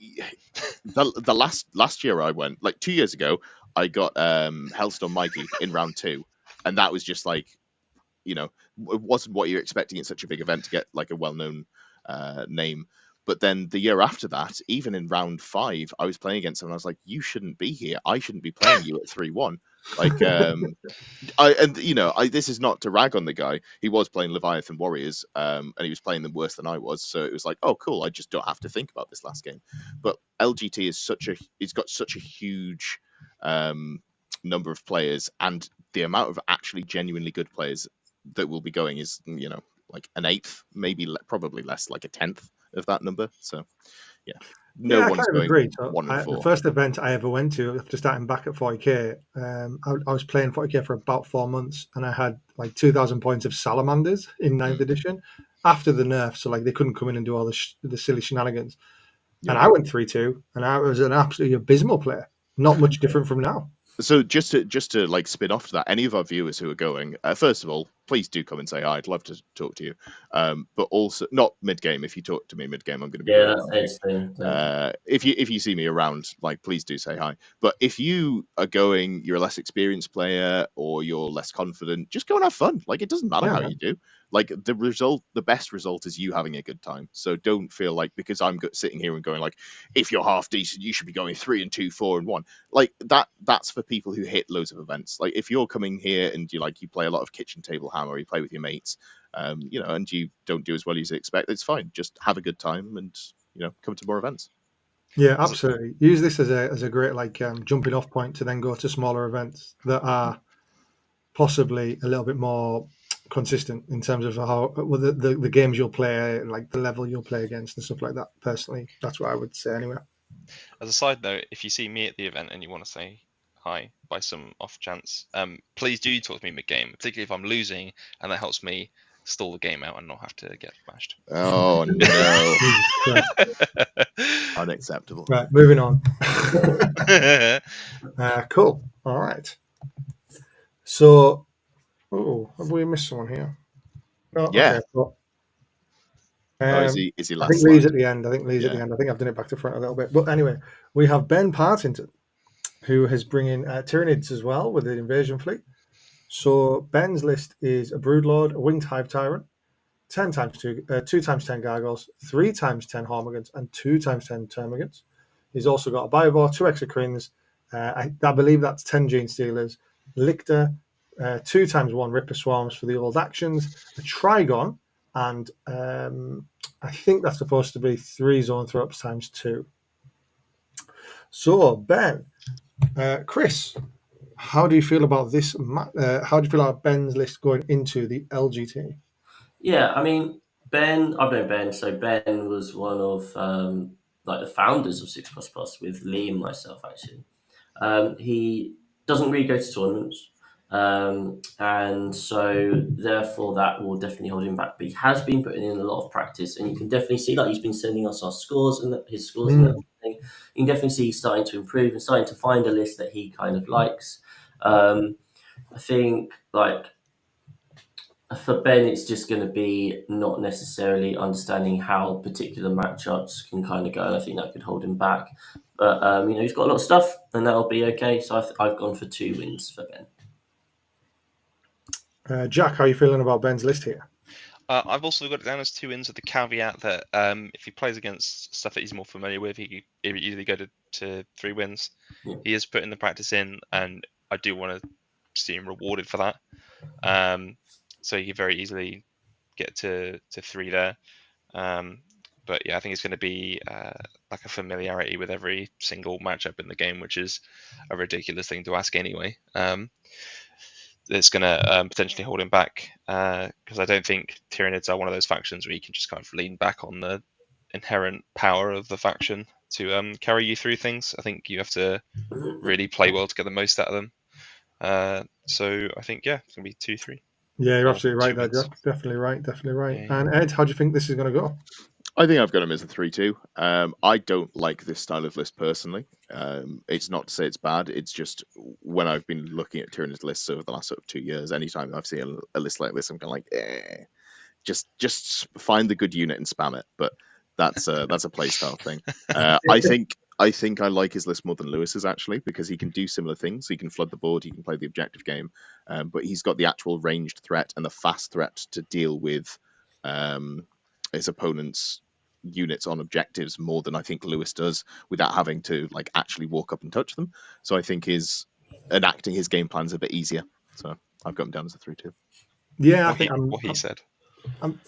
Speaker 3: the last year I went, like 2 years ago, I got Hellstorm Mikey in round 2, and that was just like, you know, it wasn't what you're expecting at such a big event to get like a well-known name. But then the year after that, even in round 5, I was playing against someone. I was like, "You shouldn't be here. I shouldn't be playing you at 3-1." Like, this is not to rag on the guy. He was playing Leviathan Warriors, and he was playing them worse than I was. So it was like, "Oh, cool. I just don't have to think about this last game." But LGT is it's got such a huge number of players, and the amount of actually genuinely good players that will be going is, you know, like an 1/8, maybe probably less, like a 10th of that number. So yeah, no one's going
Speaker 2: agree. So
Speaker 3: 1 and 4.
Speaker 2: The first event I ever went to after starting back at 40k, I was playing 40k for about 4 months, and I had like 2,000 points of salamanders in 9th edition after the nerf, so like they couldn't come in and do all the silly shenanigans. And I went 3-2, and I was an absolutely abysmal player, not much different from now.
Speaker 3: So just to like spin off to that, any of our viewers who are going, first of all, please do come and say hi. I'd love to talk to you. But also not mid game. If you talk to me mid game, I'm going to be
Speaker 1: Yeah,
Speaker 3: really
Speaker 1: that's
Speaker 3: grumpy.
Speaker 1: Ed's thing.
Speaker 3: If you see me around, like please do say hi. But if you are going, you're a less experienced player or you're less confident, just go and have fun. Like it doesn't matter how you do. Like the best result is you having a good time. So don't feel like because I'm sitting here and going like, if you're half decent, you should be going 3 and 2, 4 and 1. Like that's for people who hit loads of events. Like if you're coming here and you play a lot of kitchen table hammer, you play with your mates, and you don't do as well as you expect, it's fine. Just have a good time and come to more events.
Speaker 2: Yeah, absolutely. Use this as a great jumping off point to then go to smaller events that are possibly a little bit more consistent in terms of how the games you'll play, like the level you'll play against and stuff like that. Personally, that's what I would say anyway.
Speaker 4: As a side note, if you see me at the event and you want to say hi by some off chance, please do talk to me mid-game, particularly if I'm losing, and that helps me stall the game out and not have to get smashed.
Speaker 3: Oh no.
Speaker 2: Right.
Speaker 3: Unacceptable.
Speaker 2: Right, moving on. Cool. All right. So, have we missed someone here? No,
Speaker 3: Yeah.
Speaker 2: okay. Well,
Speaker 3: Is he
Speaker 2: I
Speaker 3: last
Speaker 2: think
Speaker 3: slide?
Speaker 2: Lee's at the end. I think
Speaker 3: Yeah.
Speaker 2: I've done it back to front a little bit. But anyway, we have Ben Partington, who has bringing Tyranids as well with the invasion fleet. So Ben's list is a Broodlord, a Winged Hive Tyrant, 10 times 2, 2 times 10 Gargoyles, 3 times 10 Hormigans, and 2 times 10 Termagants. He's also got a Biovore, 2 Exocrines, I believe that's 10 Gene Stealers, Lictor, 2 times 1 Ripper Swarms for the old actions, a Trigon, and I think that's supposed to be 3 Zoanthropes times 2. So, Ben, Chris, how do you feel about this? How do you feel about Ben's list going into the LGT?
Speaker 1: Yeah, I mean, I've known Ben, so Ben was one of the founders of Six Plus Plus with Lee and myself actually. He doesn't really go to tournaments, and so therefore that will definitely hold him back. But he has been putting in a lot of practice, and you can definitely see he's been sending us our scores and his scores and everything. You can definitely see he's starting to improve and starting to find a list that he kind of likes. I think for Ben, it's just going to be not necessarily understanding how particular matchups can kind of go. And I think that could hold him back. But, he's got a lot of stuff, and that'll be okay. So I've gone for 2 wins for
Speaker 2: Ben. Jack, how are you feeling about Ben's list here?
Speaker 4: I've also got it down as 2 wins with the caveat that if he plays against stuff that he's more familiar with, he could easily go to 3 wins.
Speaker 1: Yeah.
Speaker 4: He is putting the practice in, and I do want to see him rewarded for that. So he could very easily get to 3 there. But yeah, I think it's going to be like a familiarity with every single matchup in the game, which is a ridiculous thing to ask anyway. It's going to potentially hold him back because I don't think Tyranids are one of those factions where you can just kind of lean back on the inherent power of the faction to carry you through things. I think you have to really play well to get the most out of them. So I think, yeah, it's going to be 2-3.
Speaker 2: Yeah, you're absolutely right there, Jack. Definitely right. Yeah. And Ed, how do you think this is going to go?
Speaker 3: I think I've got him as a 3-2. I don't like this style of list personally. It's not to say it's bad. It's just when I've been looking at Tyranids lists over the last sort of 2 years, anytime I've seen a list like this, I'm kind of like, just find the good unit and spam it. But that's a playstyle thing. I think I like his list more than Lewis's actually, because he can do similar things. He can flood the board, he can play the objective game, but he's got the actual ranged threat and the fast threat to deal with his opponent's units on objectives more than I think Lewis does, without having to actually walk up and touch them. So I think enacting his game plan is a bit easier. So I've got him down as a 3-2.
Speaker 2: Yeah,
Speaker 4: what he said.
Speaker 2: I'm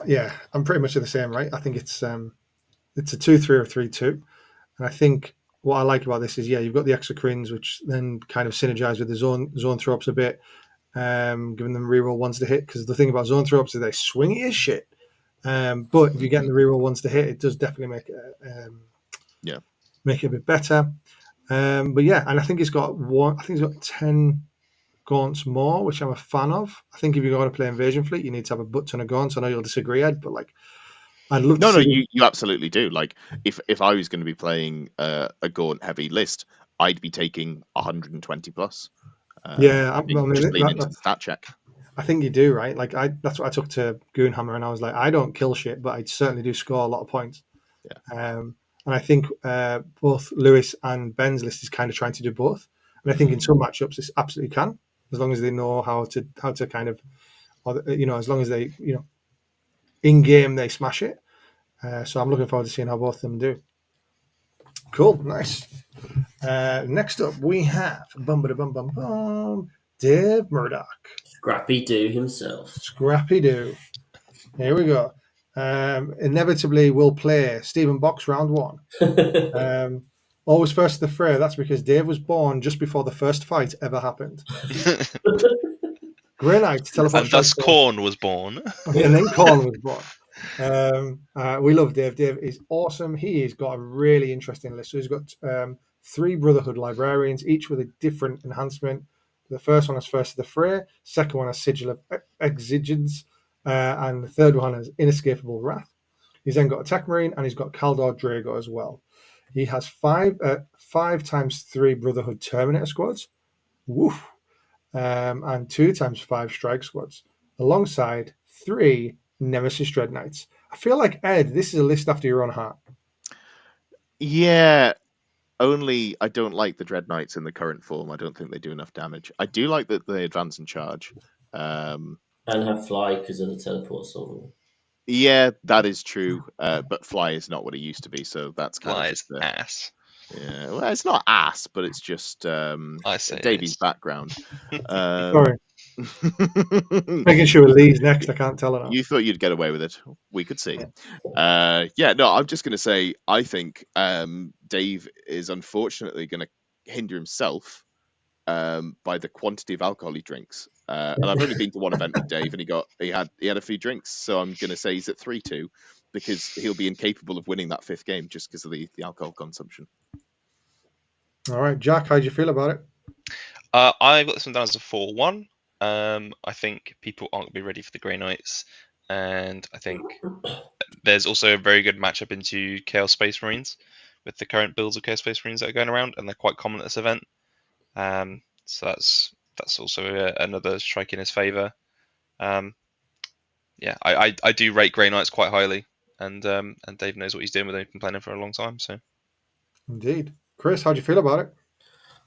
Speaker 2: pretty much the same, right? I think it's a 2-3 or 3-2, and I think what I like about this is you've got the Exocrines, which then kind of synergize with the Zoanthropes a bit, giving them reroll ones to hit. Because the thing about Zoanthropes is they swingy as shit. But if you're getting the reroll ones to hit, it does definitely make it a bit better. But yeah, and I think he's got 10 gaunts more, which I'm a fan of. I think if you're going to play Invasion Fleet, you need to have a butt ton of gaunts. I know you'll disagree, Ed, but I'd love to see.
Speaker 3: You absolutely do. If I was going to be playing a gaunt heavy list, I'd be taking 120 plus.
Speaker 2: Yeah,
Speaker 3: Just lean into the stat check.
Speaker 2: I think you do, right? Like that's what I took to Goonhammer, and I was like, I don't kill shit, but I certainly do score a lot of points.
Speaker 3: Yeah.
Speaker 2: And I think both Lewis and Ben's list is kind of trying to do both. And I think in some matchups, it absolutely can, as long as they know how to kind of, as long as they, in game they smash it. So I'm looking forward to seeing how both of them do. Cool, nice. Next up, we have Dave Murdoch.
Speaker 1: Scrappy Doo himself.
Speaker 2: Scrappy Doo. Here we go. Inevitably, we'll play Stephen Box round one. Always first to the fray. That's because Dave was born just before the first fight ever happened. Grey Knight, teleport.
Speaker 4: And thus Korn was born.
Speaker 2: And then Korn was born. We love Dave. Dave is awesome. He's got a really interesting list. So he's got 3 Brotherhood librarians, each with a different enhancement. The first one is First to the Fray. Second one is Sigil of Exigence. And the third one is Inescapable Wrath. He's then got Attack Marine, and he's got Kaldor Drago as well. He has 5 times 3 Brotherhood Terminator squads. Woof. And 2 times 5 strike squads, alongside 3 Nemesis Dread Knights. I feel like, Ed, this is a list after your own heart.
Speaker 3: Yeah, only I don't like the Dread Knights in the current form. I don't think they do enough damage. I do like that they advance and charge.
Speaker 1: And have fly because of the teleport solver.
Speaker 3: Yeah, that is true. But fly is not what it used to be, so that's kind
Speaker 4: Fly
Speaker 3: of
Speaker 4: is ass.
Speaker 3: Yeah, well, it's not ass, but it's just Davey's background.
Speaker 2: Sorry. Making sure Lee's next. I can't tell her.
Speaker 3: You thought you'd get away with it. We could see. Yeah, no, I'm just going to say, I think Dave is unfortunately going to hinder himself by the quantity of alcohol he drinks. And I've only been to one event with Dave, and he had a few drinks. So I'm going to say he's at 3-2 because he'll be incapable of winning that 5th game just because of the alcohol consumption.
Speaker 2: All right, Jack, how do you feel about it?
Speaker 4: I got this one down as a 4-1. I think people aren't going to be ready for the Grey Knights, and I think there's also a very good matchup into Chaos Space Marines with the current builds of Chaos Space Marines that are going around, and they're quite common at this event. So that's also another strike in his favour. Yeah, I do rate Grey Knights quite highly, and Dave knows what he's doing with them. He's been playing them for a long time. So,
Speaker 2: indeed, Chris, how do you feel about it?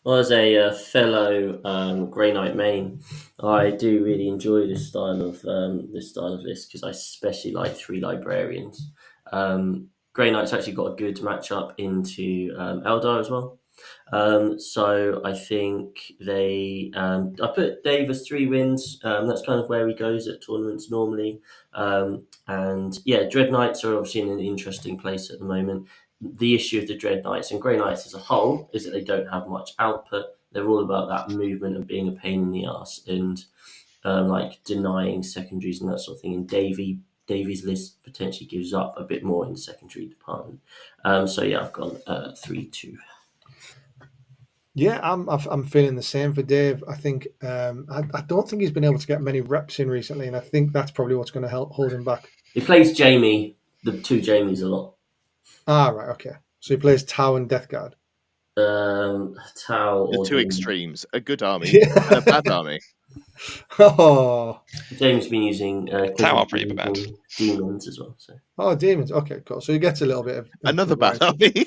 Speaker 1: Well, as a fellow Grey Knight main, I do really enjoy this style of list because I especially like 3 librarians. Grey Knight's actually got a good matchup into Eldar as well. So I think I put Dave as 3 wins. That's kind of where he goes at tournaments normally. And yeah, Dread Knights are obviously in an interesting place at the moment. The issue of the Dread Knights and Grey Knights as a whole is that they don't have much output. They're all about that movement and being a pain in the ass and like denying secondaries and that sort of thing. And Davies' list potentially gives up a bit more in the secondary department. So yeah, I've gone 3-2.
Speaker 2: Yeah, I'm feeling the same for Dave. I think I don't think he's been able to get many reps in recently, and I think that's probably what's going to help hold him back.
Speaker 1: He plays Jamie, the 2 Jamies a lot.
Speaker 2: Ah, right, okay. So he plays Tau and Death Guard.
Speaker 1: Tau.
Speaker 3: The 2 extremes: a good army
Speaker 2: Yeah.
Speaker 3: and a bad army.
Speaker 2: Oh,
Speaker 1: James been using
Speaker 4: Tau are pretty bad.
Speaker 1: Demons as well. So.
Speaker 2: Oh, demons. Okay, cool. So he gets a little bit of
Speaker 3: Another bad army.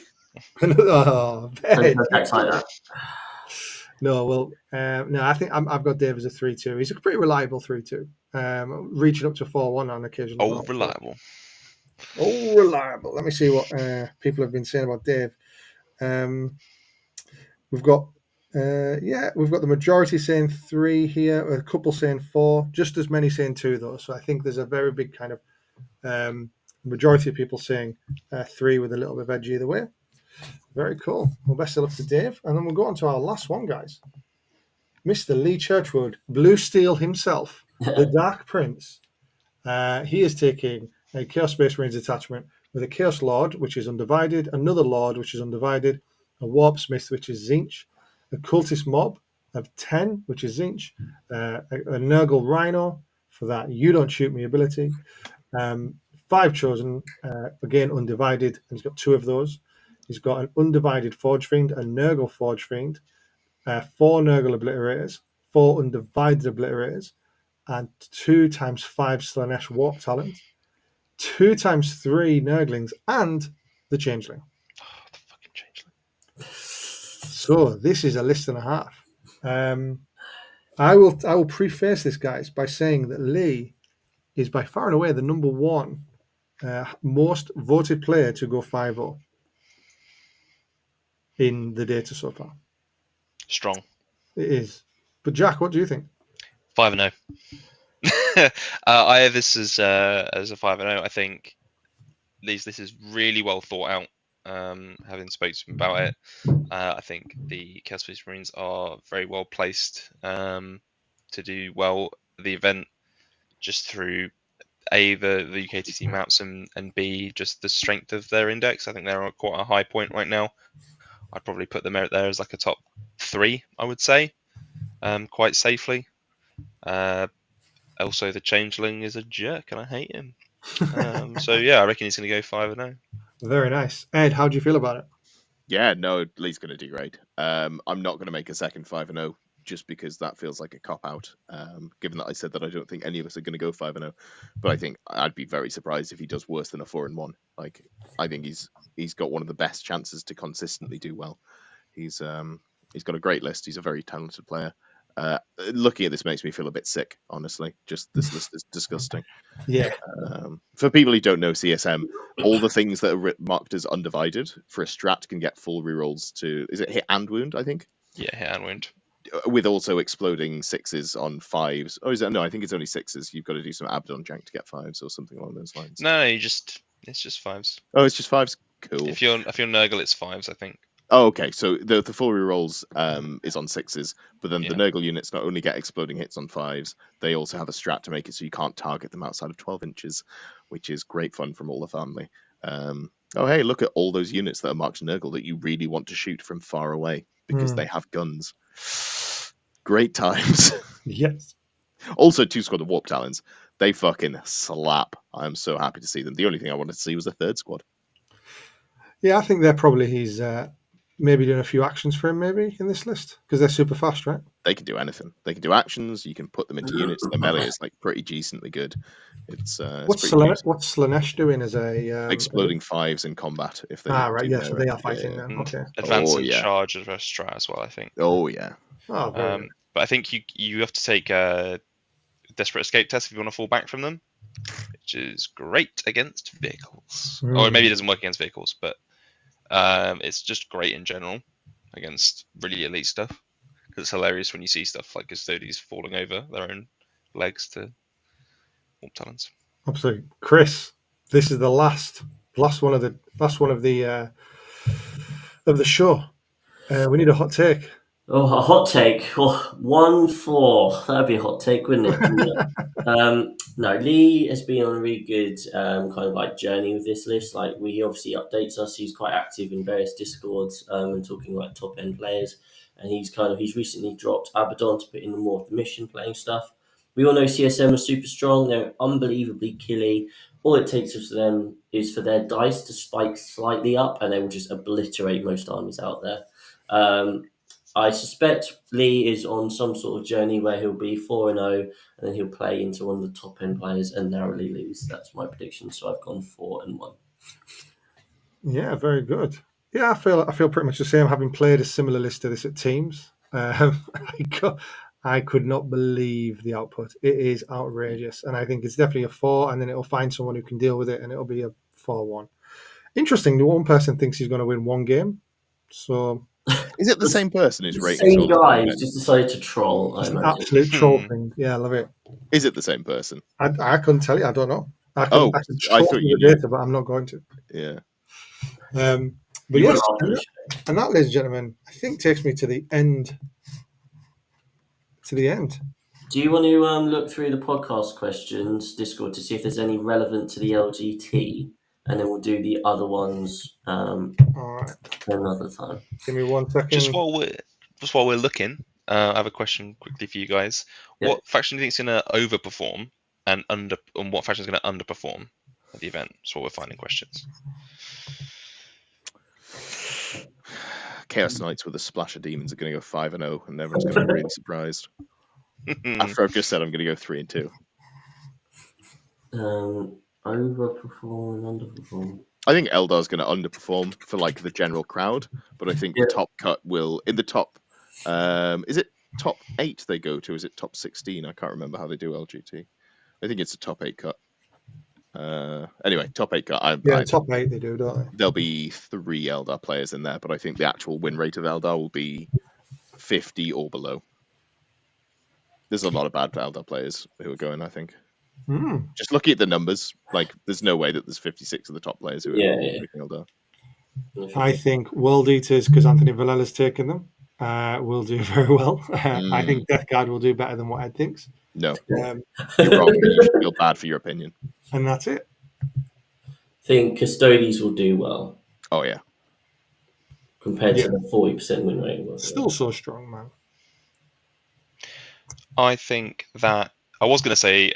Speaker 2: Oh,
Speaker 1: Don't like that.
Speaker 2: No, well, no, I think I've got Dave as a 3-2. He's a pretty reliable 3-2, reaching up to 4-1 on occasion.
Speaker 4: Oh, reliable.
Speaker 2: Oh, reliable. Let me see what people have been saying about Dave. We've got the majority saying 3 here, a couple saying 4, just as many saying 2 though. So I think there's a very big kind of majority of people saying 3 with a little bit of edge either way. Very cool. Well, best of luck to Dave. And then we'll go on to our last one, guys. Mr. Lee Churchwood, Blue Steel himself, the Dark Prince. He is taking a Chaos Space Marines attachment with a Chaos Lord, which is undivided, another Lord, which is undivided, a Warp Smith, which is Zinch, a Cultist Mob of 10, which is Zinch, a Nurgle Rhino for that You Don't Shoot Me ability, 5 Chosen, again undivided, and he's got 2 of those. He's got an Undivided Forge Fiend, a Nurgle Forge Fiend, 4 Nurgle Obliterators, 4 Undivided Obliterators, and 2x5 Slanesh Warp Talent, 2x3 Nurglings, and the Changeling.
Speaker 4: Oh, the fucking Changeling.
Speaker 2: So this is a list and a half. I will preface this, guys, by saying that Lee is by far and away the number one most voted player to go 5-0 in the data so far.
Speaker 4: Strong.
Speaker 2: It is. But Jack, what do you think?
Speaker 4: 5-0. I have this as a 5-0. I think this is really well thought out. Having spoken to him about it, I think the Chaos Space Marines are very well placed to do well at the event, just through A, the UKTC maps, and B, just the strength of their index. I think they're at quite a high point right now. I'd probably put them out there as like a top 3, I would say, quite safely. Also, the Changeling is a jerk, and I hate him. So yeah, I reckon he's going to go 5-0.
Speaker 2: Very nice. Ed, how do you feel about it?
Speaker 3: Yeah, no, Lee's going to do great. I'm not going to make a second 5-0 just because that feels like a cop out. Given that I said that I don't think any of us are going to go 5-0, but I think I'd be very surprised if he does worse than a 4-1. Like, I think he's got one of the best chances to consistently do well. He's got a great list. He's a very talented player. Looking at this makes me feel a bit sick, honestly. Just this list is disgusting.
Speaker 2: Yeah.
Speaker 3: For people who don't know CSM, all the things that are marked as undivided for a strat can get full rerolls to, is it hit and wound, I think?
Speaker 4: Yeah, hit and wound.
Speaker 3: With also exploding 6s on 5s. Oh, is that? No, I think it's only 6s. You've got to do some Abaddon jank to get 5s or something along those lines.
Speaker 4: No, it's just 5s.
Speaker 3: Oh, it's just 5s? Cool.
Speaker 4: If you're Nurgle, it's 5s, I think.
Speaker 3: Oh, okay. So the full rerolls is on 6s, but then the
Speaker 4: Yeah.
Speaker 3: Nurgle units not only get exploding hits on 5s, they also have a strat to make it so you can't target them outside of 12 inches, which is great fun from all the family. Oh, hey, look at all those units that are marked Nurgle that you really want to shoot from far away because they have guns. Great times.
Speaker 2: Yes.
Speaker 3: Also, 2 squad of Warp Talons. They fucking slap. I'm so happy to see them. The only thing I wanted to see was a 3rd squad.
Speaker 2: Yeah, I think they're probably his maybe doing a few actions for him maybe in this list because they're super fast, right?
Speaker 3: They can do anything. They can do actions. You can put them into units. Their melee is like pretty decently good. It's
Speaker 2: What's
Speaker 3: pretty juicy.
Speaker 2: Slanesh doing as a
Speaker 3: Exploding 5s in combat if they
Speaker 2: right,
Speaker 3: do
Speaker 2: yeah, so
Speaker 3: their-
Speaker 2: they are fighting now.
Speaker 4: And
Speaker 2: Okay.
Speaker 4: advance and
Speaker 3: yeah.
Speaker 4: charge as a strat as well, I think.
Speaker 3: Oh yeah.
Speaker 2: Oh, very good.
Speaker 4: But I think you have to take a desperate escape test if you want to fall back from them, which is great against vehicles. Or maybe it doesn't work against vehicles, but it's just great in general against really elite stuff. Because it's hilarious when you see stuff like custodies falling over their own legs to Warp Talons.
Speaker 2: Absolutely. Chris, this is the last one of the show. We need a hot take.
Speaker 1: Oh, a hot take. Oh, 1-4. That'd be a hot take, wouldn't it? No, Lee has been on a really good kind of like journey with this list. Like, he obviously updates us. He's quite active in various Discords and talking like top end players. And he's recently dropped Abaddon to put in more of the mission playing stuff. We all know CSM are super strong. They're unbelievably killy. All it takes for them is for their dice to spike slightly up, and they will just obliterate most armies out there. I suspect Lee is on some sort of journey where he'll be 4-0, and then he'll play into one of the top end players and narrowly lose. That's my prediction. So I've gone 4-1.
Speaker 2: Yeah, very good. Yeah, I feel pretty much the same. Having played a similar list to this at Teams, I could not believe the output. It is outrageous, and I think it's definitely a 4. And then it'll find someone who can deal with it, and it'll be a 4-1. Interesting. The one person thinks he's going to win one game. So
Speaker 3: Is it the same person who's
Speaker 1: The
Speaker 3: rating?
Speaker 1: same
Speaker 3: total
Speaker 1: guy
Speaker 3: damage?
Speaker 1: who's just decided to troll. I
Speaker 2: it's an
Speaker 1: imagine.
Speaker 2: absolute troll thing. Yeah, I love it.
Speaker 3: Is it the same person?
Speaker 2: I couldn't tell you. I don't know. I
Speaker 3: Oh,
Speaker 2: could
Speaker 3: I
Speaker 2: troll
Speaker 3: thought
Speaker 2: through
Speaker 3: you
Speaker 2: the
Speaker 3: knew.
Speaker 2: data, but I'm not going to.
Speaker 3: Yeah.
Speaker 2: But
Speaker 1: You
Speaker 2: yes,
Speaker 1: will after the show.
Speaker 2: and that, ladies and gentlemen, I think takes me to the end.
Speaker 1: Do you want to look through the podcast questions, Discord, to see if there's any relevant to the LGT? And then we'll do the other ones
Speaker 2: All right.
Speaker 1: another time.
Speaker 2: Give me 1 second.
Speaker 4: Just while we're looking, I have a question quickly for you guys.
Speaker 1: Yeah.
Speaker 4: What faction do you think is going to overperform and what faction is going to underperform at the event? That's what we're finding questions.
Speaker 3: Chaos Knights with a splash of demons are going to go 5-0, and everyone's going to be really surprised. After I've just said I'm going to go 3-2.
Speaker 1: Overperform, underperform.
Speaker 3: I think Eldar's going to underperform for like the general crowd, but I think the top cut will in the top. Is it top 8 they go to? Is it top 16? I can't remember how they do LGT. I think it's a top 8 cut. Anyway, top 8 cut.
Speaker 2: Top 8 they do, don't they?
Speaker 3: There'll be 3 Eldar players in there, but I think the actual win rate of Eldar will be 50 or below. There's a lot of bad Eldar players who are going, I think. Just looking at the numbers, like there's no way that there's 56 of the top players who are picking Eldar.
Speaker 2: I think World Eaters, because Anthony Villela's taken them, will do very well. I think Death Guard will do better than what Ed thinks.
Speaker 3: No, you're wrong. You should feel bad for your opinion.
Speaker 2: And that's it.
Speaker 1: I think Custodes will do well.
Speaker 3: Oh, yeah.
Speaker 1: Compared to the 40% win rate.
Speaker 2: Still so strong, man.
Speaker 4: I think that I was going to say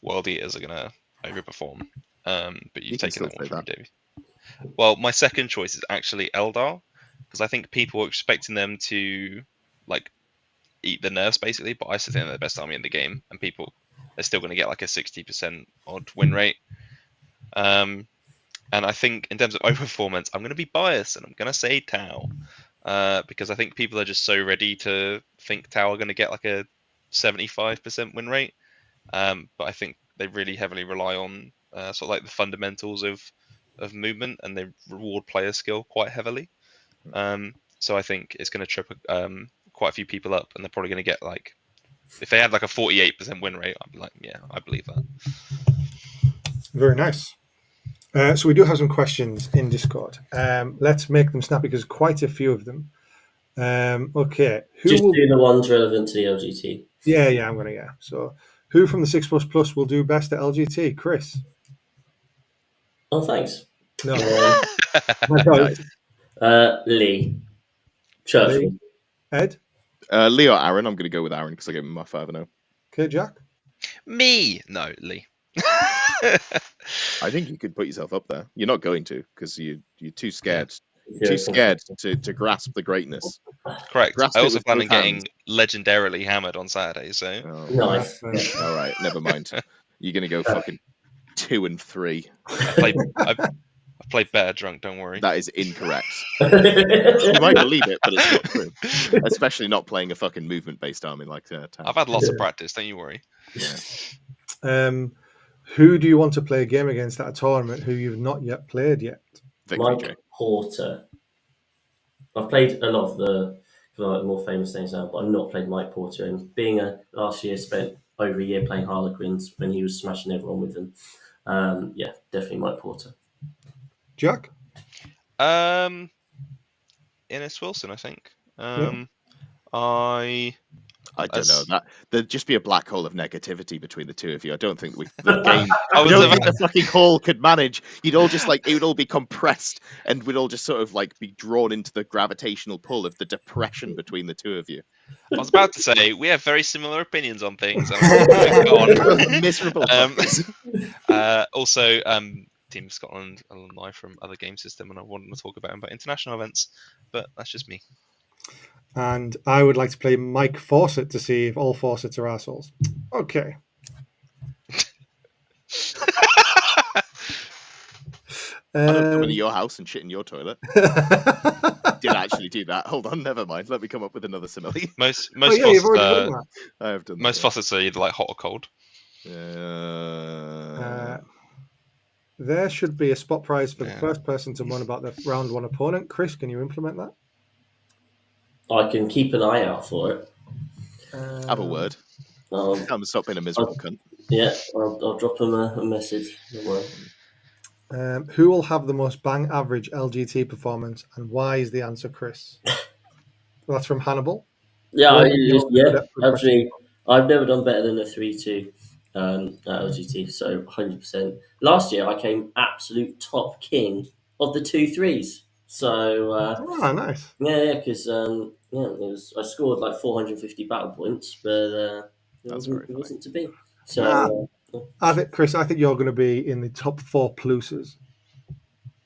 Speaker 4: World Eaters are going to overperform, but you've taken that one from me, Davey. Well, my second choice is actually Eldar, because I think people are expecting them to like eat the nerfs basically, but I still think they're the best army in the game, and they're still going to get like a 60% odd win rate. And I think in terms of overperformance, I'm going to be biased and I'm going to say Tau, because I think people are just so ready to think Tau are going to get like a 75% win rate. But I think they really heavily rely on sort of like the fundamentals of movement, and they reward player skill quite heavily. So I think it's going to trip quite a few people up, and they're probably going to get like, if they had like a 48% win rate, I'd be like, yeah, I believe that.
Speaker 2: Very nice. So we do have some questions in Discord. Let's make them snappy because quite a few of them. Okay.
Speaker 1: Just do the ones relevant to the LGT.
Speaker 2: Yeah, I'm going to, So who from the 6++ will do best at LGT? Chris?
Speaker 1: Oh, thanks.
Speaker 2: No.
Speaker 3: Nice.
Speaker 1: Lee. Churchman.
Speaker 2: Lee. Ed?
Speaker 3: Lee or Aaron? I'm going to go with Aaron because I gave him my 5-0.
Speaker 2: Okay, Jack?
Speaker 4: Me? No, Lee.
Speaker 3: I think you could put yourself up there. You're not going to because you're too scared. Too scared to grasp the greatness.
Speaker 4: Correct.
Speaker 3: Grasp
Speaker 4: I
Speaker 3: it
Speaker 4: also
Speaker 3: with
Speaker 4: plan
Speaker 3: both
Speaker 4: on getting
Speaker 3: hands.
Speaker 4: legendarily hammered on Saturday, so
Speaker 1: Nice.
Speaker 3: All right, never mind. You're going to go fucking 2 and 3.
Speaker 4: I've played better drunk, don't worry.
Speaker 3: That is incorrect. You might believe it, but it's not true. Especially not playing a fucking movement-based army like Tau.
Speaker 4: I've had lots of practice, don't you worry.
Speaker 3: Yeah.
Speaker 2: Who do you want to play a game against at a tournament who you've not yet played yet?
Speaker 3: Victory
Speaker 1: Mike
Speaker 3: J.
Speaker 1: Porter. I've played a lot of the more famous names now, but I've not played Mike Porter. And being last year spent over a year playing Harlequins when he was smashing everyone with them. Definitely Mike Porter.
Speaker 2: Jack?
Speaker 4: Innes Wilson, I think.
Speaker 3: I don't know that there'd just be a black hole of negativity between the two of you. I don't think the game.
Speaker 4: I
Speaker 3: don't think the fucking hall could manage. You'd all just it would all be compressed, and we'd all just sort of like be drawn into the gravitational pull of the depression between the two of you.
Speaker 4: I was about to say we have very similar opinions on things. And
Speaker 3: Miserable.
Speaker 4: Also, Team Scotland alumni from other game system, and I wanted to talk about them about international events, but that's just me.
Speaker 2: And I would like to play Mike Fawcett to see if all Fawcett's are assholes. Okay.
Speaker 3: Come into your house and shit in your toilet. Did actually do that. Hold on, never mind. Let me come up with another simile.
Speaker 4: Most
Speaker 2: you've already done that.
Speaker 3: I have done that.
Speaker 4: Most faucets are either like hot or cold.
Speaker 2: There should be a spot prize for the first person to moan about their round one opponent. Chris, can you implement that?
Speaker 1: I can keep an eye out for it.
Speaker 3: Have a word. Come stop being a miserable cunt.
Speaker 1: Yeah, I'll drop him a message.
Speaker 2: Who will have the most bang average LGT performance, and why is the answer Chris? Well, that's from Hannibal.
Speaker 1: Yeah, actually, I've never done better than a 3-2 at LGT, so 100%. Last year, I came absolute top king of the 2-3s. So
Speaker 2: nice.
Speaker 1: Yeah, because I scored like 450 battle points, but it wasn't to be. So
Speaker 2: I think Chris, you're going to be in the top 4 pluses.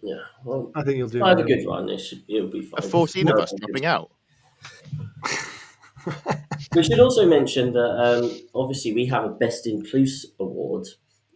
Speaker 1: Yeah, well,
Speaker 2: I think you'll
Speaker 1: if
Speaker 2: do
Speaker 1: I have a
Speaker 2: very
Speaker 1: good run, it'll be
Speaker 3: A
Speaker 1: fine.
Speaker 3: 14 of
Speaker 1: No,
Speaker 3: us dropping out.
Speaker 1: we should also mention that obviously we have a Best in Plus award,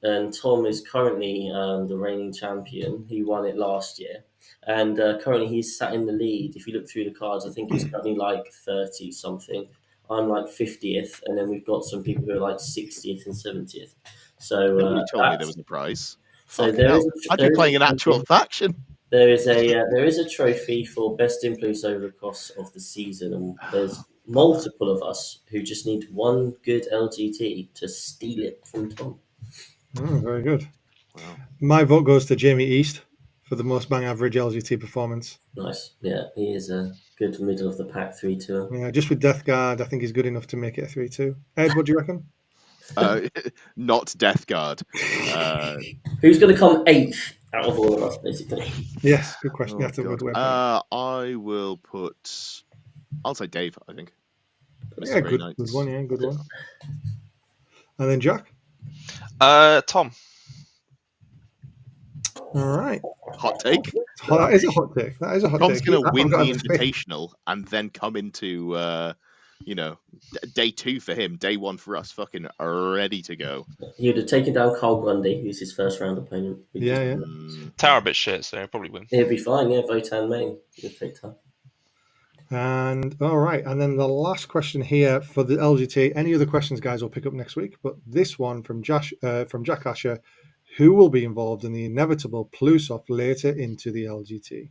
Speaker 1: and Tom is currently the reigning champion. He won it last year, and currently he's sat in the lead. If you look through the cards, I think he's currently like 30 something. I'm like 50th, and then we've got some people who are like 60th and 70th. So
Speaker 3: Nobody told me there was a prize. Fucking
Speaker 1: there is
Speaker 3: hell. I'd be
Speaker 1: there is a
Speaker 3: playing an actual
Speaker 1: trophy.
Speaker 3: faction.
Speaker 1: There is a trophy for best influence over the course of the season, and there's multiple of us who just need one good LGT to steal it from Tom.
Speaker 2: Oh, very good.
Speaker 3: Wow.
Speaker 2: My vote goes to Jamie East for the most bang average LGT performance.
Speaker 1: Nice, yeah, he is a good middle of the pack 3-2.
Speaker 2: Yeah, just with Death Guard, I think he's good enough to make it a 3-2. Ed, what do you reckon?
Speaker 3: Not Death Guard.
Speaker 1: Who's going to come eighth out of all of us, basically?
Speaker 2: Yes, good question.
Speaker 3: Oh,
Speaker 2: That's a good
Speaker 3: God.
Speaker 2: way of putting it.
Speaker 3: I will put. I'll say Dave, I think.
Speaker 2: Yeah,
Speaker 3: Mr. Grey
Speaker 2: good
Speaker 3: Knights.
Speaker 2: one. Yeah, good one. And then Jack.
Speaker 4: Tom.
Speaker 2: All right.
Speaker 3: Hot take.
Speaker 2: That is a hot take. That is a hot
Speaker 3: Tom's
Speaker 2: take.
Speaker 3: going to
Speaker 2: I've
Speaker 3: win
Speaker 2: got
Speaker 3: the
Speaker 2: to have faith.
Speaker 3: Invitational and then come into, day 2 for him, day 1 for us, fucking ready to go.
Speaker 1: He would have taken down Carl Grundy, who's his first round opponent.
Speaker 2: Yeah.
Speaker 4: Tower a bit shit, so he'll probably win.
Speaker 1: He'll be fine, yeah. Votan main. He'll take time.
Speaker 2: And all right, and then the last question here for the LGT. Any other questions, guys? I'll pick up next week. But this one from Jack Asher, who will be involved in the inevitable Plus-off later into the LGT?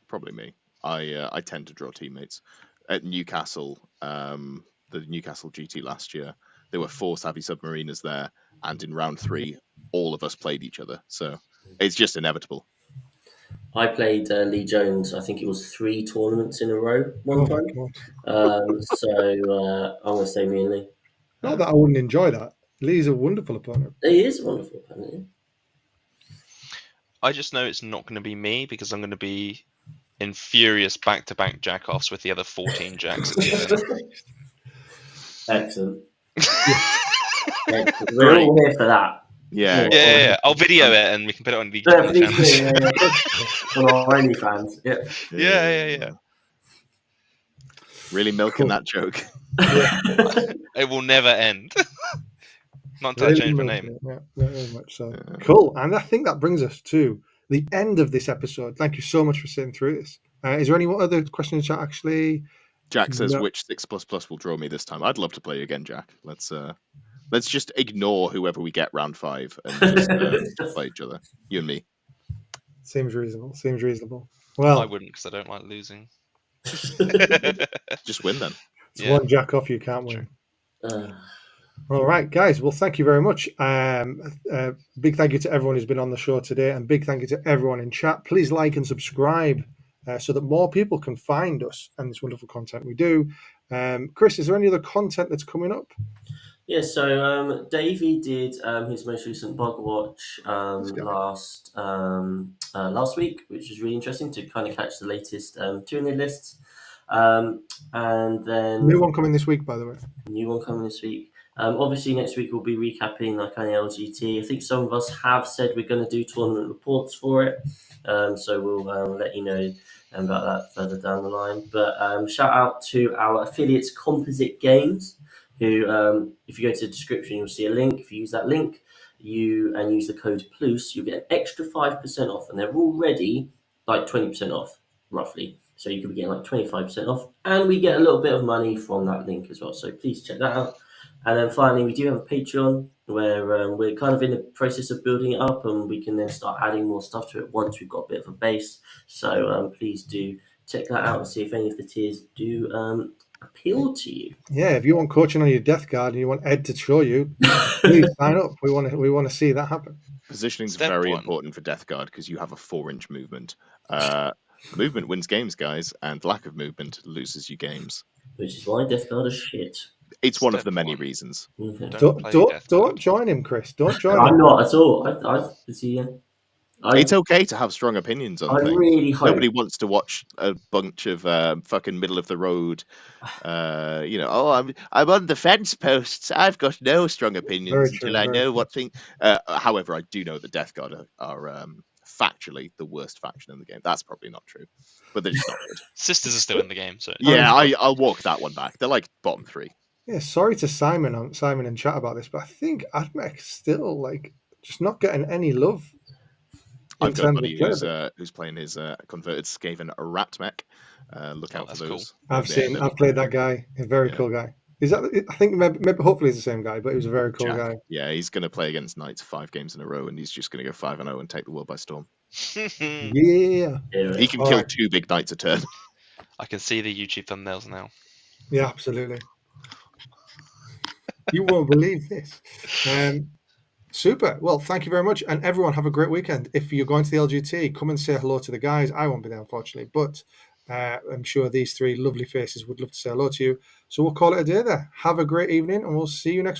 Speaker 3: Probably me. I tend to draw teammates. At Newcastle, the Newcastle GT last year, there were 4 Savvy Submariners there, and in round 3, all of us played each other. So it's just inevitable.
Speaker 1: I played Lee Jones. I think it was 3 tournaments in a row one time. So I'm going to say me and Lee.
Speaker 2: Not that I wouldn't enjoy that. Lee's a wonderful opponent.
Speaker 1: He is a wonderful opponent.
Speaker 4: I just know it's not going to be me because I'm going to be in furious back-to-back jack-offs with the other 14 jacks at the end.
Speaker 1: Excellent. We're all here for that.
Speaker 3: Yeah.
Speaker 4: Yeah. I'll video it and we can put it on the
Speaker 1: On our OnlyFans.
Speaker 4: Yeah.
Speaker 3: Really milking that joke.
Speaker 4: It will never end. Not until I change my name.
Speaker 2: Yeah, very much so. Yeah. Cool. And I think that brings us to the end of this episode. Thank you so much for sitting through this. Is there any other questions, Jack? Actually,
Speaker 3: Jack says, "Which 6++ will draw me this time?" I'd love to play you again, Jack. Let's just ignore whoever we get round 5 and just play each other. You and me.
Speaker 2: Seems reasonable. Well,
Speaker 4: I wouldn't because I don't like losing.
Speaker 3: Just win then.
Speaker 2: It's one jack off, you can't win.
Speaker 1: Sure.
Speaker 2: All right, guys. Well, thank you very much. Big thank you to everyone who's been on the show today, and big thank you to everyone in chat. Please like and subscribe so that more people can find us and this wonderful content we do. Chris, is there any other content that's coming up?
Speaker 1: Yeah, so Davey did his most recent bug watch last week, which was really interesting to kind of catch the latest tune lists. And then
Speaker 2: New one coming this week, by the way.
Speaker 1: New one coming this week. Obviously, next week we'll be recapping like kind of LGT. I think some of us have said we're going to do tournament reports for it, so we'll let you know about that further down the line. But shout out to our affiliates, Composite Games, who, if you go to the description, you'll see a link. If you use that link, and use the code PLUS, you'll get an extra 5% off, and they're already like 20% off, roughly. So you could be getting like 25% off, and we get a little bit of money from that link as well. So please check that out. And then finally, we do have a Patreon where we're kind of in the process of building it up, and we can then start adding more stuff to it once we've got a bit of a base. So please do check that out and see if any of the tiers do appeal to you.
Speaker 2: Yeah, if you want coaching on your Death Guard and you want Ed to show you, please sign up. We want to see that happen.
Speaker 3: Positioning is
Speaker 4: Step
Speaker 3: very
Speaker 4: 1.
Speaker 3: important for Death Guard because you have a 4-inch movement. Movement wins games, guys, and lack of movement loses you games.
Speaker 1: Which is why Death Guard is shit.
Speaker 3: It's one of
Speaker 4: Step
Speaker 3: the many
Speaker 4: 1.
Speaker 3: reasons.
Speaker 1: Okay.
Speaker 2: Don't join him, Chris. Don't join him.
Speaker 1: I'm not at all.
Speaker 3: It's okay to have strong opinions on
Speaker 1: I
Speaker 3: things.
Speaker 1: really hope.
Speaker 3: Nobody wants to watch a bunch of fucking middle of the road. I'm on the fence posts. I've got no strong opinions until I know what thing. However, I do know that Death Guard are factually the worst faction in the game. That's probably not true, but they're just not good.
Speaker 4: Sisters are still in the game, so
Speaker 3: Yeah, I'll walk that one back. They're like bottom 3.
Speaker 2: Yeah, sorry to Simon in chat about this, but I think Admech still like just not getting any love.
Speaker 3: I've got a buddy who's playing his converted Skaven Ratmech. Look out for those.
Speaker 2: Cool. I've played that guy. A very cool guy. Is that? I think maybe hopefully it's the same guy, but he was a very cool guy.
Speaker 3: Yeah, he's going to play against Knights 5 games in a row, and he's just going to go 5-0 and take the world by storm.
Speaker 2: Yeah,
Speaker 3: he can kill 2 big Knights a turn.
Speaker 4: I can see the YouTube thumbnails now.
Speaker 2: Yeah, absolutely. You won't believe this. Super. Well, thank you very much. And everyone have a great weekend. If you're going to the LGT, come and say hello to the guys. I won't be there, unfortunately, but I'm sure these 3 lovely faces would love to say hello to you. So we'll call it a day there. Have a great evening, and we'll see you next week.